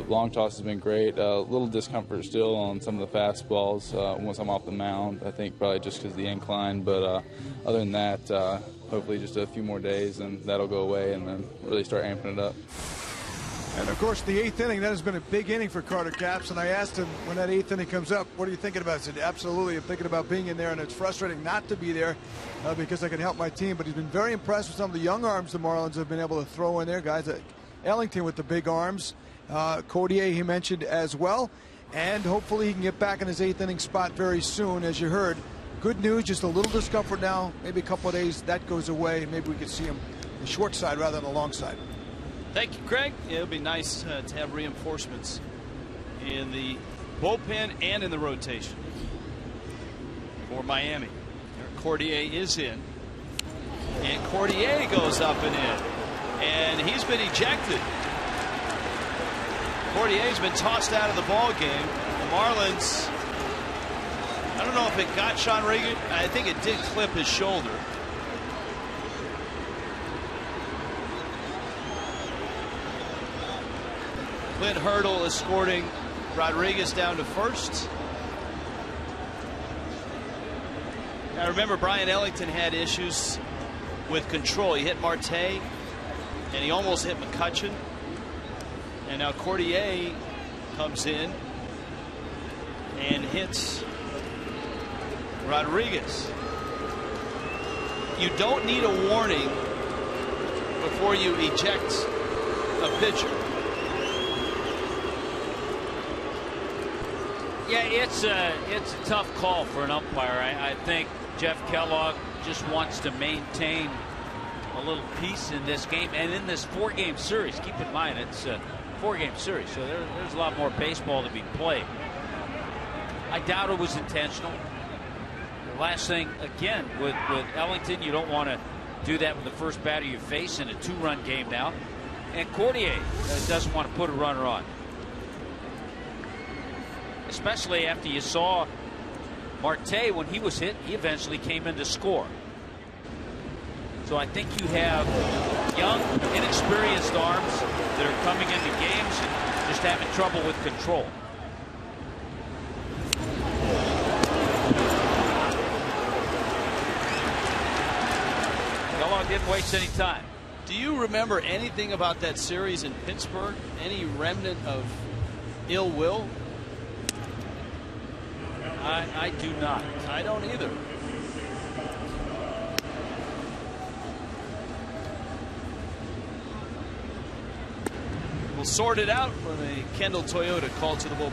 long toss has been great. A little discomfort still on some of the fastballs once I'm off the mound. I think probably just because of the incline. But other than that, hopefully just a few more days and that'll go away and then really start amping it up. And of course, the 8th inning, that has been a big inning for Carter Capps. And I asked him when that 8th inning comes up, what are you thinking about? He said, absolutely, I'm thinking about being in there, and it's frustrating not to be there because I can help my team. But he's been very impressed with some of the young arms the Marlins have been able to throw in there. Guys like Ellington with the big arms. Cordier, he mentioned as well. And hopefully he can get back in his 8th inning spot very soon, as you heard. Good news, just a little discomfort now. Maybe a couple of days, that goes away. Maybe we could see him the short side rather than the long side. Thank you, Craig. Yeah, it'll be nice to have reinforcements in the bullpen and in the rotation for Miami. Cordier is in, and Cordier goes up and in, and he's been ejected. Cordier's been tossed out of the ball game. The Marlins, I don't know if it got Sean Regan. I think it did clip his shoulder. Clint Hurdle escorting Rodriguez down to first. Now remember, Brian Ellington had issues with control. He hit Marte and he almost hit McCutchen. And now Cordier comes in and hits Rodriguez. You don't need a warning before you eject a pitcher. Yeah, it's a tough call for an umpire. I think Jeff Kellogg just wants to maintain a little peace in this game and in this 4-game series. Keep in mind it's a 4-game series, so there's a lot more baseball to be played. I doubt it was intentional. The last thing, again, with Ellington, you don't want to do that with the first batter you face in a 2-run game now. And Cordier doesn't want to put a runner on. Especially after you saw Marte, when he was hit, he eventually came in to score. So I think you have young, inexperienced arms that are coming into games and just having trouble with control. Kellogg didn't waste any time. Do you remember anything about that series in Pittsburgh? Any remnant of ill will? I do not. I don't either. We'll sort it out when a Kendall Toyota called to the bullpen.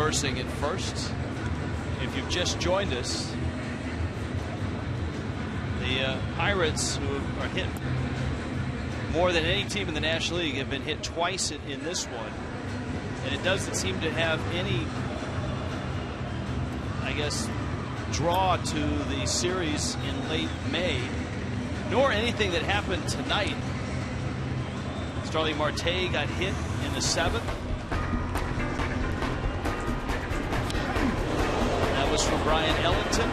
reversing at first. If you've just joined us, the Pirates, who are hit more than any team in the National League, have been hit twice in this one. And it doesn't seem to have any, I guess, draw to the series in late May, nor anything that happened tonight. Starling Marte got hit in the 7th. That was from Brian Ellington.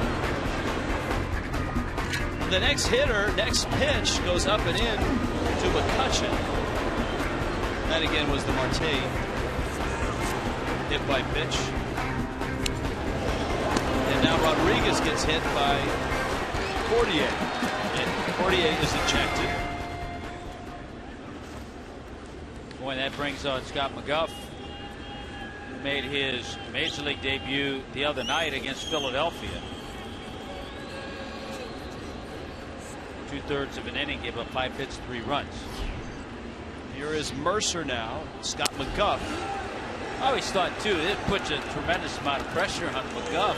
The next hitter, next pitch, goes up and in to McCutchen. That again was the Marte hit by pitch. And now Rodriguez gets hit by Cordier. And Cordier is ejected. Boy, that brings on Scott McGough. Made his Major League debut the other night against Philadelphia. 2/3 of an inning, gave up 5 hits, 3 runs. Here is Mercer now. Scott McGough. I always thought, too, it puts a tremendous amount of pressure on McGough,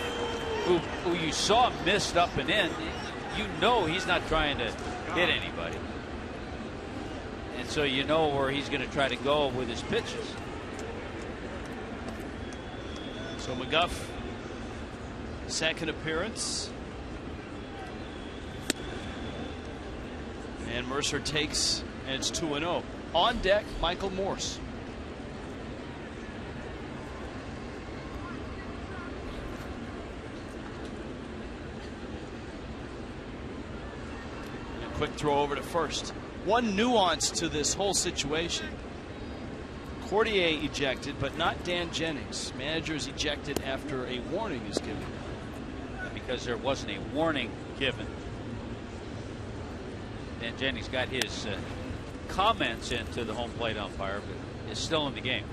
who you saw missed up and in. You know he's not trying to hit anybody. And so you know where he's going to try to go with his pitches. So McGough, second appearance. And Mercer takes, and it's 2-0. On deck, Michael Morse. A quick throw over to first. One nuance to this whole situation. Cordier ejected, but not Dan Jennings. Managers ejected after a warning is given. Because there wasn't a warning given. Dan Jennings got his comments into the home plate umpire, but is still in the game.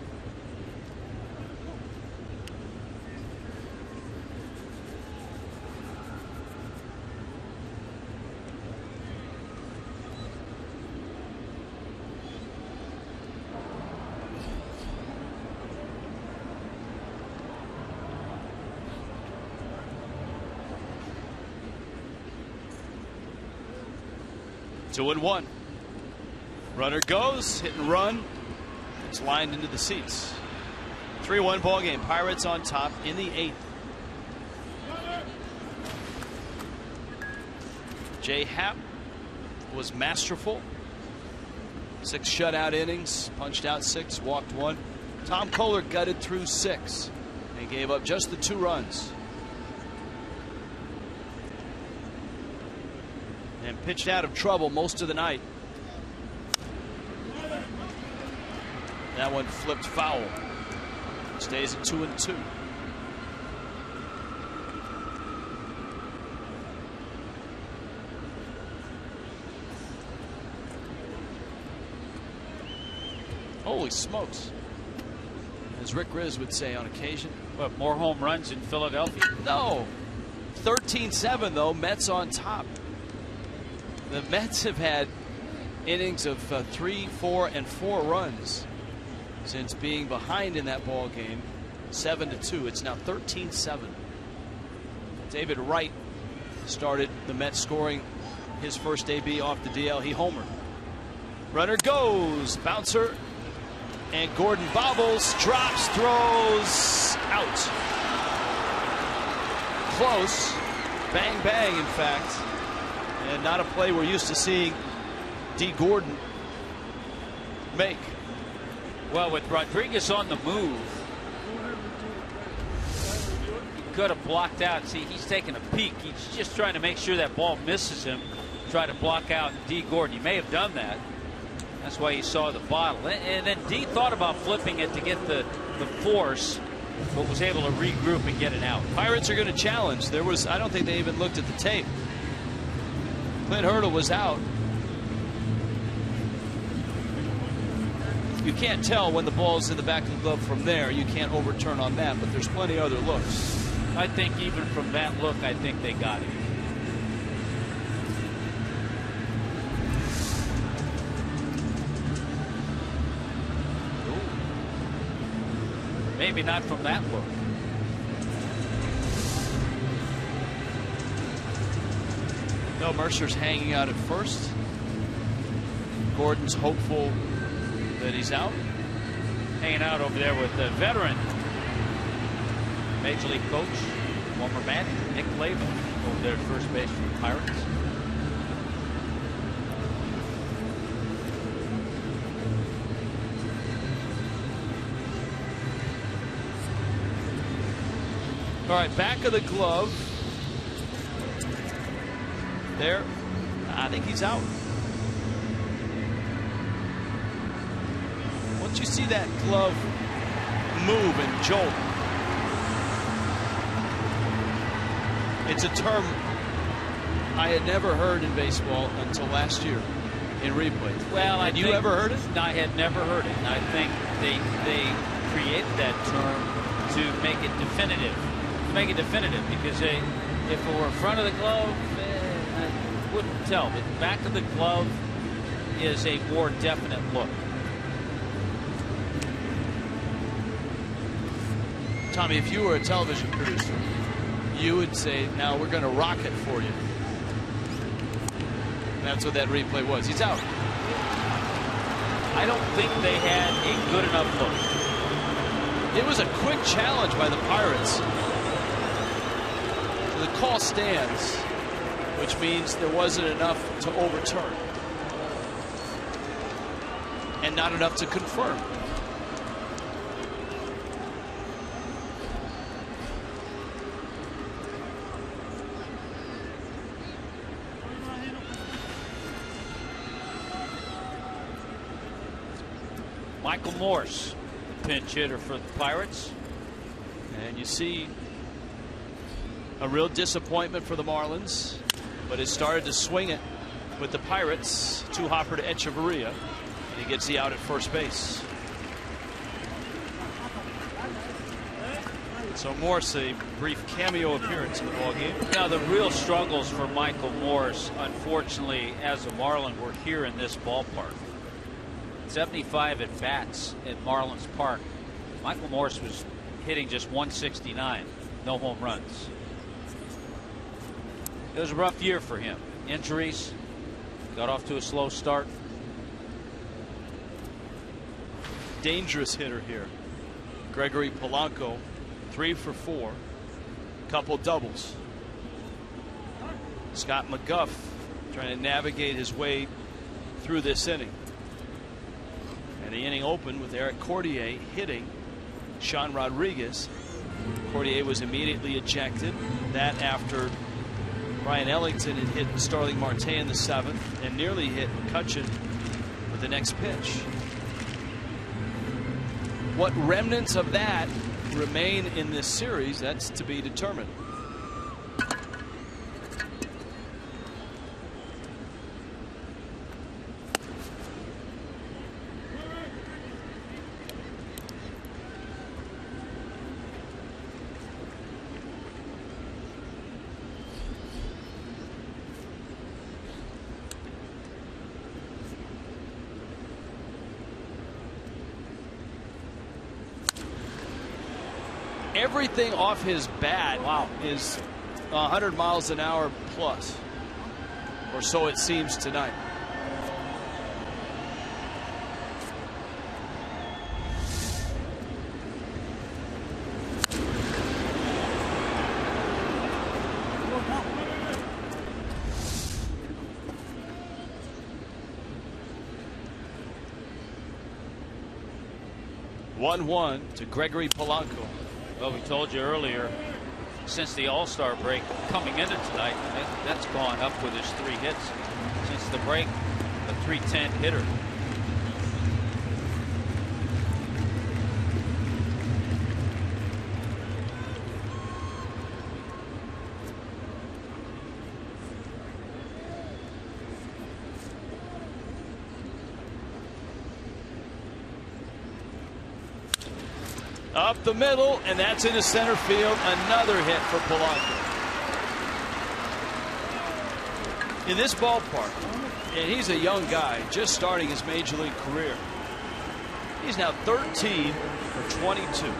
Two and one. Runner goes, hit and run. It's lined into the seats. 3-1 ball game. Pirates on top in the 8th. Jay Happ was masterful. 6 shutout innings, punched out 6, walked 1. Tom Kohler gutted through 6 and gave up just the 2 runs. And pitched out of trouble most of the night. That one flipped foul. Stays at 2-2. Holy smokes. As Rick Riz would say on occasion. But more home runs in Philadelphia? No. 13-7 though. Mets on top. The Mets have had innings of 3, 4, and 4 runs since being behind in that ball game. 7-2. It's now 13-7. David Wright started the Mets scoring his first AB off the DL. He homered. Runner goes. Bouncer. And Gordon bobbles, drops, throws, out. Close. Bang, bang, in fact. And not a play we're used to seeing D. Gordon make. Well, with Rodriguez on the move, he could have blocked out. See, he's taking a peek. He's just trying to make sure that ball misses him. Try to block out D. Gordon. He may have done that. That's why he saw the bottle. And then D thought about flipping it to get the force, but was able to regroup and get it out. Pirates are going to challenge. I don't think they even looked at the tape. Clint Hurdle was out. You can't tell when the ball's in the back of the glove from there. You can't overturn on that, but there's plenty of other looks. I think even from that look, I think they got it. Maybe not from that look. No, Mercer's hanging out at first. Gordon's hopeful that he's out. Hanging out over there with the veteran Major League coach, former manager Nick Laban, over there at first base for the Pirates. All right, back of the glove. There. I think he's out. Once you see that glove move and jolt, it's a term I had never heard in baseball until last year in replays. Well, had you ever heard it? I had never heard it. And I think they created that term to make it definitive. Because if it were front of the glove, I wouldn't tell. But back of the glove is a more definite look. Tommy, if you were a television producer, you would say, now we're going to rock it for you. And that's what that replay was. He's out. I don't think they had a good enough look. It was a quick challenge by the Pirates. So the call stands, which means there wasn't enough to overturn. And not enough to confirm. Michael Morse, pinch hitter for the Pirates. And you see a real disappointment for the Marlins, but it started to swing it with the Pirates to Hopper to Echeverria, and he gets the out at first base. So Morse, a brief cameo appearance in the ballgame. Now the real struggles for Michael Morse, unfortunately, as a Marlin, were here in this ballpark. 75 at bats at Marlins Park. Michael Morse was hitting just 169, no home runs. It was a rough year for him. Injuries, got off to a slow start. Dangerous hitter here. Gregory Polanco, 3 for 4, couple doubles. Scott McGuff trying to navigate his way through this inning. And the inning opened with Eric Cordier hitting Sean Rodriguez. Cordier was immediately ejected. That after Brian Ellington had hit Starling Marte in the 7th and nearly hit McCutcheon with the next pitch. What remnants of that remain in this series, that's to be determined. Everything off his bat is 100 miles an hour plus, or so it seems tonight. One to Gregory Polanco. Well, we told you earlier, since the All-Star break coming into tonight, that's gone up with his 3 hits. Since the break, a .310 hitter. Up the middle, and that's into center field. Another hit for Polanco. In this ballpark, and he's a young guy, just starting his major league career. He's now 13 for 22.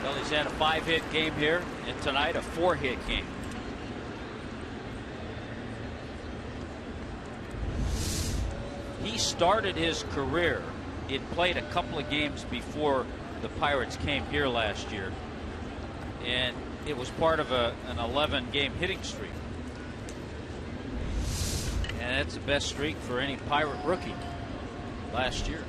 Well, he's had a 5-hit game here, and tonight a 4-hit game. He started his career. He had played a couple of games before the Pirates came here last year, and it was part of an 11-game hitting streak. And that's the best streak for any Pirate rookie last year.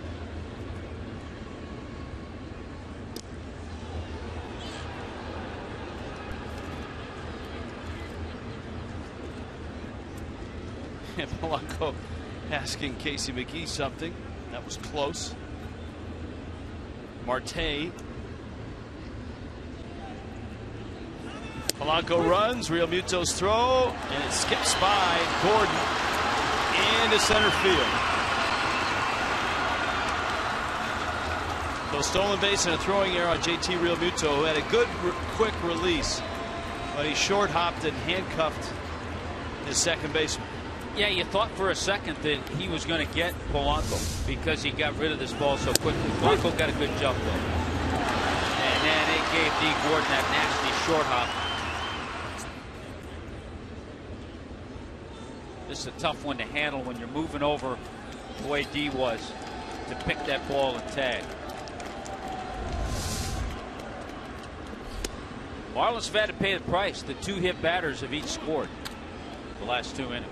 And Polanco asking Casey McGee something. That was close. Marte. Polanco runs. Real Muto's throw. And it skips by Gordon into center field. So stolen base and a throwing error on JT Real Muto, who had a good quick release. But he short hopped and handcuffed his second baseman. Yeah, you thought for a second that he was going to get Polanco because he got rid of this ball so quickly. Polanco got a good jump, though. And then it gave D. Gordon that nasty short hop. This is a tough one to handle when you're moving over the way D was to pick that ball and tag. Marlins have had to pay the price. The 2 hit batters have each scored the last 2 innings.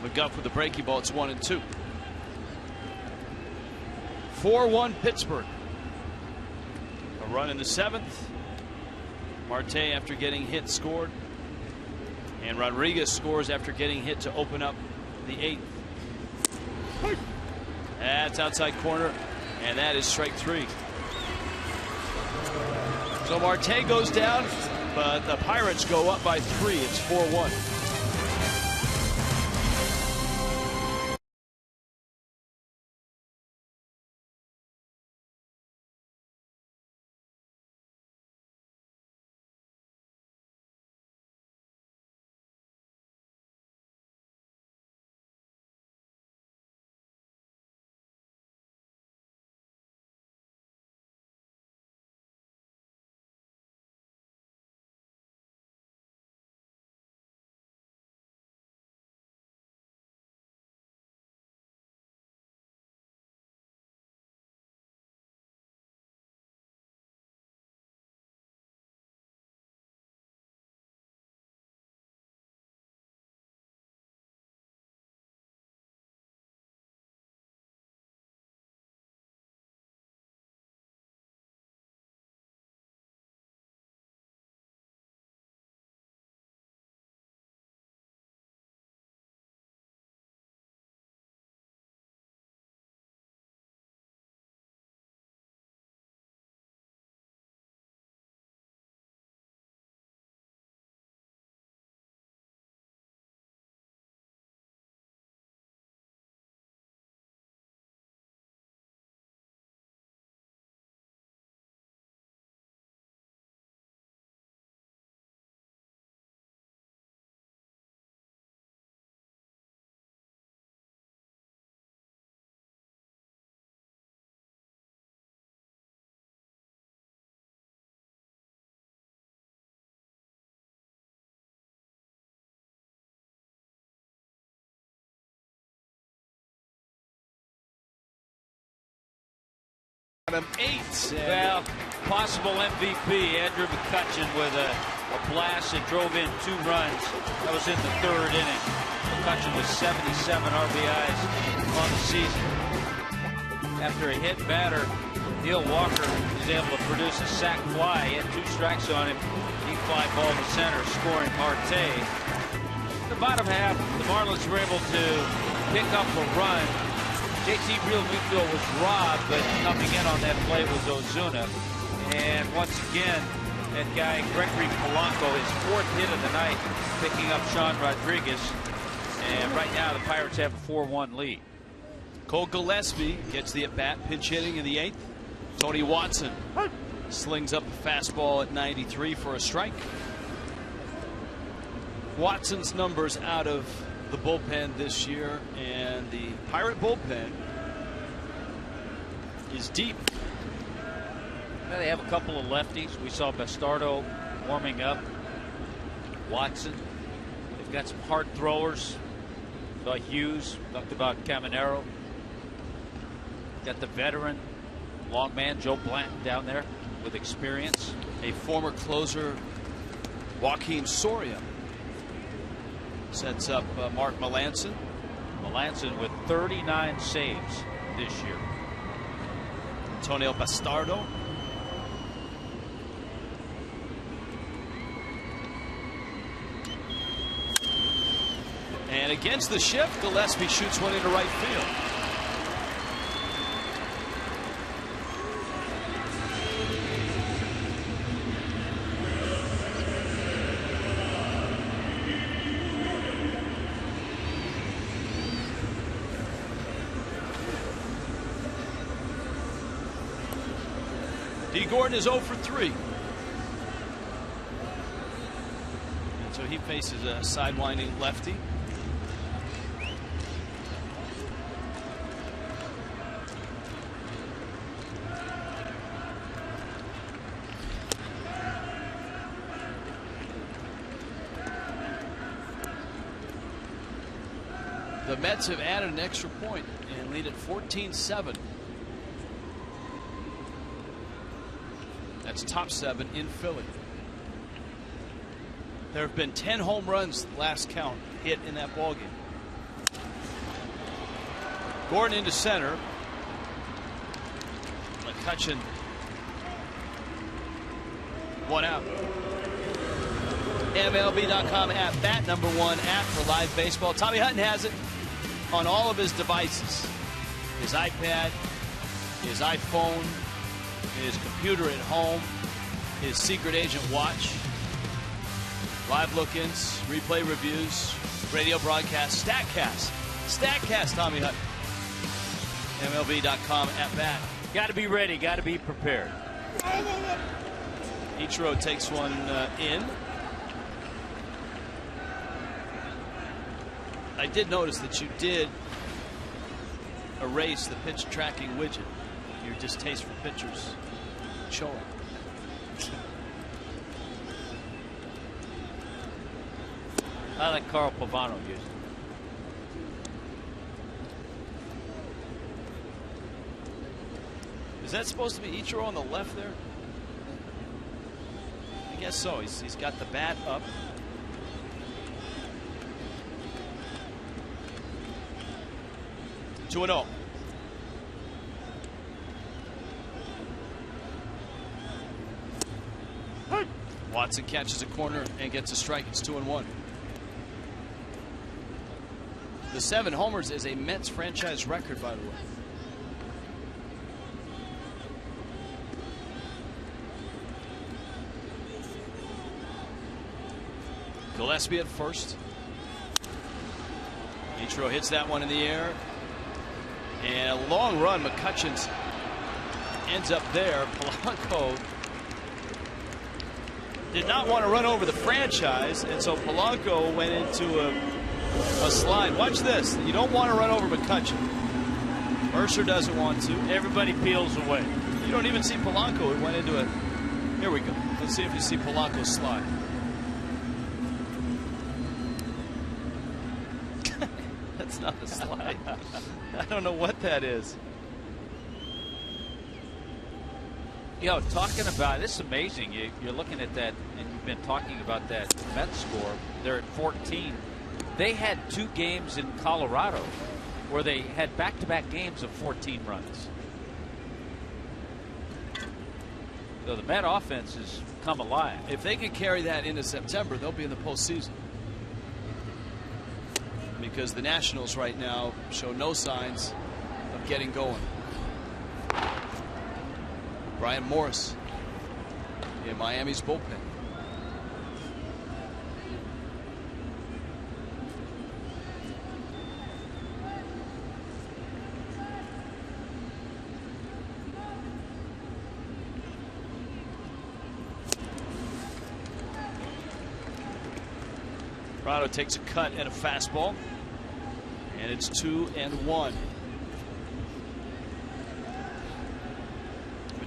McGuff with the breaking ball. It's 1-2. 4-1 Pittsburgh. A run in the 7th. Marte, after getting hit, scored. And Rodriguez scores after getting hit to open up the 8th. That's outside corner, and that is strike 3. So Marte goes down, but the Pirates go up by 3. It's 4-1. Him 8. Well, possible MVP, Andrew McCutchen with a blast that drove in 2 runs. That was in the 3rd inning. McCutchen with 77 RBIs on the season. After a hit batter, Neil Walker is able to produce a sac fly. He had 2 strikes on him. Deep fly ball to center, scoring Marte. The bottom half, the Marlins were able to pick up a run. JT Real Muto was robbed, but coming in on that play was Ozuna. And once again, that guy Gregory Polanco, his 4th hit of the night, picking up Sean Rodriguez. And right now the Pirates have a 4-1 lead. Cole Gillespie gets the at-bat, pinch hitting in the 8th. Tony Watson slings up a fastball at 93 for a strike. Watson's numbers out of the bullpen this year, and the Pirate bullpen is deep. Well, they have a couple of lefties. We saw Bastardo warming up. Watson. They've got some hard throwers. About Hughes. Talked about Caminero. Got the veteran long man Joe Blanton down there with experience. A former closer, Joaquin Soria, sets up Mark Melancon. Melancon with 39 saves this year. Antonio Bastardo. And against the shift, Gillespie shoots one into right field. D. Gordon is 0 for 3. And so he faces a sidewinding lefty. The Mets have added an extra point and lead at 14-7. That's top 7 in Philly. There have been 10 home runs last count hit in that ballgame. Gordon into center. McCutchen, one out. MLB.com at bat, #1 app for live baseball. Tommy Hutton has it on all of his devices. His iPad, his iPhone, his computer at home, his secret agent watch, live look-ins, replay reviews, radio broadcast, Statcast, Tommy Hutton. MLB.com at bat. Got to be ready, got to be prepared. Ichiro takes one in. I did notice that you did erase the pitch tracking widget. Your distaste for pitchers showing. I like Carl Pavano used it. Is that supposed to be Ichiro on the left there? I guess so. He's got the bat up. Two and 0. Watson catches a corner and gets a strike. It's 2-1. The 7 homers is a Mets franchise record, by the way. Gillespie at first. Ichiro hits that one in the air. And a long run. McCutchen ends up there. Polanco did not want to run over the franchise, and so Polanco went into a slide. Watch this. You don't want to run over McCutchen. Mercer doesn't want to. Everybody peels away. You don't even see Polanco. He went into it. Here we go. Let's see if you see Polanco slide. That's not a slide. I don't know what that is. You know, talking about this is amazing. You're looking at that, and you've been talking about that Mets score. They're at 14. They had 2 games in Colorado where they had back-to-back games of 14 runs. So the Met offense has come alive. If they can carry that into September, they'll be in the postseason. Because the Nationals right now show no signs of getting going. Brian Morris in Miami's bullpen. Prado takes a cut and a fastball. And it's 2-1.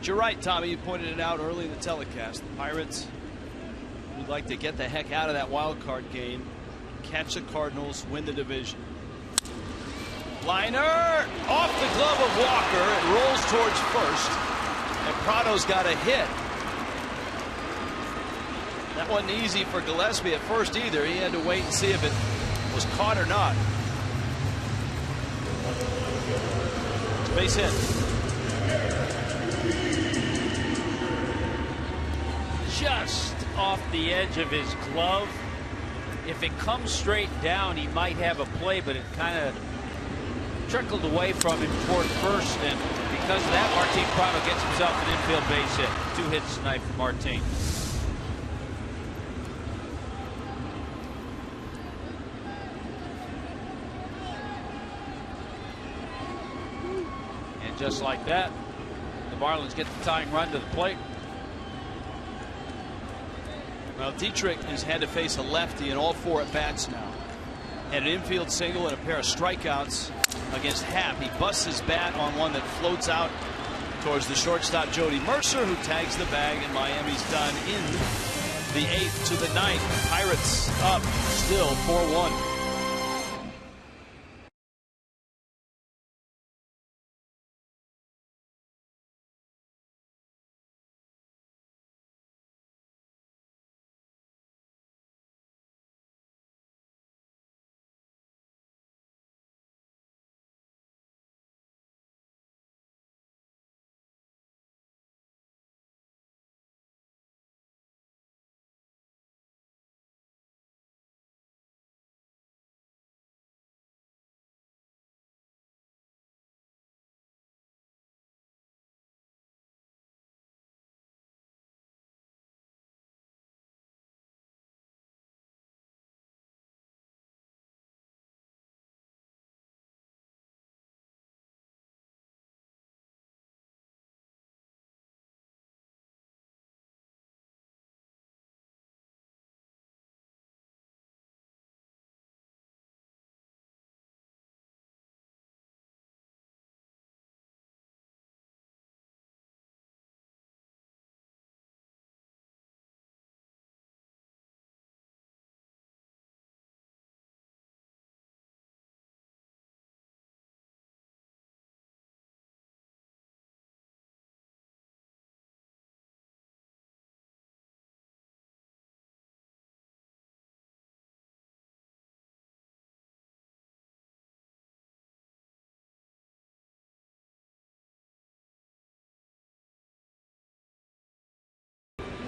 But you're right, Tommy. You pointed it out early in the telecast. The Pirates would like to get the heck out of that wild card game, catch the Cardinals, win the division. Liner off the glove of Walker. It rolls towards first, and Prado's got a hit. That wasn't easy for Gillespie at first either. He had to wait and see if it was caught or not. Base hit. Just off the edge of his glove. If it comes straight down, he might have a play, but it kind of trickled away from him toward first, and because of that, Martin Prado gets himself an infield base hit. 2 hits tonight for Martin. And just like that, the Marlins get the tying run to the plate. Well, Dietrich has had to face a lefty in all 4 at-bats now. Had an infield single and a pair of strikeouts against Happ. He busts his bat on one that floats out towards the shortstop, Jody Mercer, who tags the bag, and Miami's done in the 8th to the 9th. Pirates up still 4-1.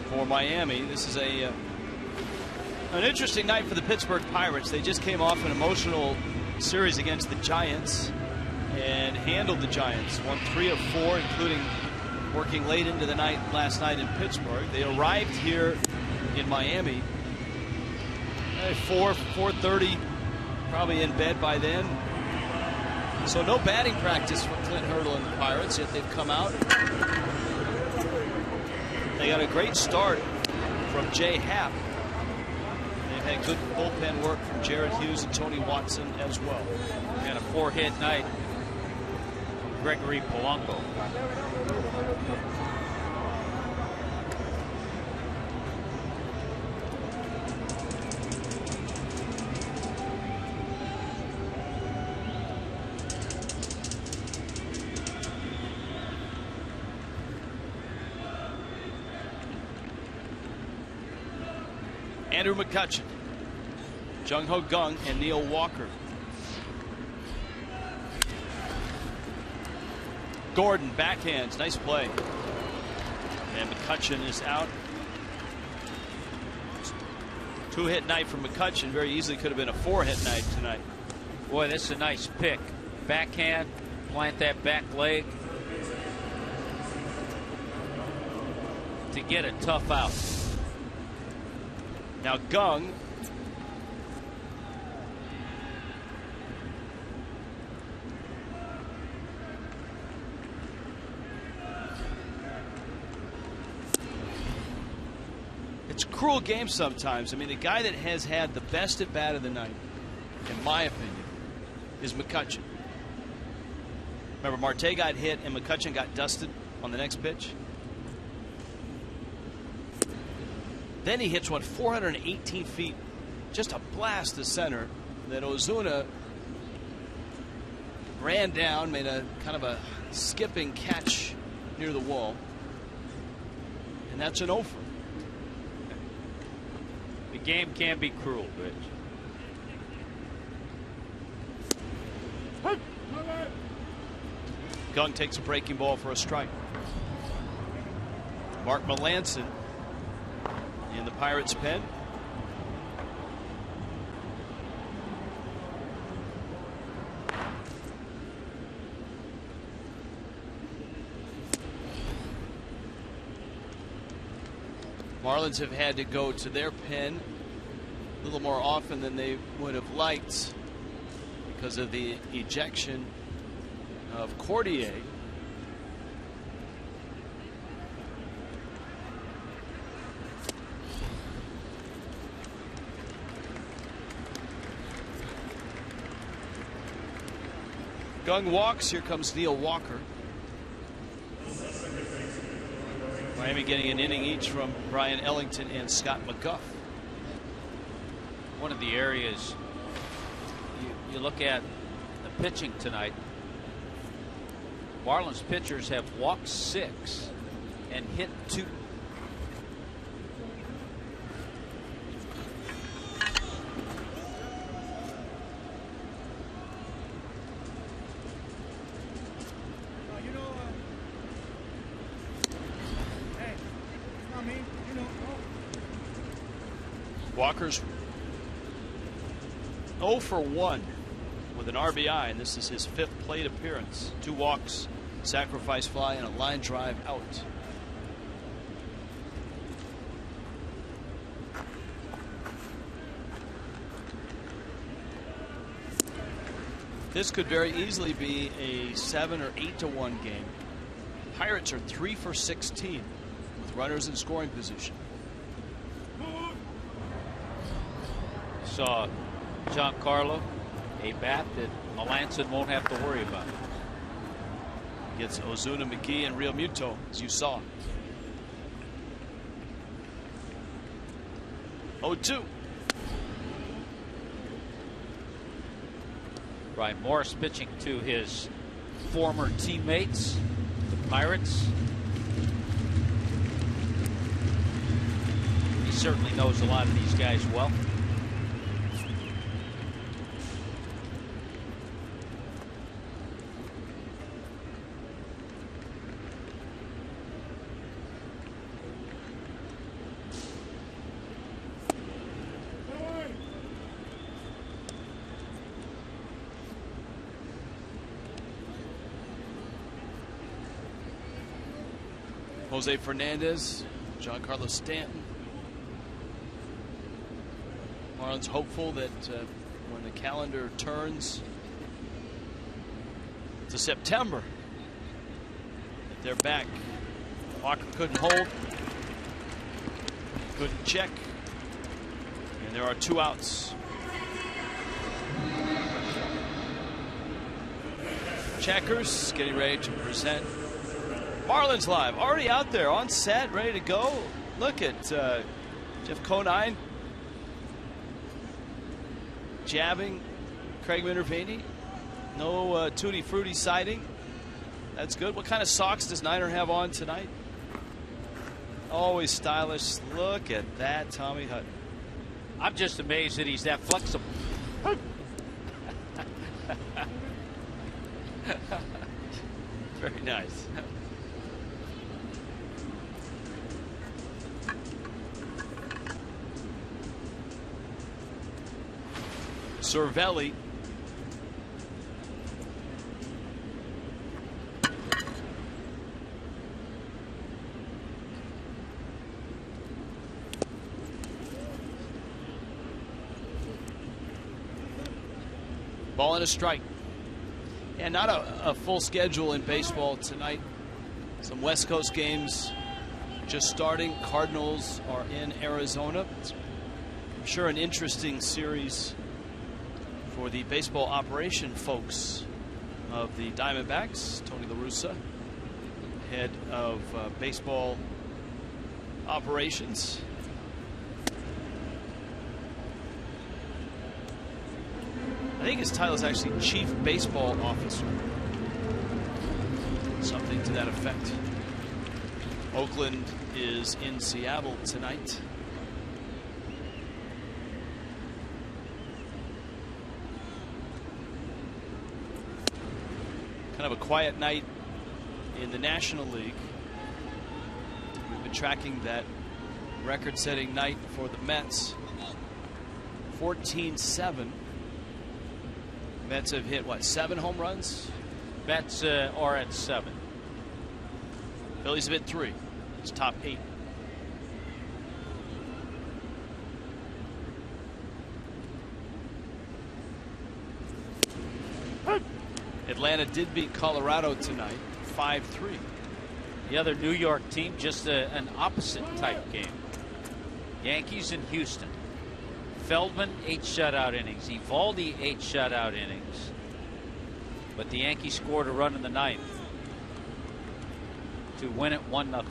For Miami, this is an interesting night for the Pittsburgh Pirates. They just came off an emotional series against the Giants and handled the Giants. Won 3 of 4, including working late into the night last night in Pittsburgh. They arrived here in Miami at 4:30, probably in bed by then. So no batting practice for Clint Hurdle and the Pirates, yet they've come out. They got a great start from Jay Happ. They've had good bullpen work from Jared Hughes and Tony Watson as well. And a 4-hit night, Gregory Polanco. Andrew McCutchen, Jung Ho Kang, and Neil Walker. Gordon backhands, nice play. And McCutchen is out. 2-hit night for McCutchen. Very easily could have been a 4-hit night tonight. Boy, this is a nice pick. Backhand, plant that back leg to get a tough out. Now Kang it's a cruel game sometimes. I mean, the guy that has had the best at bat of the night, in my opinion, is McCutchen. Remember, Marte got hit and McCutchen got dusted on the next pitch. Then he hits one 418 feet, just a blast to center. Then Ozuna ran down, made a kind of a skipping catch near the wall, and that's an 0 for. The game can be cruel, Rich. Gung takes a breaking ball for a strike. Mark Melanson in the Pirates' pen. Marlins have had to go to their pen a little more often than they would have liked because of the ejection of Cordier. Gung walks. Here comes Neil Walker. Miami getting an inning each from Brian Ellington and Scott McGuff. One of the areas you look at the pitching tonight. Marlins pitchers have walked 6 and hit 2. Walker's 0 for 1 with an RBI, and this is his 5th plate appearance. 2 walks, sacrifice fly, and a line drive out. This could very easily be a 7 or 8-1 game. Pirates are 3 for 16 with runners in scoring position. Saw Giancarlo, a bat that Melanson won't have to worry about. Gets Ozuna, McGee, and Real Muto, as you saw. 0-2. Brian Morris pitching to his former teammates, the Pirates. He certainly knows a lot of these guys well. Jose Fernandez, Giancarlo Stanton. Marlins hopeful that when the calendar turns to September, that they're back. Walker couldn't hold, couldn't check, and there are 2 outs. Checkers getting ready to present Marlins Live, already out there on set, ready to go. Look at Jeff Conine jabbing Craig Minervini. No Tutti Frutti sighting. That's good. What kind of socks does Niner have on tonight? Always stylish. Look at that, Tommy Hutton. I'm just amazed that he's that flexible. Very nice. Cervelli. Ball and a strike. And not a full schedule in baseball tonight. Some West Coast games just starting. Cardinals are in Arizona. I'm sure an interesting series for the baseball operation folks of the Diamondbacks. Tony La Russa, head of baseball operations. think his title is actually Chief Baseball Officer. Something to that effect. Oakland is in Seattle tonight. Kind of a quiet night in the National League. We've been tracking that record-setting night for the Mets. 14-7. Mets have hit, what, 7 home runs? Mets are at 7. Phillies have hit 3. It's top 8. Atlanta did beat Colorado tonight, 5-3. The other New York team, just an opposite type game. Yankees in Houston. Feldman, 8 shutout innings. Evaldi, 8 shutout innings. But the Yankees scored a run in the 9th to win it 1-0.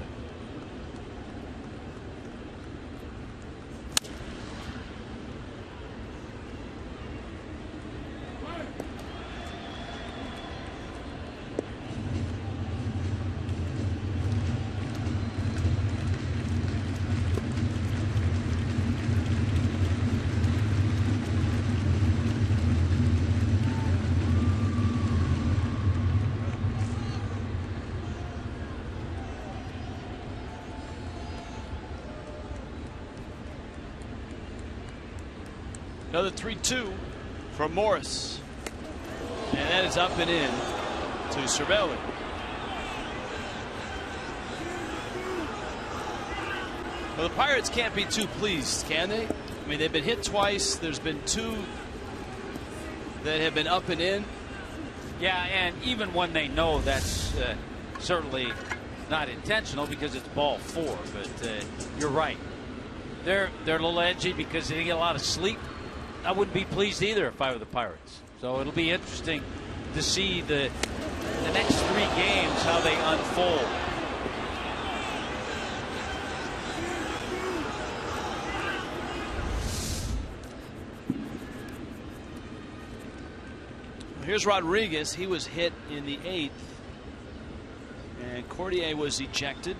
Another 3-2 from Morris. And that is up and in to Cervelli. Well, the Pirates can't be too pleased, can they? I mean, they've been hit twice. There's been 2 that have been up and in. Yeah, and even when they know that's certainly not intentional because it's ball 4, but you're right. They're a little edgy because they didn't get a lot of sleep. I wouldn't be pleased either if I were the Pirates. So it'll be interesting to see the next 3 games, how they unfold. Here's Rodriguez. He was hit in the 8th. And Cordier was ejected.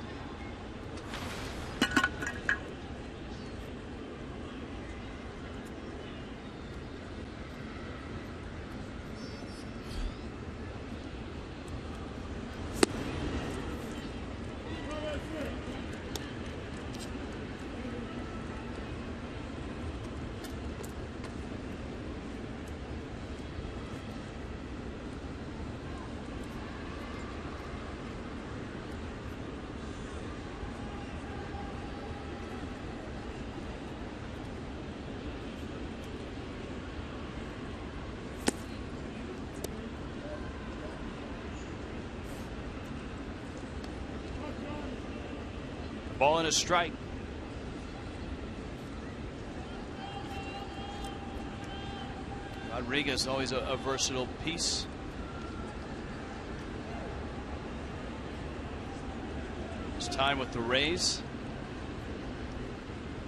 Ball and a strike. Rodriguez always a versatile piece. His time with the Rays.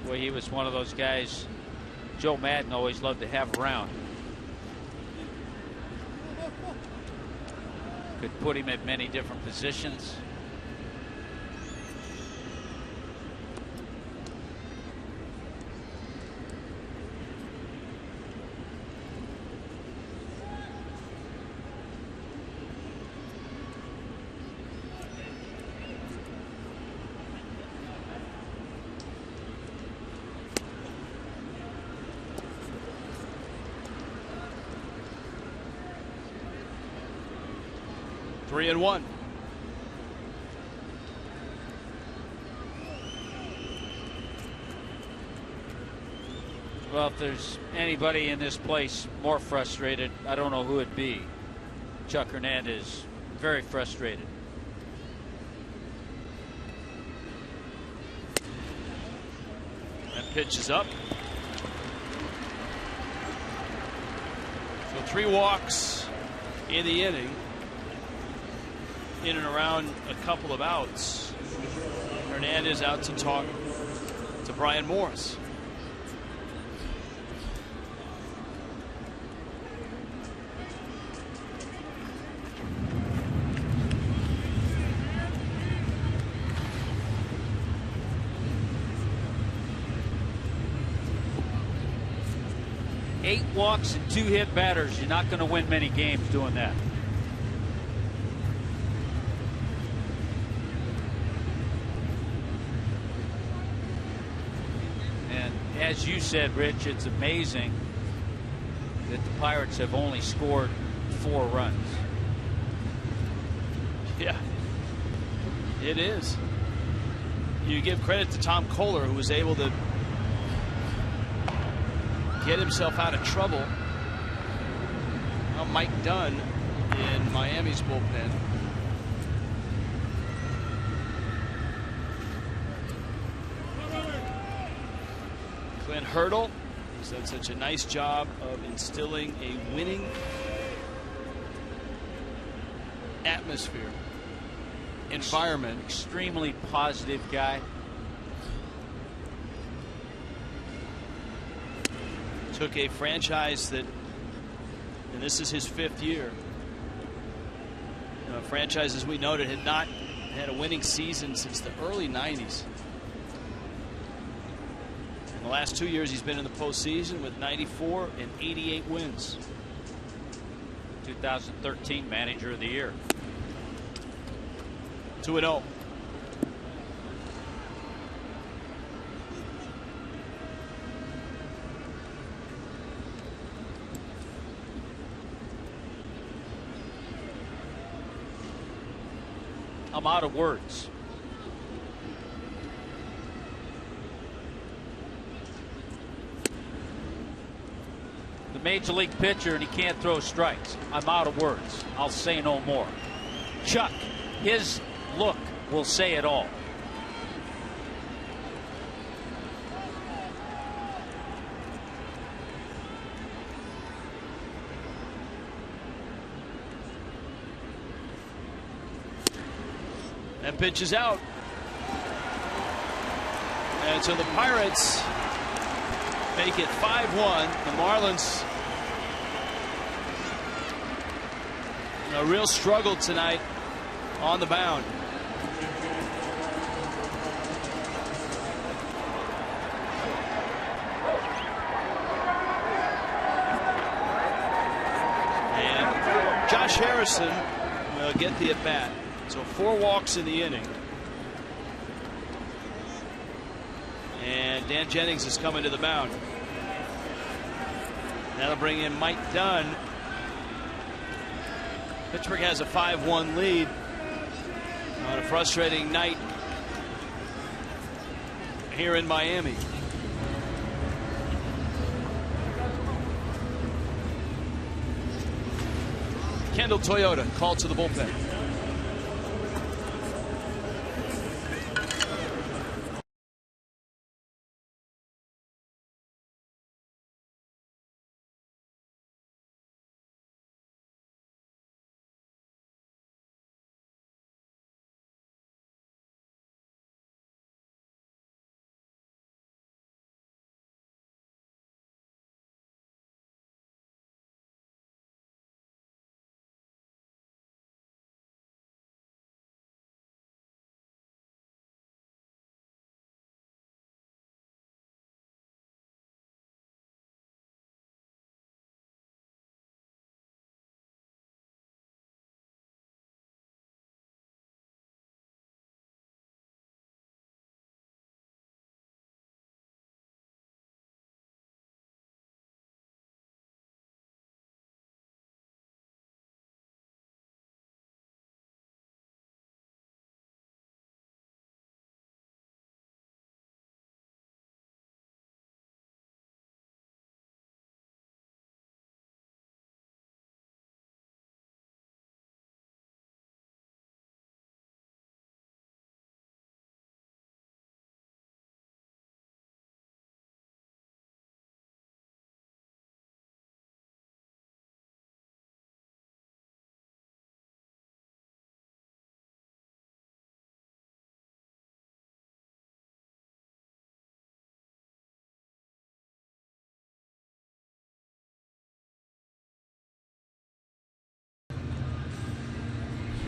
Well, he was one of those guys Joe Madden always loved to have around. Could put him at many different positions. Three and one. Well, if there's anybody in this place more frustrated, I don't know who it'd be. Chuck Hernandez, very frustrated. That pitch is up. So 3 walks in the inning. In and around a couple of outs. Hernandez out to talk to Brian Morris. 8 walks and 2 hit batters. You're not going to win many games doing that. And as you said, Rich, it's amazing that the Pirates have only scored 4 runs. Yeah, it is. You give credit to Tom Kohler, who was able to get himself out of trouble. Now Mike Dunn in Miami's bullpen. Clint Hurdle has done such a nice job of instilling a winning atmosphere, environment. Extremely positive guy. Took a franchise that, and this is his 5th year, a franchise, as we noted, had not had a winning season since the early 90s. In the last 2 years, he's been in the postseason with 94 and 88 wins. 2013 Manager of the Year. 2-0. I'm out of words. The major league pitcher, and he can't throw strikes. I'm out of words. I'll say no more. Chuck, his look will say it all. And pitches out. And so the Pirates make it 5-1. The Marlins, a real struggle tonight on the mound. And Josh Harrison will get the at-bat. So 4 walks in the inning. And Dan Jennings is coming to the mound. That'll bring in Mike Dunn. Pittsburgh has a 5-1 lead on a frustrating night here in Miami. Kendall Toyota called to the bullpen.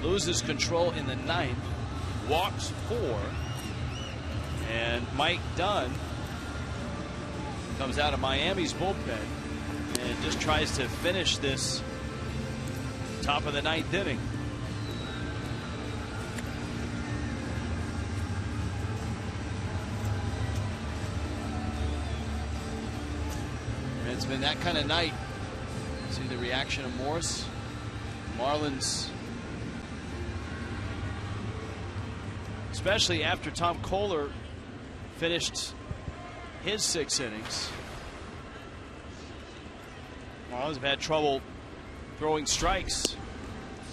Loses control in the 9th, walks 4, and Mike Dunn comes out of Miami's bullpen tries to finish this top of the 9th inning. And it's been that kind of night. See the reaction of Morris. Marlins, especially after Tom Kohler finished his 6 innings. Marlins have had trouble throwing strikes.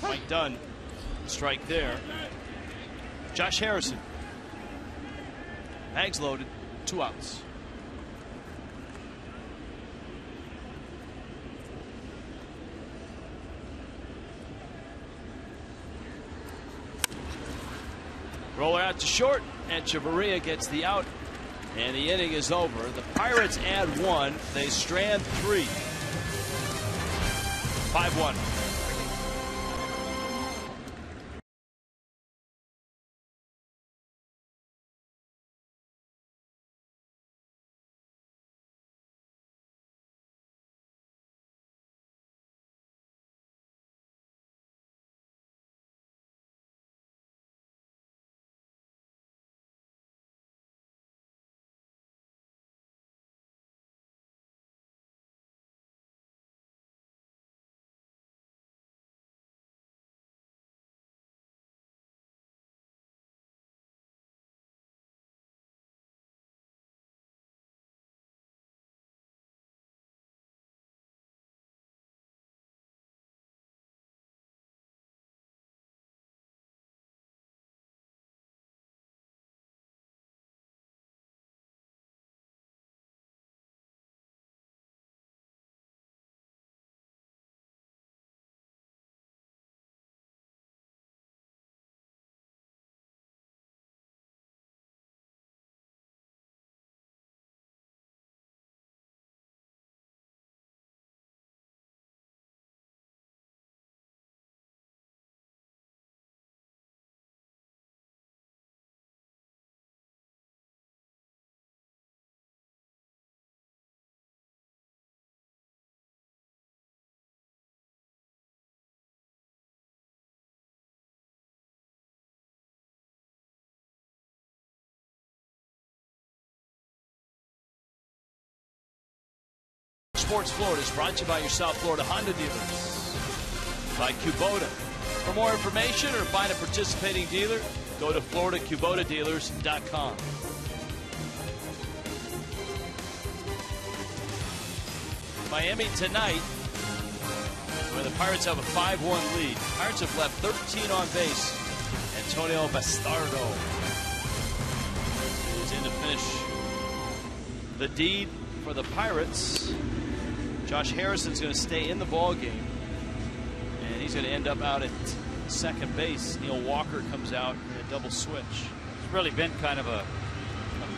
Mike Dunn, strike there. Josh Harrison. Bags loaded, 2 outs. Roller out to short, and Chavarria gets the out, and the inning is over. The Pirates add 1. They strand 3. 5-1. Sports Florida is brought to you by your South Florida Honda dealers. By Kubota. For more information or find a participating dealer, go to FloridaKubotaDealers.com. Miami tonight, where the Pirates have a 5-1 lead. Pirates have left 13 on base. Antonio Bastardo is in to finish the deed for the Pirates. Josh Harrison's going to stay in the ball game, and he's going to end up out at second base. Neil Walker comes out in a double switch. It's really been kind of a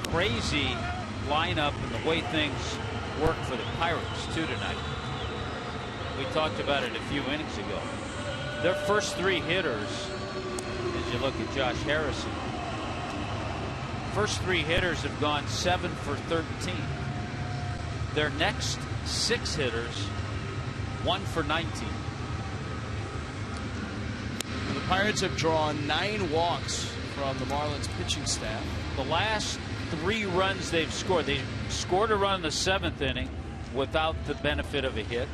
crazy lineup and the way things work for the Pirates too tonight. We talked about it a few innings ago. Their first 3 hitters, as you look at Josh Harrison, first 3 hitters have gone 7 for 13. Their next 6 hitters, 1 for 19. The Pirates have drawn 9 walks from the Marlins pitching staff. The last 3 runs they've scored, they scored a run in the 7th inning without the benefit of a hit,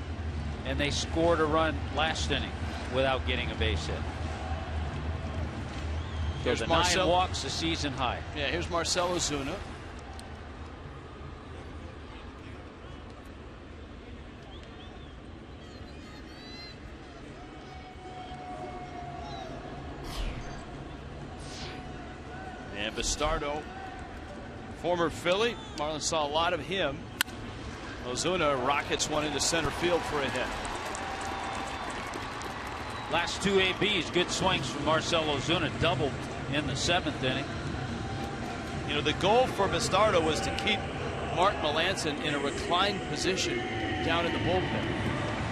and they scored a run last inning without getting a base hit. So the 9 walks, a season high. Yeah, here's Marcell Ozuna. And Bastardo, former Philly. Marlins saw a lot of him. Ozuna rockets one into center field for a hit. Last 2 ABs, good swings from Marcell Ozuna, doubled in the 7th inning. You know, the goal for Bastardo was to keep Mark Melancon in a reclined position down in the bullpen.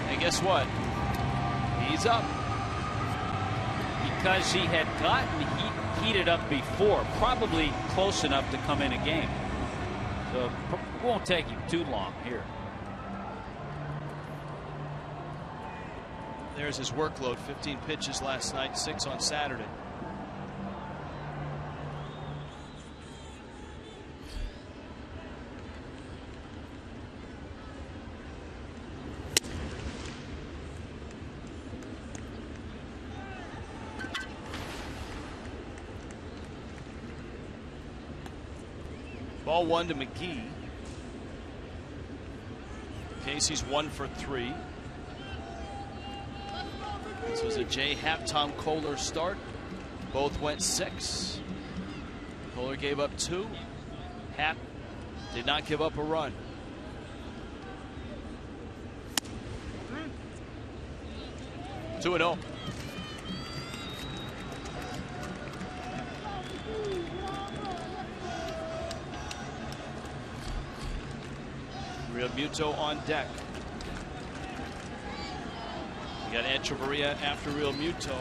And guess what? He's up. Because he had gotten heated up before, probably close enough to come in a game. So it won't take him too long here. There's his workload. 15 pitches last night, 6 on Saturday. Ball 1 to McGee. Casey's 1 for 3. This was a Jay Happ, Tom Kohler start. Both went 6. Kohler gave up 2. Happ did not give up a run. Two and 0. Real Muto on deck. You got Echeverria after Real Muto.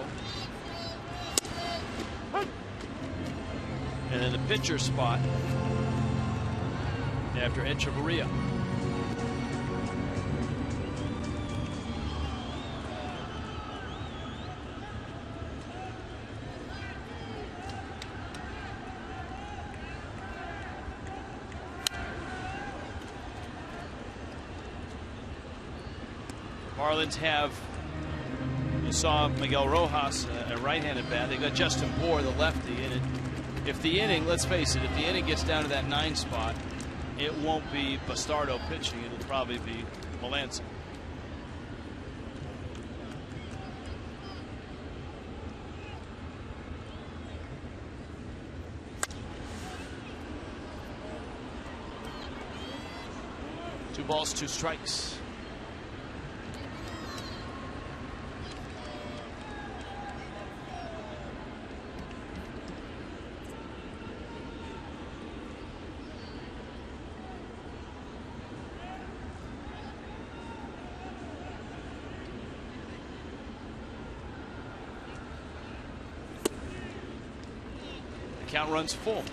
And then the pitcher spot after Echeverria. Marlins have, you saw Miguel Rojas, a right-handed bat. They got Justin Bour, the lefty. And if the inning, let's face it, if the inning gets down to that 9 spot, it won't be Bastardo pitching. It'll probably be Melancon. Two balls, 2 strikes. Count runs full.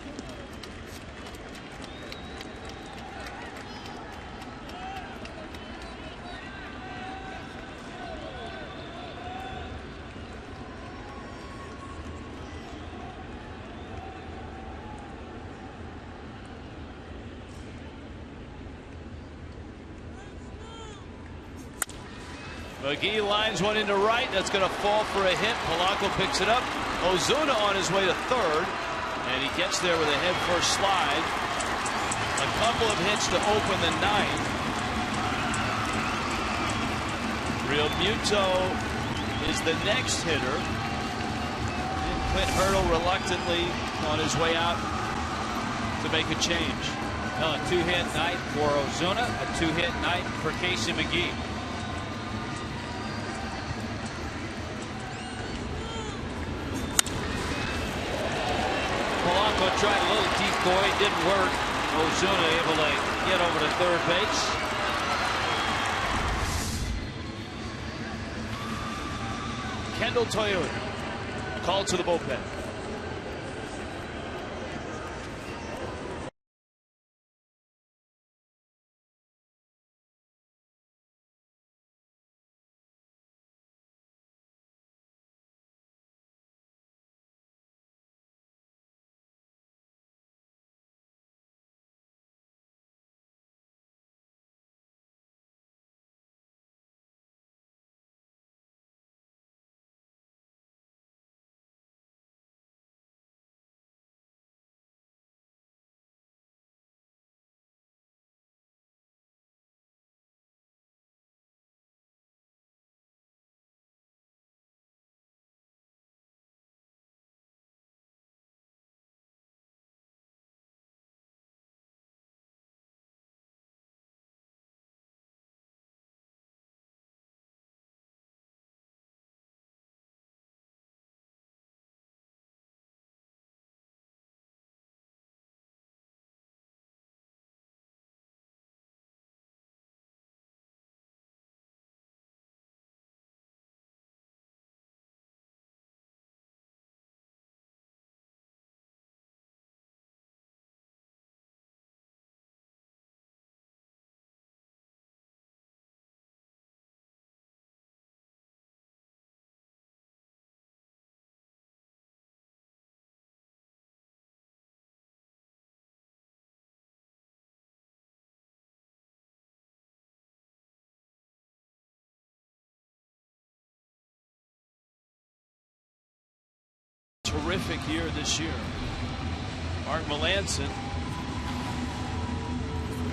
McGee lines one into right. That's going to fall for a hit. Polanco picks it up. Ozuna on his way to third. And he gets there with a head-first slide. A couple of hits to open the 9th. Real Muto is the next hitter. And Clint Hurdle reluctantly on his way out to make a change. Well, a 2-hit night for Ozuna, a 2-hit night for Casey McGee. Polanco tried a little decoy, didn't work. Ozuna able to get over to third base. Kendall Toyota called to the bullpen. terrific year this year. Mark Melancon,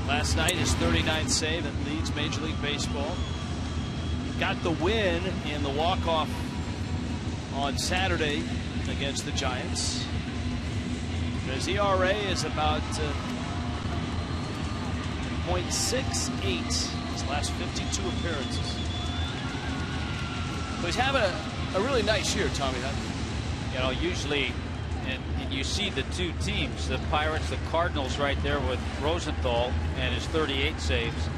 last night, his 39th save that leads Major League Baseball. Got the win in the walk-off on Saturday against the Giants. His ERA is about .68 his last 52 appearances. So he's having a really nice year, Tommy. You know, usually, and you see the two teams, the Pirates, the Cardinals right there with Rosenthal and his 38 saves.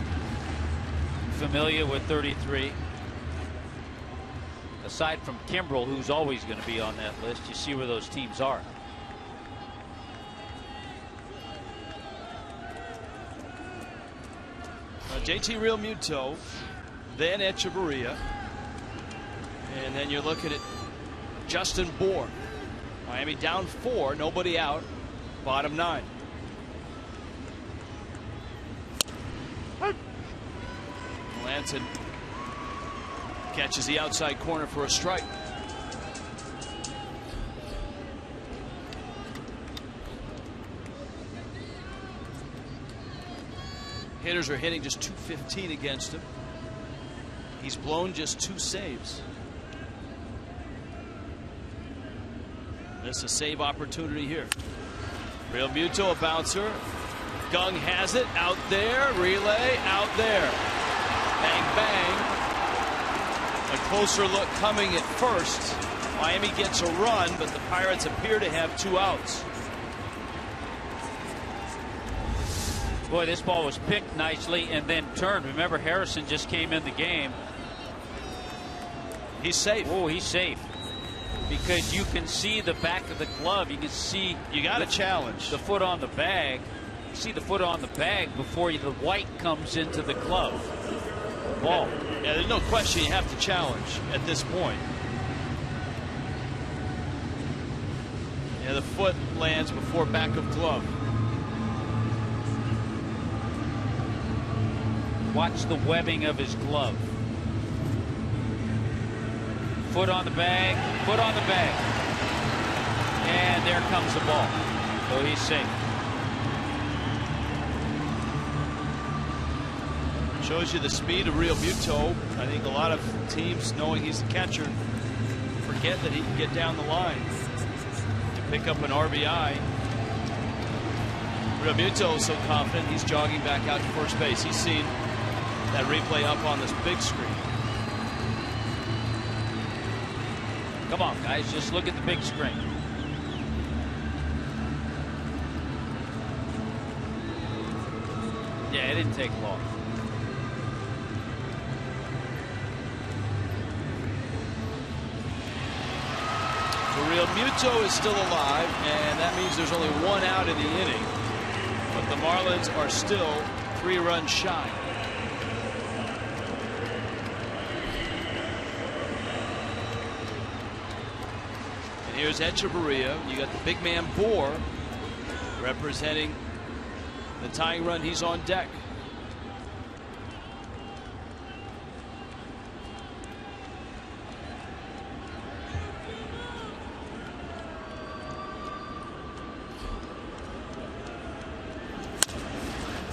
Familia with 33. Aside from Kimbrel, who's always going to be on that list, you see where those teams are. JT Realmuto, then Echeverria, and then you're looking at Justin Bourne. Miami down 4, nobody out, bottom 9. Melancon catches the outside corner for a strike. Hitters are hitting just .215 against him. He's blown just 2 saves. This is a save opportunity here. Realmuto, a bouncer. Gung has it out there. Relay out there. Bang, bang. A closer look coming at first. Miami gets a run, but the Pirates appear to have 2 outs. Boy, this ball was picked nicely and then turned. Remember, Harrison just came in the game. He's safe. Oh, he's safe. Because you can see the back of the glove. You can see. You got to challenge. The foot on the bag. You see the foot on the bag before the white comes into the glove. Ball. Yeah, there's no question you have to challenge at this point. Yeah, the foot lands before back of glove. Watch the webbing of his glove. Foot on the bag, foot on the bag. And there comes the ball. So he's safe. Shows you the speed of Realmuto. I think a lot of teams, knowing he's a catcher, forget that he can get down the line to pick up an RBI. Realmuto is so confident he's jogging back out to first base. He's seen that replay up on this big screen. Come on, guys, just look at the big screen. Yeah, it didn't take long. So Realmuto is still alive, and that means there's only 1 out in the inning. But the Marlins are still 3 runs shy. Here's Echeverria. You got the big man Bour representing the tying run. He's on deck.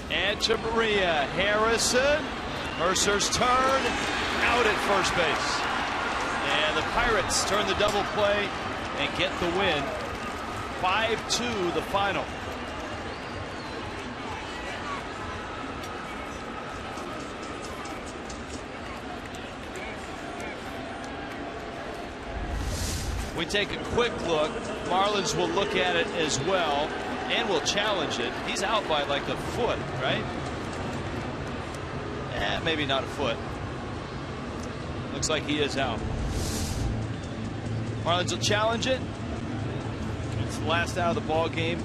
Echeverria, Harrison, Mercer's turn, out at first base. And the Pirates turn the double play and get the win. 5-2 the final. We take a quick look. Marlins will look at it as well and will challenge it. He's out by like a foot, right? Maybe not a foot. Looks like he is out. Marlins will challenge it. It's the last out of the ball game.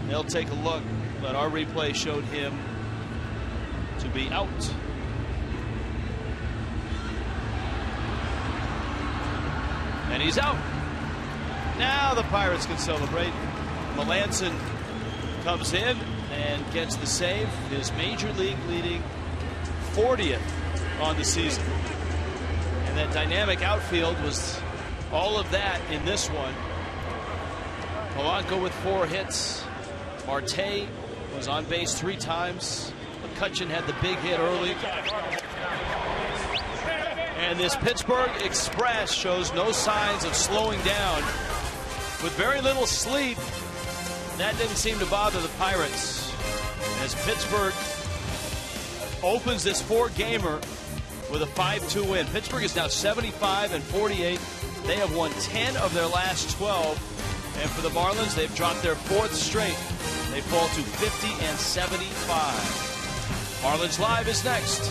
They'll take a look, but our replay showed him to be out. And he's out. Now the Pirates can celebrate. Melancon comes in and gets the save, his major league leading 40th on the season. And that dynamic outfield was All of that in this one. Polanco with 4 hits. Marte was on base 3 times. McCutchen had the big hit early. And this Pittsburgh Express shows no signs of slowing down. With very little sleep, that didn't seem to bother the Pirates. As Pittsburgh opens this 4-gamer with a 5-2 win. Pittsburgh is now 75-48. They have won 10 of their last 12. And for the Marlins, they've dropped their 4th straight. They fall to 50-75. Marlins Live is next.